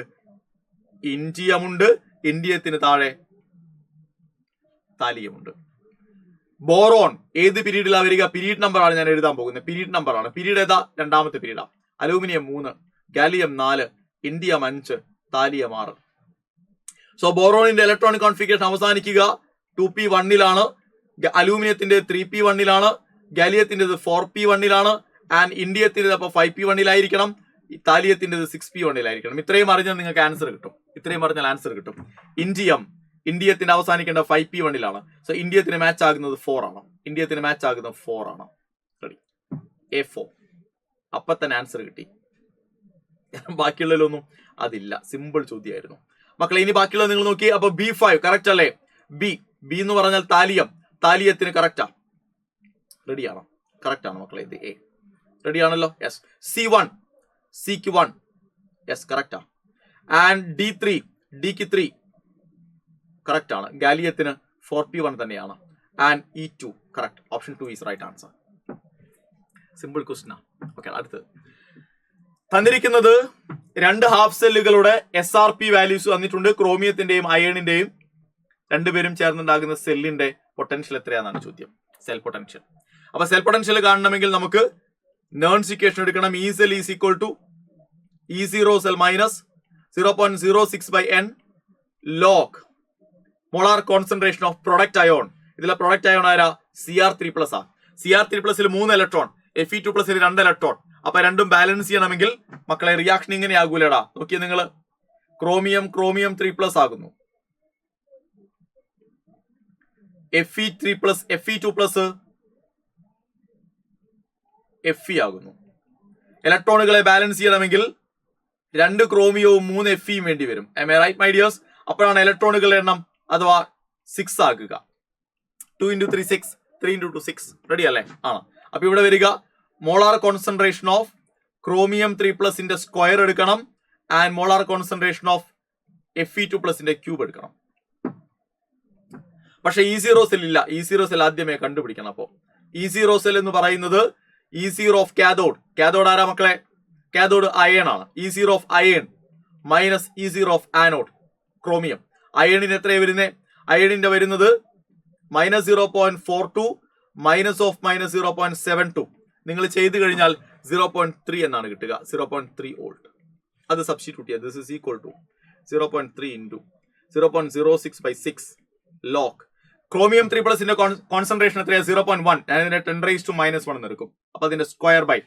ഇൻഡിയം ഉണ്ട്, ഇൻഡിയത്തിന് താഴെ താലിയമുണ്ട്. ബോറോൺ ഏത് പീരീഡിലാണ് വരിക? പീരീഡ് നമ്പർ ആണ് ഞാൻ എഴുതാൻ പോകുന്നത്. പീരീഡ് നമ്പർ ആണ്. പീരീഡ് ഏതാ? രണ്ടാമത്തെ പീരീഡാ. Aluminium 3, gallium 4, indium 5, thallium 6. So ബോറോണിന്റെ ഇലക്ട്രോണിക് കോൺഫിഗറേഷൻ അവസാനിക്കുക 2p1 അലൂമിനിയത്തിന്റെ 3p1 ഗാലിയത്തിന്റെ 4p1 ആൻഡ് ഇൻഡിയത്തിന്റെ അപ്പൊ 5p1 താലിയത്തിന്റെ 6p1 ഇത്രയും അറിഞ്ഞാൽ നിങ്ങൾക്ക് ആൻസർ കിട്ടും. ഇത്രയും അറിഞ്ഞാൽ ആൻസർ കിട്ടും. ഇന്ത്യത്തിന്റെ അവസാനിക്കേണ്ട 5p1 സോ ഇന്ത്യത്തിന് മാച്ച് ആകുന്നത് 4 ആണ്. ഇന്ത്യത്തിന് മാച്ച് ആകുന്നത് 4 ആണ്. റെഡി? A4. അപ്പൊ തന്നെ ആൻസർ കിട്ടി. ബാക്കിയുള്ളതിലൊന്നും അതില്ല. സിമ്പിൾ ചോദ്യമായിരുന്നു മക്കളെ. ഇനി ബാക്കിയുള്ളത് നിങ്ങൾ നോക്കി. അപ്പൊ B5 കറക്റ്റ് അല്ലേ? ബി എന്ന് പറഞ്ഞാൽ താലിയം, താലിയത്തിന് കറക്റ്റാ. റെഡിയാണോ? കറക്റ്റ് ആണ് മക്കളെ. ഇത് A. റെഡി ആണല്ലോ? യെസ്. C1 സിക്ക് 1 യെസ് കറക്റ്റാ. ആൻഡ് D3 ഡിക്ക് 3 കറക്റ്റ് ആണ്. ഗാലിയത്തിന് 4p1 തന്നെയാണ്. And E2 correct. Option 2 is right answer. Simple question. Okay, അടുത്തത് തന്നിരിക്കുന്നത് 2 ഹാഫ് സെല്ലുകളുടെ SRP വാല്യൂസ് തന്നിട്ടുണ്ട്. ക്രോമിയത്തിന്റെയും അയണിന്റെയും രണ്ടുപേരും ചേർന്നുണ്ടാകുന്ന സെല്ലിന്റെ പൊട്ടൻഷ്യൽ എത്രയാണെന്നാണ് ചോദ്യം. Cell potential. അപ്പൊ സെൽ പൊട്ടൻഷ്യൽ കാണണമെങ്കിൽ നമുക്ക് നേൺസ് ഇക്വേഷൻ എടുക്കണം. E cell is equal to E0 cell minus 0.06/n log molar concentration of product ion. ഇതിലെ പ്രൊഡക്റ്റ് അയോൺ ആരാ? Cr3+ ആ. Cr3+ 3 electron, Fe2+ 2 electron. അപ്പൊ രണ്ടും ബാലൻസ് ചെയ്യണമെങ്കിൽ മക്കളെ റിയാക്ഷൻ ഇങ്ങനെ ആകൂലടാ. നോക്കിയ നിങ്ങള്, ക്രോമിയം 3+ ആകുന്നു, Fe3+ Fe2+ Fe ആകുന്നു. ഇലക്ട്രോണുകളെ ബാലൻസ് ചെയ്യണമെങ്കിൽ 2 ക്രോമിയവും 3 Feയും വേണ്ടി വരും. Am I right my dears? അപ്പോഴാണ് ഇലക്ട്രോണുകളുടെ എണ്ണം അഥവാ 6 ആകുക. 2 × 3 6, 3 × 2 6. റെഡി അല്ലേ? ആണ്. അപ്പൊ ഇവിടെ വരിക മോളാർ കോൺസെൻട്രേഷൻ ഓഫ് ക്രോമിയം 3+ന്റെ സ്ക്വയർ എടുക്കണം ആൻഡ് മോളാർ കോൺസെൻട്രേഷൻ ഓഫ് Fe2+ന്റെ ക്യൂബ് എടുക്കണം. പക്ഷെ E0 സെൽ ഇല്ല. E0 സെൽ ആദ്യമേ കണ്ടുപിടിക്കണം. അപ്പോ E0 സെൽ എന്ന് പറയുന്നത് E0 ഓഫ് കാഥോഡ്. കാഥോഡ് ആരാ മക്കളെ? കാഥോഡ് അയൺ ആണ്. E0 of iron minus E0 of anode chromium. അയണിന് എത്രയാണ് വരുന്നത്? അയണിന്റെ വരുന്നത് -0.42 മൈനസ് ഓഫ് മൈനസ് 0.72 നിങ്ങൾ ചെയ്ത് കഴിഞ്ഞാൽ 0.3 എന്നാണ് കിട്ടുക. 0.3 വോൾട്ട്. അത് സബ്സ്റ്റിറ്റ്യൂട്ട് ചെയ്യുക. This is equal to 0.3 into 0.06/6 log. Chromium 3+ന്റെ കോൺസെൻട്രേഷൻ എത്രയാണ്? 0.1. ഞാൻ ഇതിന്റെ 10⁻⁻1 എടുക്കും. അപ്പൊ അതിന്റെ സ്ക്വയർ ബൈ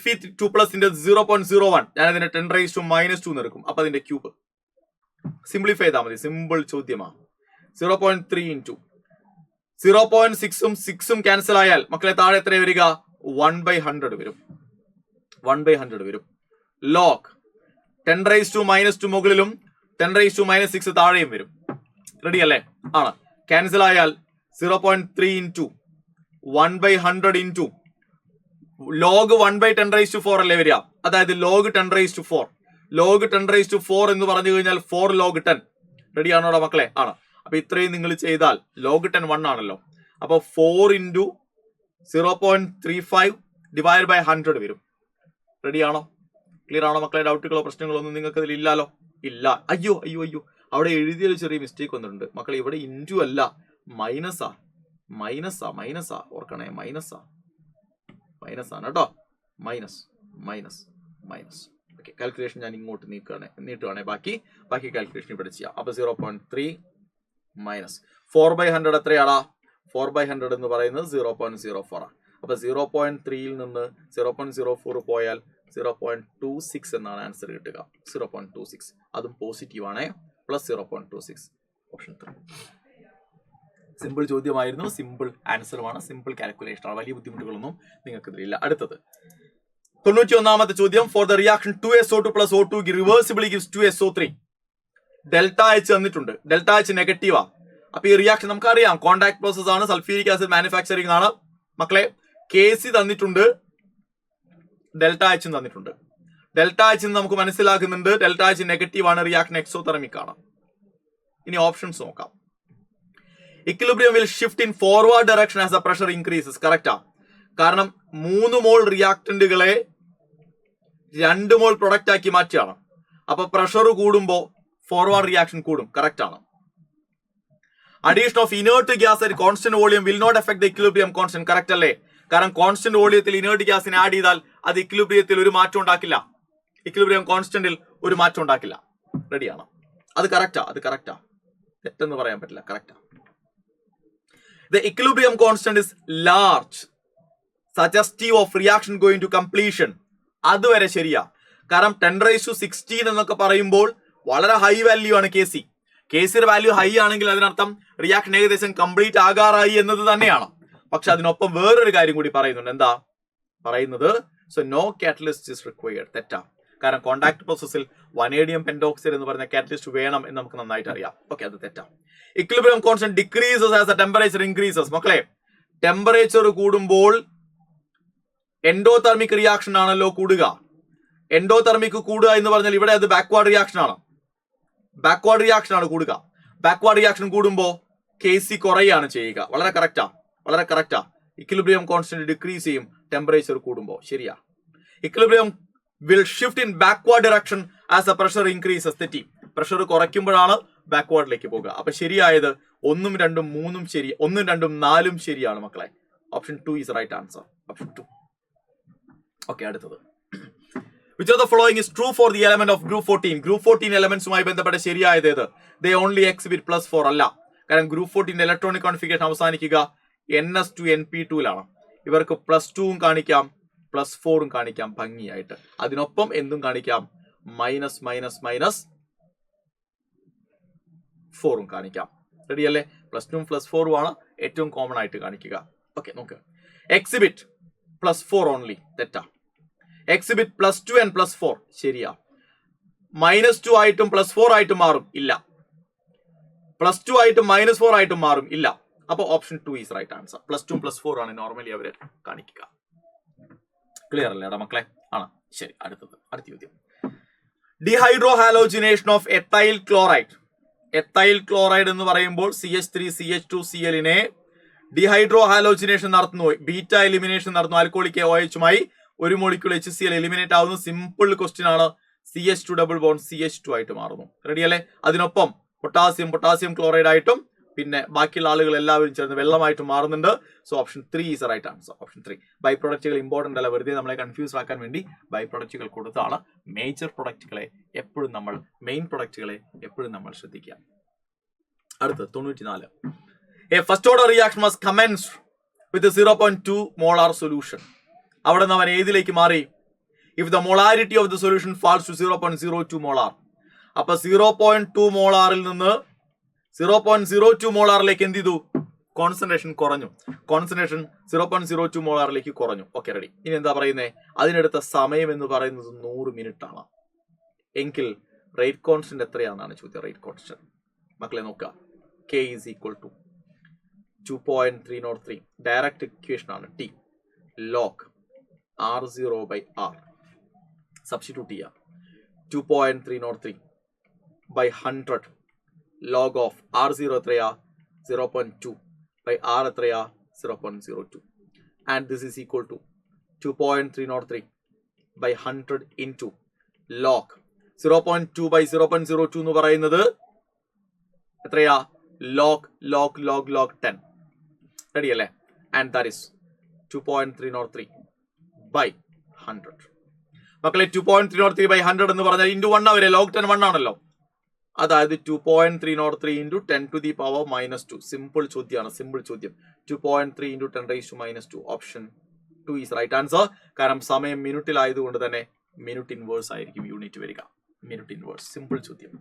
Fe2+ന്റെ 0.01. ഞാൻ ഇതിന്റെ 10⁻⁻2 എടുക്കും. അപ്പൊ അതിന്റെ ക്യൂബ്. സിംപ്ലിഫൈ ചെയ്താൽ മതി. സിമ്പിൾ ചോദ്യമാണ്. 0.3 ഇൻറ്റു 0.6ഉം 6ഉം ക്യാൻസൽ ആയാൽ മക്കളെ താഴെ എത്ര വരിക? 1/100 വരും. 1/100 വരും. ലോഗ് 10⁻⁻2 മുകളിലും 10⁻⁻6 താഴെയും വരും. റെഡി അല്ലേ? ആണ്. ക്യാൻസൽ ആയാൽ 0.3 ഇൻറ്റു 1/100 ഇൻറ്റു ലോഗ് 1/10⁻⁴ അല്ലേ വരിക? അതായത് ലോഗ് 10⁻⁴. ലോഗ് 10⁻⁴ എന്ന് പറഞ്ഞു കഴിഞ്ഞാൽ 4 ലോഗ് 10. റെഡി ആണോടാ മക്കളെ? ആണ്. അപ്പൊ ഇത്രയും നിങ്ങൾ ചെയ്താൽ ലോഗ് 10 1 ആണല്ലോ. അപ്പൊ 4 ഇൻറ്റു 0.35 ഡിവൈഡ് ബൈ 100 വരും. റെഡി ആണോ? ക്ലിയർ ആണോ മക്കളെ? ഡൗട്ടുകളോ പ്രശ്നങ്ങളോ ഒന്നും നിങ്ങൾക്ക് അതിൽ ഇല്ലല്ലോ? ഇല്ല. അയ്യോ അയ്യോ അയ്യോ, അവിടെ എഴുതിയൊരു ചെറിയ മിസ്റ്റേക്ക് വന്നിട്ടുണ്ട് മക്കളെ. ഇവിടെ ഇൻറ്റു അല്ല, മൈനസാ. ഓർക്കണേ, മൈനസാണ് കേട്ടോ. മൈനസ്. ഓക്കെ, കാൽക്കുലേഷൻ ഞാൻ ഇങ്ങോട്ട് നീട്ടുകയാണെ ബാക്കി കാൽക്കുലേഷൻ ഇവിടെ ചെയ്യാം. അപ്പൊ 0.3 മൈനസ് 4/100 എത്രയാടാ? 4/100 എന്ന് പറയുന്നത് 0.04 ആണ്. അപ്പൊ 0.3യിൽ നിന്ന് 0.04 പോയാൽ 0.26 എന്നാണ് ആൻസർ കിട്ടുക. 0.26 അതും പോസിറ്റീവ് ആണ്. Plus 0.26 option 3. സിമ്പിൾ ചോദ്യമായിരുന്നു. സിമ്പിൾ ആൻസറുമാണ്. സിമ്പിൾ കാൽക്കുലേഷൻ ആണ്. വലിയ ബുദ്ധിമുട്ടുകളൊന്നും നിങ്ങൾക്ക് ഇതിലില്ല. അടുത്തത് 91ാമത്തെ ചോദ്യം. For the reaction 2SO2 plus O2 reversibly gives 2SO3. ΔH തന്നിട്ടുണ്ട്. ΔH നെഗറ്റീവാ. അപ്പൊ ഈ റിയാക്ഷൻ നമുക്കറിയാം കോണ്ടാക്ട് പ്രോസസ് ആണ്. സൾഫ്യൂരിക് ആസിഡ് മാനുഫാക്ചറിംഗ് ആണ് മക്കളെ. Kc തന്നിട്ടുണ്ട്, ΔH തന്നിട്ടുണ്ട്. ΔH നമുക്ക് മനസ്സിലാക്കുന്നുണ്ട് ΔH നെഗറ്റീവ് ആണ്. റിയാക്ഷൻ എക്സോതെർമിക് ആണ്. ഇനി ഓപ്ഷൻസ് നോക്കാം. Equilibrium will shift in forward direction as the pressure increases. Correct. കാരണം 3 മോൾ റിയാക്ടന്റുകളെ 2 മോൾ പ്രൊഡക്റ്റ് ആക്കി മാറ്റുകയാണ്. അപ്പൊ പ്രഷർ കൂടുമ്പോ ഫോർവേഡ് റിയാക്ഷൻ കൂടും. കറക്റ്റ് ആണ്. Addition of inert gas at constant volume will not effect the equilibrium constant. Correct അല്ലേ? കാരണം constant വോളിയത്തിൽ ഇനേർട്ട് ഗ്യാസിനെ ആഡ് ചെയ്താൽ അത് ഇക്വിലിബ്രിയത്തിൽ ഒരു മാറ്റം ഉണ്ടാക്കില്ല. ഇക്വിലിബ്രിയം കോൺസ്റ്റന്റിൽ ഒരു മാറ്റം ഉണ്ടാക്കില്ല. റെഡിയാണ്. അത് കറക്റ്റാ. തെറ്റെന്ന് പറയാൻ പറ്റില്ല. Correct. The equilibrium constant is large, suggestive of reaction going to completion. അതുവരെ ശരിയാ. കാരണം 10⁻16 എന്നൊക്കെ പറയുമ്പോൾ വളരെ ഹൈ വാല്യൂ ആണ് Kc. Kcയുടെ വാല്യൂ ഹൈ ആണെങ്കിൽ അതിനർത്ഥം റിയാക്ഷൻ ഏകദേശം കംപ്ലീറ്റ് ആകാറായി എന്നത് തന്നെയാണ്. പക്ഷെ അതിനൊപ്പം വേറൊരു കാര്യം കൂടി പറയുന്നുണ്ട്. എന്താ പറയുന്നത്? So no catalyst is required. തെറ്റാ. കാരണം കോണ്ടാക്ട് പ്രോസസ്സിൽ വനേഡിയം പെന്റോക്സൈഡ് എന്ന് പറയുന്ന കാറ്റലിസ്റ്റ് വേണം എന്ന് നമുക്ക് നന്നായിട്ട് അറിയാം. ഓക്കെ, അത് തെറ്റാ. Equilibrium constant decreases as the temperature increases. മക്കളെ, ടെമ്പറേച്ചർ കൂടുമ്പോൾ എൻഡോതെർമിക് റിയാക്ഷൻ ആണല്ലോ കൂടുക. എൻഡോതെർമിക് കൂടുക എന്ന് പറഞ്ഞാൽ ഇവിടെ അത് ബാക്ക്വാർഡ് റിയാക്ഷൻ ആണ്. കൂടുക. ബാക്ക്വാർഡ് റിയാക്ഷൻ കൂടുമ്പോൾ Kc കുറയാണ് ചെയ്യുക. വളരെ കറക്റ്റാ. ഇക്വിലിബ്രിയം കോൺസ്റ്റന്റ് ഡിക്രീസ് ചെയ്യും ടെമ്പറേച്ചർ കൂടുമ്പോൾ. ശരിയാ. Equilibrium will shift in backward direction as A pressure increases. തെറ്റി. പ്രഷർ കുറയ്ക്കുമ്പോഴാണ് ബാക്ക്വാർഡിലേക്ക് പോകുക. അപ്പൊ ശരിയായത് 1ഉം 2ഉം 3ഉം ശരി. 1ഉം 2ഉം 4ഉം ശരിയാണ് മക്കളെ. Option 2 is right answer. Option 2. Okay, അടുത്തത്. Which of the following is true for the element of group 14? Group 14 എലമെന്റ്സുമായി ബന്ധപ്പെട്ട ശരിയായത് ഏത്? They only exhibit +4 അല്ല. കാരണം ഗ്രൂപ്പ് 14 ഇലക്ട്രോണിക് കോൺഫിഗറേഷൻ അവസാനിക്കുക NS2 NP2ലാണ്. ഇവർക്ക് +2ഉം കാണിക്കാം +4ഉം കാണിക്കാം ഭംഗിയായിട്ട്. അതിനൊപ്പം എന്തും കാണിക്കാം, -4ഉം കാണിക്കാം. റെഡി അല്ലേ? +2ഉം +4ഉം ആണ് ഏറ്റവും കോമൺ ആയിട്ട് കാണിക്കുക. ഓക്കെ, നോക്ക്. Exhibit +4 only. തെറ്റാ. എക്സിബിറ്റ് +2 and +4 ശരിയാ. -2 ആയിട്ടും +4 ആയിട്ടും മാറും. ഇല്ല. +2 ആയിട്ടും -4 ആയിട്ടും മാറും. ഇല്ല. അപ്പൊ ഓപ്ഷൻ 2 ഈസ് റൈറ്റ് ആൻസർ. +2ഉം +4 ആണ് നോർമലി അവര് കാണിക്കുക. ക്ലിയർ അല്ലേടാ മക്കളെ? ആണ്. ശരി, അടുത്ത ചോദ്യം. ഡിഹൈഡ്രോ ഹാലോജിനേഷൻ ഓഫ് എത്തൈൽ ക്ലോറൈഡ്. എത്തൈൽ ക്ലോറൈഡ് എന്ന് പറയുമ്പോൾ CH3CH2Cl-നെ ഡിഹൈഡ്രോ ഹാലോജിനേഷൻ നടത്തുന്നു. ബീറ്റ എലിമിനേഷൻ നടത്തുന്നു. ആൽക്കോളിക് OH-മായി ഒരു മോളിക്യൂൾ HCl എലിമിനേറ്റ് ആവുന്നു. സിമ്പിൾ ക്വസ്റ്റ്യൻ ആണ്. CH2 ഡബിൾ ബോണ്ട് CH2 ആയിട്ട് മാറുന്നു. റെഡി അല്ലേ? അതിനൊപ്പം പൊട്ടാസ്യം ക്ലോറൈഡ് ആയിട്ടും പിന്നെ ബാക്കിയുള്ള ആളുകൾ എല്ലാവരും ചേർന്ന് വെള്ളമായിട്ട് മാറുന്നുണ്ട്. So option 3 is the right answer. Option 3. By പ്രൊഡക്റ്റുകൾ ഇമ്പോർട്ടന്റ് അല്ല, വെറുതെ നമ്മളെ കൺഫ്യൂസ് ആക്കാൻ വേണ്ടി ബൈ പ്രൊഡക്റ്റുകൾ കൊടുത്താണ്. മേജർ പ്രൊഡക്റ്റുകളെ എപ്പോഴും നമ്മൾ, മെയിൻ പ്രൊഡക്റ്റുകളെ എപ്പോഴും നമ്മൾ ശ്രദ്ധിക്കുക. അടുത്ത് 94. A first order reaction was commenced with a 0.2 molar solution. അവിടെ നിന്ന് അവൻ ഏതിലേക്ക് മാറി? If the molarity of the solution falls to 0.02 molar. അപ്പൊ 0.2 മോളാറിൽ നിന്ന് 0.02 മോളാറിലേക്ക് എന്ത് ചെയ്തു? കോൺസെൻട്രേഷൻ കുറഞ്ഞു. കോൺസെൻട്രേഷൻ 0.02 മോളാറിലേക്ക് കുറഞ്ഞു. Okay, ready. ഇനി എന്താ പറയുന്നത്? അതിനെടുത്ത സമയം എന്ന് പറയുന്നത് 100 മിനിറ്റ് ആണ്. എങ്കിൽ റേറ്റ് കോൺസ്റ്റന്റ് എത്രയാണെന്നാണ് ചോദ്യം. റേറ്റ് കോൺസ്റ്റന്റ് മക്കളെ നോക്കുക. K is equal to 2.303. Direct equation ആണ്. T log R0 by R. Substitute ചെയ്യാം. 2.303 by 100 log of R0 എത്രയാ? 0.2 by R എത്രയാ? 0.02. and this is equal to 2.303 by 100 into log 0.2 by 0.02 എന്ന് പറയുന്നത് എത്രയാ? log 10. റെഡി അല്ലേ? and that is 2.303 by 100. മക്കളെ 2.303 by 100 എന്ന് പറഞ്ഞാൽ ഇൻറ്റു 1 വരെ log 10 1 ആണല്ലോ. അതായത് 2.303 into 10 to the power minus 2. Simple ചോദ്യമാണ്, സിമ്പിൾ ചോദ്യം. 2.3 into 10 raised to minus 2. Option 2 is right answer. കാരണം സമയം മിനിറ്റിലായതുകൊണ്ട് തന്നെ മിനിറ്റ് ഇൻവേഴ്സ് ആയിരിക്കും യൂണിറ്റ് വരിക. മിനിറ്റ് ഇൻവേഴ്സ്, സിമ്പിൾ ചോദ്യം.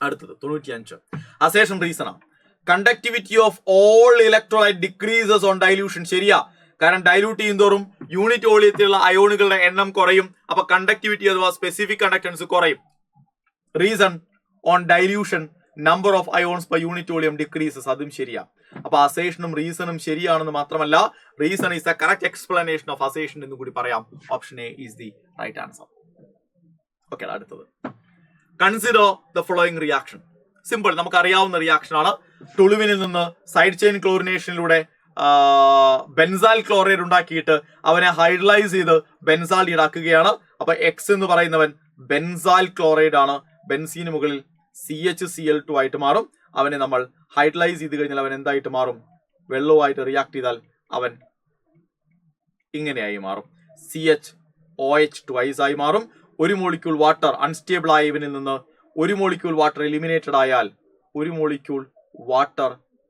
അടുത്തത് 95. അസേഷൻ റീസൺ ആണ്. Conductivity of all electrolyte decreases on dilution. ശരിയാ, കാരണം ഡൈല്യൂട്ട് ചെയ്യുന്നതോറും യൂണിറ്റ് വോളിയത്തിലുള്ള അയോണുകളുടെ എണ്ണം കുറയും. അപ്പൊ കണ്ടക്ടിവിറ്റി അഥവാ സ്പെസിഫിക് കണ്ടക്ടൻസ് കുറയും. Reason on dilution number of ions per unit volume decreases. അതും ശരിയാ. അപ്പൊ അസേഷനും റീസണും ശരിയാണെന്ന് മാത്രമല്ല, reason is the correct explanation of assertion എന്ന് കൂടി പറയാം. Option A is the right answer. Okay, അടുത്തത് consider the following reaction. Simple, നമുക്ക് അറിയാവുന്ന റിയാക്ഷൻ ആണ്. ടുളുവിനിൽ നിന്ന് സൈഡ് ചെയിൻ ക്ലോറിനേഷനിലൂടെ ബെൻസാൽ ക്ലോറൈഡ് ഉണ്ടാക്കിയിട്ട് അവനെ ഹൈഡ്രലൈസ് ചെയ്ത് ബെൻസാൽഡിഡ് ആക്കുകയാണ്. അപ്പൊ എക്സ് എന്ന് പറയുന്നവൻ ബെൻസാൽ ക്ലോറൈഡ് ആണ്. ബെൻസീന് മുകളിൽ CHCl2 ആയിട്ട് മാറും. അവനെ നമ്മൾ ഹൈഡ്രലൈസ് ചെയ്ത് കഴിഞ്ഞാൽ അവൻ എന്തായിട്ട് മാറും? വെള്ളവുമായിട്ട് റിയാക്ട് ചെയ്താൽ അവൻ ഇങ്ങനെയായി മാറും. CHOH twice ആയി മാറും. ഒരു മോളിക്യൂൾ വാട്ടർ അൺസ്റ്റേബിൾ ആയ ഇവനിൽ നിന്ന് ഒരു മോളിക്യൂൾ വാട്ടർ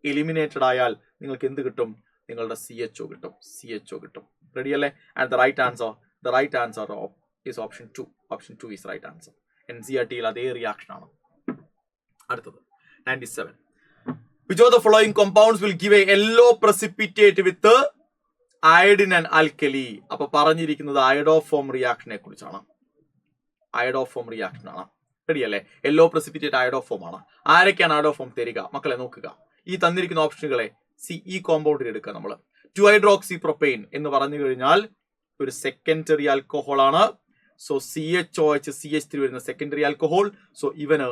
എലിമിനേറ്റഡ് ആയാൽ നിങ്ങൾക്ക് എന്ത് കിട്ടും? നിങ്ങളുടെ CHO കിട്ടും. റെഡി അല്ലേ? And the right answer is option 2. Option 2 is right answer. NCERT-യിൽ അതേ റിയാക്ഷൻ ആണ്. അടുത്തത് 97. Which of the following compounds will give a yellow precipitate with iodine and alkali? അപ്പൊ പറഞ്ഞിരിക്കുന്നത് അയഡോഫോം റിയാക്ഷനെ കുറിച്ചാണ്. റെഡി അല്ലേ? യെല്ലോ പ്രസിപ്പിറ്റേറ്റ് അയഡോഫോം ആണ്. ആരൊക്കെയാണ് അയഡോഫോം തരിക? മക്കളെ നോക്കുക. ഈ തന്നിരിക്കുന്ന ഓപ്ഷനുകളെ ഈ കോമ്പൗണ്ടിൽ എടുക്കുക. നമ്മൾ 2-hydroxypropane എന്ന് പറഞ്ഞു കഴിഞ്ഞാൽ ഒരു സെക്കൻഡറി ആൽക്കഹോൾ ആണ്. സോ CHOH CH3 വരുന്ന സെക്കൻഡറി ആൽക്കഹോൾ. സോ ഇവന്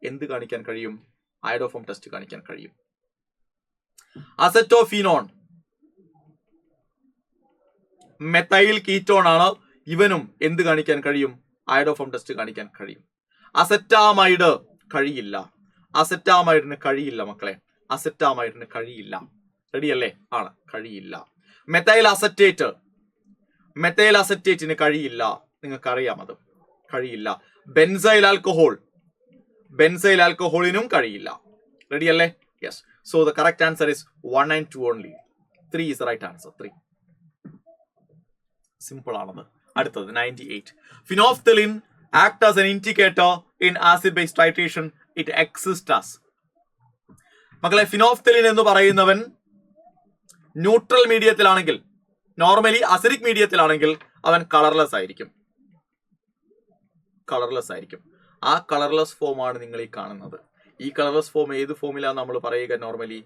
എന്ത് കാണിക്കാൻ കഴിയും? അയഡോഫോം ടെസ്റ്റ് കാണിക്കാൻ കഴിയും. അസറ്റോഫിനോൺ മെത്തൈൽ കീറ്റോൺ ആണ്. ഇവനും എന്ത് കാണിക്കാൻ കഴിയും? അയഡോഫോം ടെസ്റ്റ് കാണിക്കാൻ കഴിയും. അസറ്റാമൈഡ് കഴിയില്ല. അസറ്റാമൈഡിന് കഴിയില്ല മക്കളെ. അസറ്റാമൈഡിന് കഴിയില്ല. റെഡി അല്ലേ? ആണ്, കഴിയില്ല. മെത്തൈൽ അസറ്റേറ്റിന് കഴിയില്ല. നിങ്ങൾക്കറിയാം, അത് കഴിയില്ല. ബെൻസൈൽ ആൽക്കഹോളിനും കഴിയില്ല. റെഡി അല്ലേ? Yes. So the correct answer is 1 and 2 only. 3 is the right answer. 3. Simple ആണത്. അടുത്തത് 98. Phenolphthalein act as an indicator in acid-base titration. It exists as. മക്കളെ, ഫിനോഫ്തലിൻ എന്ന് പറയുന്നവൻ ന്യൂട്രൽ മീഡിയത്തിലാണെങ്കിൽ, നോർമലി അസിഡിക് മീഡിയത്തിലാണെങ്കിൽ അവൻ കളർലെസ് ആയിരിക്കും. ആ കളർലെസ് ഫോം ആണ് നിങ്ങൾ ഈ കാണുന്നത്. ഈ കളർലെസ് ഫോം ഏത് ഫോമിലാണ് നമ്മൾ പറയുക? നോർമലി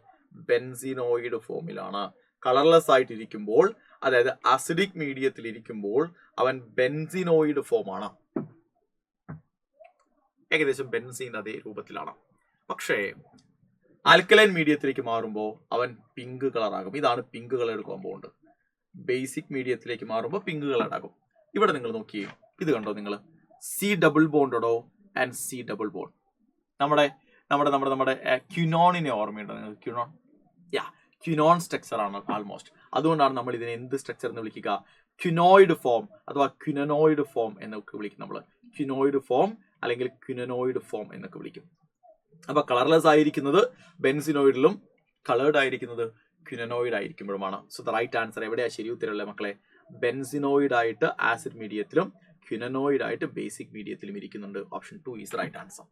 ബെൻസിനോയിഡ് ഫോമിലാണ്. കളർലെസ് ആയിട്ടിരിക്കുമ്പോൾ, അതായത് അസിഡിക് മീഡിയത്തിൽ ഇരിക്കുമ്പോൾ അവൻ ബെൻസിനോയിഡ് ഫോം ആണ്. ഏകദേശം ബെൻസീൻ്റെ അതേ രൂപത്തിലാണ്. പക്ഷേ ആൽക്കലൈൻ മീഡിയത്തിലേക്ക് മാറുമ്പോൾ അവൻ പിങ്ക് കളർ ആകും. ഇതാണ് പിങ്ക് കളർ കോമ്പൗണ്ട്. ബേസിക് മീഡിയത്തിലേക്ക് മാറുമ്പോൾ പിങ്ക് കളർ ആകും. ഇവിടെ നിങ്ങൾ നോക്കിയേ, ഇത് കണ്ടോ നിങ്ങൾ? C double bond and C double bond. നമ്മുടെ നമ്മുടെ ക്യുനോണിനെ ഓർമ്മയുണ്ടോ നിങ്ങൾക്ക്? ക്യുനോൺ, ക്യുനോൺ സ്ട്രക്ചർ ആണ് ആൾമോസ്റ്റ്. അതുകൊണ്ടാണ് നമ്മൾ ഇതിനെ എന്ത് സ്ട്രക്ചർ എന്ന് വിളിക്കുക? ക്യുനോയിഡ് ഫോം അഥവാ ക്യുനനോയിഡ് ഫോം എന്നൊക്കെ വിളിക്കും. നമ്മൾ ക്യുനോയിഡ് ഫോം അല്ലെങ്കിൽ ക്യുനനോയിഡ് ഫോം എന്നൊക്കെ വിളിക്കും. അപ്പൊ കളർലെസ് ആയിരിക്കുന്നത് ബെൻസിനോയിഡിലും കളേർഡ് ആയിരിക്കുന്നത് ക്യുനനോയിഡ് ആയിരിക്കുമ്പോഴുമാണ്. സോ ദ റൈറ്റ് ആൻസർ എവിടെയാ ശരി ഉത്തരമുള്ള മക്കളെ? ബെൻസിനോയിഡ് ആയിട്ട് ആസിഡ് മീഡിയത്തിലും ക്യുനനോയിഡ് ആയിട്ട് ബേസിക് മീഡിയത്തിലും ഇരിക്കുന്നുണ്ട്. Option 2 is right answer.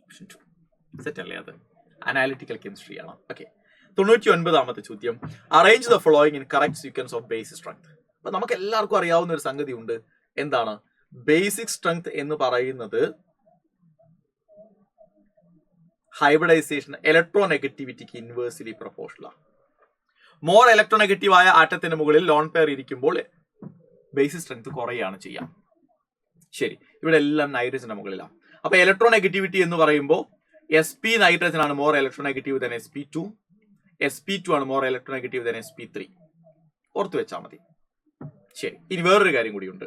Option 2 set അല്ലേ? അത് അനാലിറ്റിക്കൽ കെമിസ്ട്രി ആണ്. ഓക്കെ, 99ാമത്തെ ചോദ്യം, arrange the following in correct sequence of basic strength. അപ്പൊ നമുക്ക് എല്ലാവർക്കും അറിയാവുന്ന ഒരു സംഗതി ഉണ്ട്. എന്താണ് ബേസിക് സ്ട്രെങ്ത് എന്ന് പറയുന്നത്? ഹൈബ്രിഡൈസേഷൻ ഇലക്ട്രോനെഗറ്റിവിറ്റിക്ക് ഇൻവേഴ്സ്ലി പ്രൊപ്പോർഷണൽ ആണ്. മോർ ഇലക്ട്രോനെഗറ്റീവ് ആയ ആറ്റത്തിന് മുകളിൽ ലോൺ പെയർ ഇരിക്കുമ്പോൾ ബേസിക് സ്ട്രെങ്ത് കുറയാണ് ചെയ്യാം. ശരി, ഇവിടെ എല്ലാം നൈട്രജന്റെ മുകളിലാണ്. അപ്പൊ ഇലക്ട്രോനെഗറ്റിവിറ്റി എന്ന് പറയുമ്പോൾ sp നൈട്രജൻ ആണ് more electronegative than sp2. sp2 ആണ് മോർ ഇലക്ട്രോനെഗറ്റീവ് ദാൻ sp3. ഓർത്തു വെച്ചാൽ മതി. ശരി, ഇനി വേറൊരു കാര്യം കൂടിയുണ്ട്.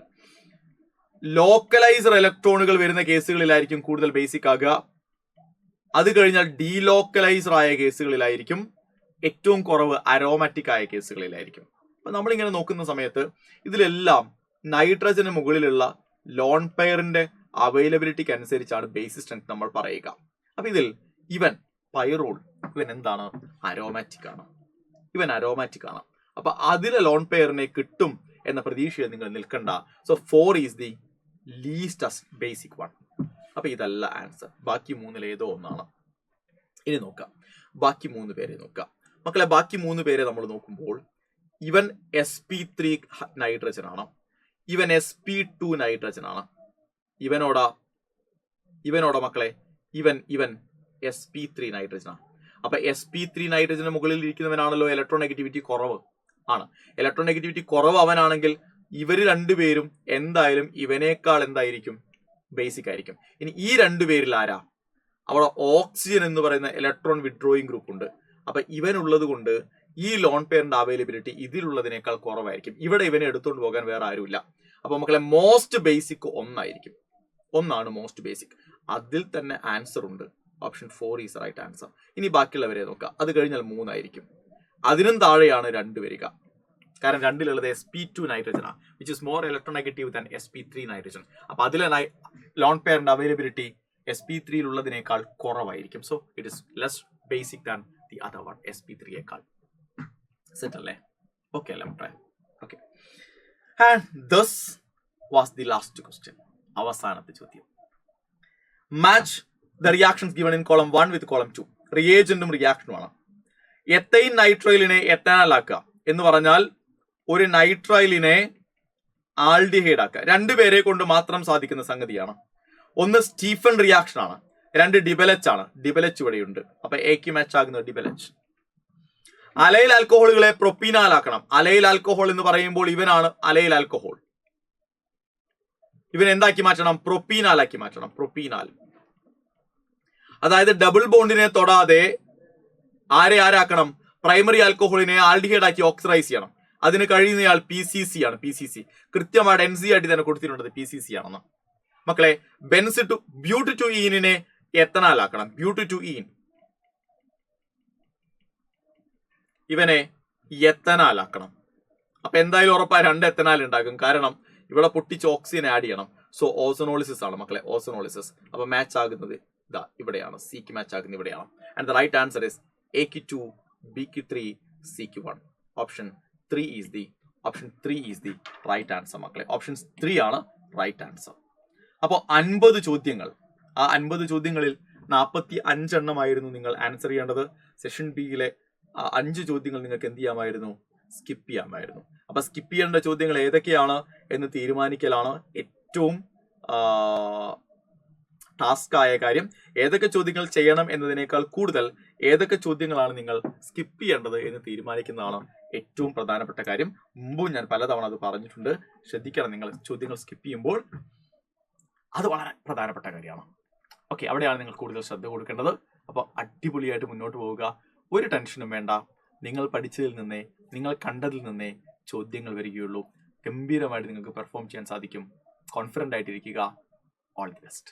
ലോക്കലൈസർ ഇലക്ട്രോണുകൾ വരുന്ന കേസുകളിലായിരിക്കും കൂടുതൽ ബേസിക് ആകുക. അത് കഴിഞ്ഞാൽ ഡീലോക്കലൈസർ ആയ കേസുകളിലായിരിക്കും ഏറ്റവും കുറവ്. അരോമാറ്റിക് ആയ കേസുകളിലായിരിക്കും. അപ്പൊ നമ്മളിങ്ങനെ നോക്കുന്ന സമയത്ത് ഇതിലെല്ലാം നൈട്രജന് മുകളിലുള്ള ലോൺ പെയറിന്റെ അവൈലബിലിറ്റിക്ക് അനുസരിച്ചാണ് ബേസിക് സ്ട്രെങ്ത് നമ്മൾ പറയുക. അപ്പൊ ഇതിൽ ഇവൻ പൈറോൾ ഇവൻ എന്താണ്? അരോമാറ്റിക് ആണ്. ഇവൻ അരോമാറ്റിക് ആണ്. അപ്പൊ അതിലെ ലോൺ പെയറിനെ കിട്ടും എന്ന പ്രതീക്ഷയിൽ നിങ്ങൾ നിൽക്കണ്ട. So 4 is the least basic one. അപ്പൊ ഇതല്ല ആൻസർ. ബാക്കി 3 ഏതോ ഒന്നാണ്. ഇനി നോക്കാം, ബാക്കി 3 പേരെ നോക്കാം മക്കളെ. ബാക്കി 3 പേരെ നമ്മൾ നോക്കുമ്പോൾ ഇവൻ sp3 നൈട്രജൻ ആണ്, ഇവൻ sp2 നൈട്രജൻ ആണ്, ഇവനോടാ മക്കളെ ഇവൻ sp3 നൈട്രജൻ ആണ്. അപ്പൊ sp3 നൈട്രജന് മുകളിൽ ഇരിക്കുന്നവനാണല്ലോ ഇലക്ട്രോനെഗറ്റിവിറ്റി കുറവ് ആണ്. ഇലക്ട്രോനെഗറ്റിവിറ്റി കുറവ് അവനാണെങ്കിൽ ഇവര് രണ്ടുപേരും എന്തായാലും ഇവനേക്കാൾ എന്തായിരിക്കും? ബേസിക് ആയിരിക്കും. ഇനി ഈ രണ്ടുപേരിൽ ആരാ? അവിടെ ഓക്സിജൻ എന്ന് പറയുന്ന ഇലക്ട്രോൺ വിഡ്രോയിങ് ഗ്രൂപ്പ് ഉണ്ട്. അപ്പൊ ഇവനുള്ളത് കൊണ്ട് ഈ ലോൺ പെയറിന്റെ അവൈലബിലിറ്റി ഇതിലുള്ളതിനേക്കാൾ കുറവായിരിക്കും. ഇവിടെ ഇവനെ എടുത്തുകൊണ്ട് പോകാൻ വേറെ ആരുമില്ല. അപ്പൊ മക്കളെ മോസ്റ്റ് ബേസിക് ഒന്നായിരിക്കും. ഒന്നാണ് മോസ്റ്റ് ബേസിക്. അതിൽ തന്നെ ആൻസർ ഉണ്ട്. Option 4 is right answer. ഇനി ബാക്കിയുള്ളവരെ നോക്കാം. അത് കഴിഞ്ഞാൽ 3 ആയിരിക്കും. അതിനും താഴെയാണ് 2 വരിക. കാരണം 2ലുള്ളത് sp2 നൈട്രജൻ ആണ്, which is more electronegative than sp3 nitrogen. അപ്പൊ അതിലെ ലോൺ പെയറിന്റെ അവൈലബിലിറ്റി sp3 ഉള്ളതിനേക്കാൾ കുറവായിരിക്കും. So it is less basic than the other one, sp3യേക്കാൾ. സെറ്റ് അല്ലേ? ഓക്കെ അല്ലേ മക്കളെ? Okay, and this was the last question, അവസാനത്തെ ചോദ്യം. Match the reactions given in column 1 with column 2. റിയേജന്റും റിയാക്ഷനുമാണ്. എത്തൈൻ നൈട്രൈലിനെ എത്തനാൽ ആക്കുക എന്ന് പറഞ്ഞാൽ ഒരു നൈട്രൈലിനെ ആൽഡിഹൈഡ് ആക്കുക 2 പേരെ കൊണ്ട് മാത്രം സാധിക്കുന്ന സംഗതിയാണ്. ഒന്ന് സ്റ്റീഫൻ റിയാക്ഷൻ ആണ്, 2 ഡിബെലച്ച് ആണ്. ഡിബെലച്ച് ഇവിടെയുണ്ട്. അപ്പൊ എക്ക് മാച്ച് ആകുന്നത് ഡിബെലച്ച്. അലൈൽ ആൽക്കഹോളുകളെ പ്രൊപ്പീനാൽ ആക്കണം. അലൈൽ ആൽക്കഹോൾ എന്ന് പറയുമ്പോൾ ഇവനാണ് അലൈൽ ആൽക്കഹോൾ. ഇവൻ എന്താക്കി മാറ്റണം? പ്രൊപ്പീനാൽ ആക്കി മാറ്റണം. പ്രൊപ്പീനാൽ, അതായത് ഡബിൾ ബോണ്ടിനെ തൊടാതെ ആരാക്കണം? പ്രൈമറി ആൽക്കഹോളിനെ ആൽഡിഹൈഡ് ആക്കി ഓക്സിഡൈസ് ചെയ്യണം. അതിന് കഴിയുന്നയാൾ PCC ആണ്. PCC കൃത്യമായിട്ട് NC ആയിട്ട് തന്നെ കൊടുത്തിട്ടുള്ളത് PCC ആണെന്ന്. മക്കളെ, ബ്യൂട്ട് ടു ഈനിനെ എത്തനാൽ ആക്കണം. ബ്യൂട്ട് ടു ഈൻ ഇവനെ എത്തനാൽ ആക്കണം. അപ്പൊ എന്തായാലും ഉറപ്പായ 2 എത്തനാൽ ഉണ്ടാകും. കാരണം ഇവിടെ പൊട്ടിച്ച് ഓക്സിജൻ ആഡ് ചെയ്യണം. സോ ഓസോണോളിസിസ് ആണ് മക്കളെ, ഓസോണോളിസിസ്. അപ്പൊ മാച്ച് ആകുന്നത് ഇതാ ഇവിടെയാണ്. സിക്ക് മാച്ച് ആകുന്നത് ഇവിടെയാണ്. And the right answer is AK2 BQ3 CQ1. Option 3 is the right answer മക്കളെ. ഓപ്ഷൻ 3 ആണ് റൈറ്റ് ആൻസർ. അപ്പോൾ 50 ചോദ്യങ്ങൾ. ആ 50 ചോദ്യങ്ങളിൽ 45 എണ്ണമായിരുന്നു നിങ്ങൾ ആൻസർ ചെയ്യേണ്ടത്. സെഷൻ ബിയിലെ 5 ചോദ്യങ്ങൾ നിങ്ങൾക്ക് എന്ത് ചെയ്യാമായിരുന്നു? സ്കിപ്പ് ചെയ്യാമായിരുന്നു. അപ്പൊ സ്കിപ്പ് ചെയ്യേണ്ട ചോദ്യങ്ങൾ ഏതൊക്കെയാണ് എന്ന് തീരുമാനിക്കലാണ് ഏറ്റവും ടാസ്ക് ആയ കാര്യം. ഏതൊക്കെ ചോദ്യങ്ങൾ ചെയ്യണം എന്നതിനേക്കാൾ കൂടുതൽ ഏതൊക്കെ ചോദ്യങ്ങളാണ് നിങ്ങൾ സ്കിപ്പ് ചെയ്യേണ്ടത് എന്ന് തീരുമാനിക്കുന്നതാണ് ഏറ്റവും പ്രധാനപ്പെട്ട കാര്യം. മുമ്പും ഞാൻ പലതവണ അത് പറഞ്ഞിട്ടുണ്ട്. ശ്രദ്ധിക്കണം, നിങ്ങൾ ചോദ്യങ്ങൾ സ്കിപ്പ് ചെയ്യുമ്പോൾ അത് വളരെ പ്രധാനപ്പെട്ട കാര്യമാണ്. ഓക്കെ, അവിടെയാണ് നിങ്ങൾ കൂടുതൽ ശ്രദ്ധ കൊടുക്കേണ്ടത്. അപ്പോൾ അടിപൊളിയായിട്ട് മുന്നോട്ട് പോവുക. ഒരു ടെൻഷനും വേണ്ട. നിങ്ങൾ പഠിച്ചതിൽ നിന്നേ, നിങ്ങൾ കണ്ടതിൽ നിന്നേ ചോദ്യങ്ങൾ വരികയുള്ളൂ. ഗംഭീരമായിട്ട് നിങ്ങൾക്ക് പെർഫോം ചെയ്യാൻ സാധിക്കും. കോൺഫിഡൻ്റ് ആയിട്ടിരിക്കുക. All the best.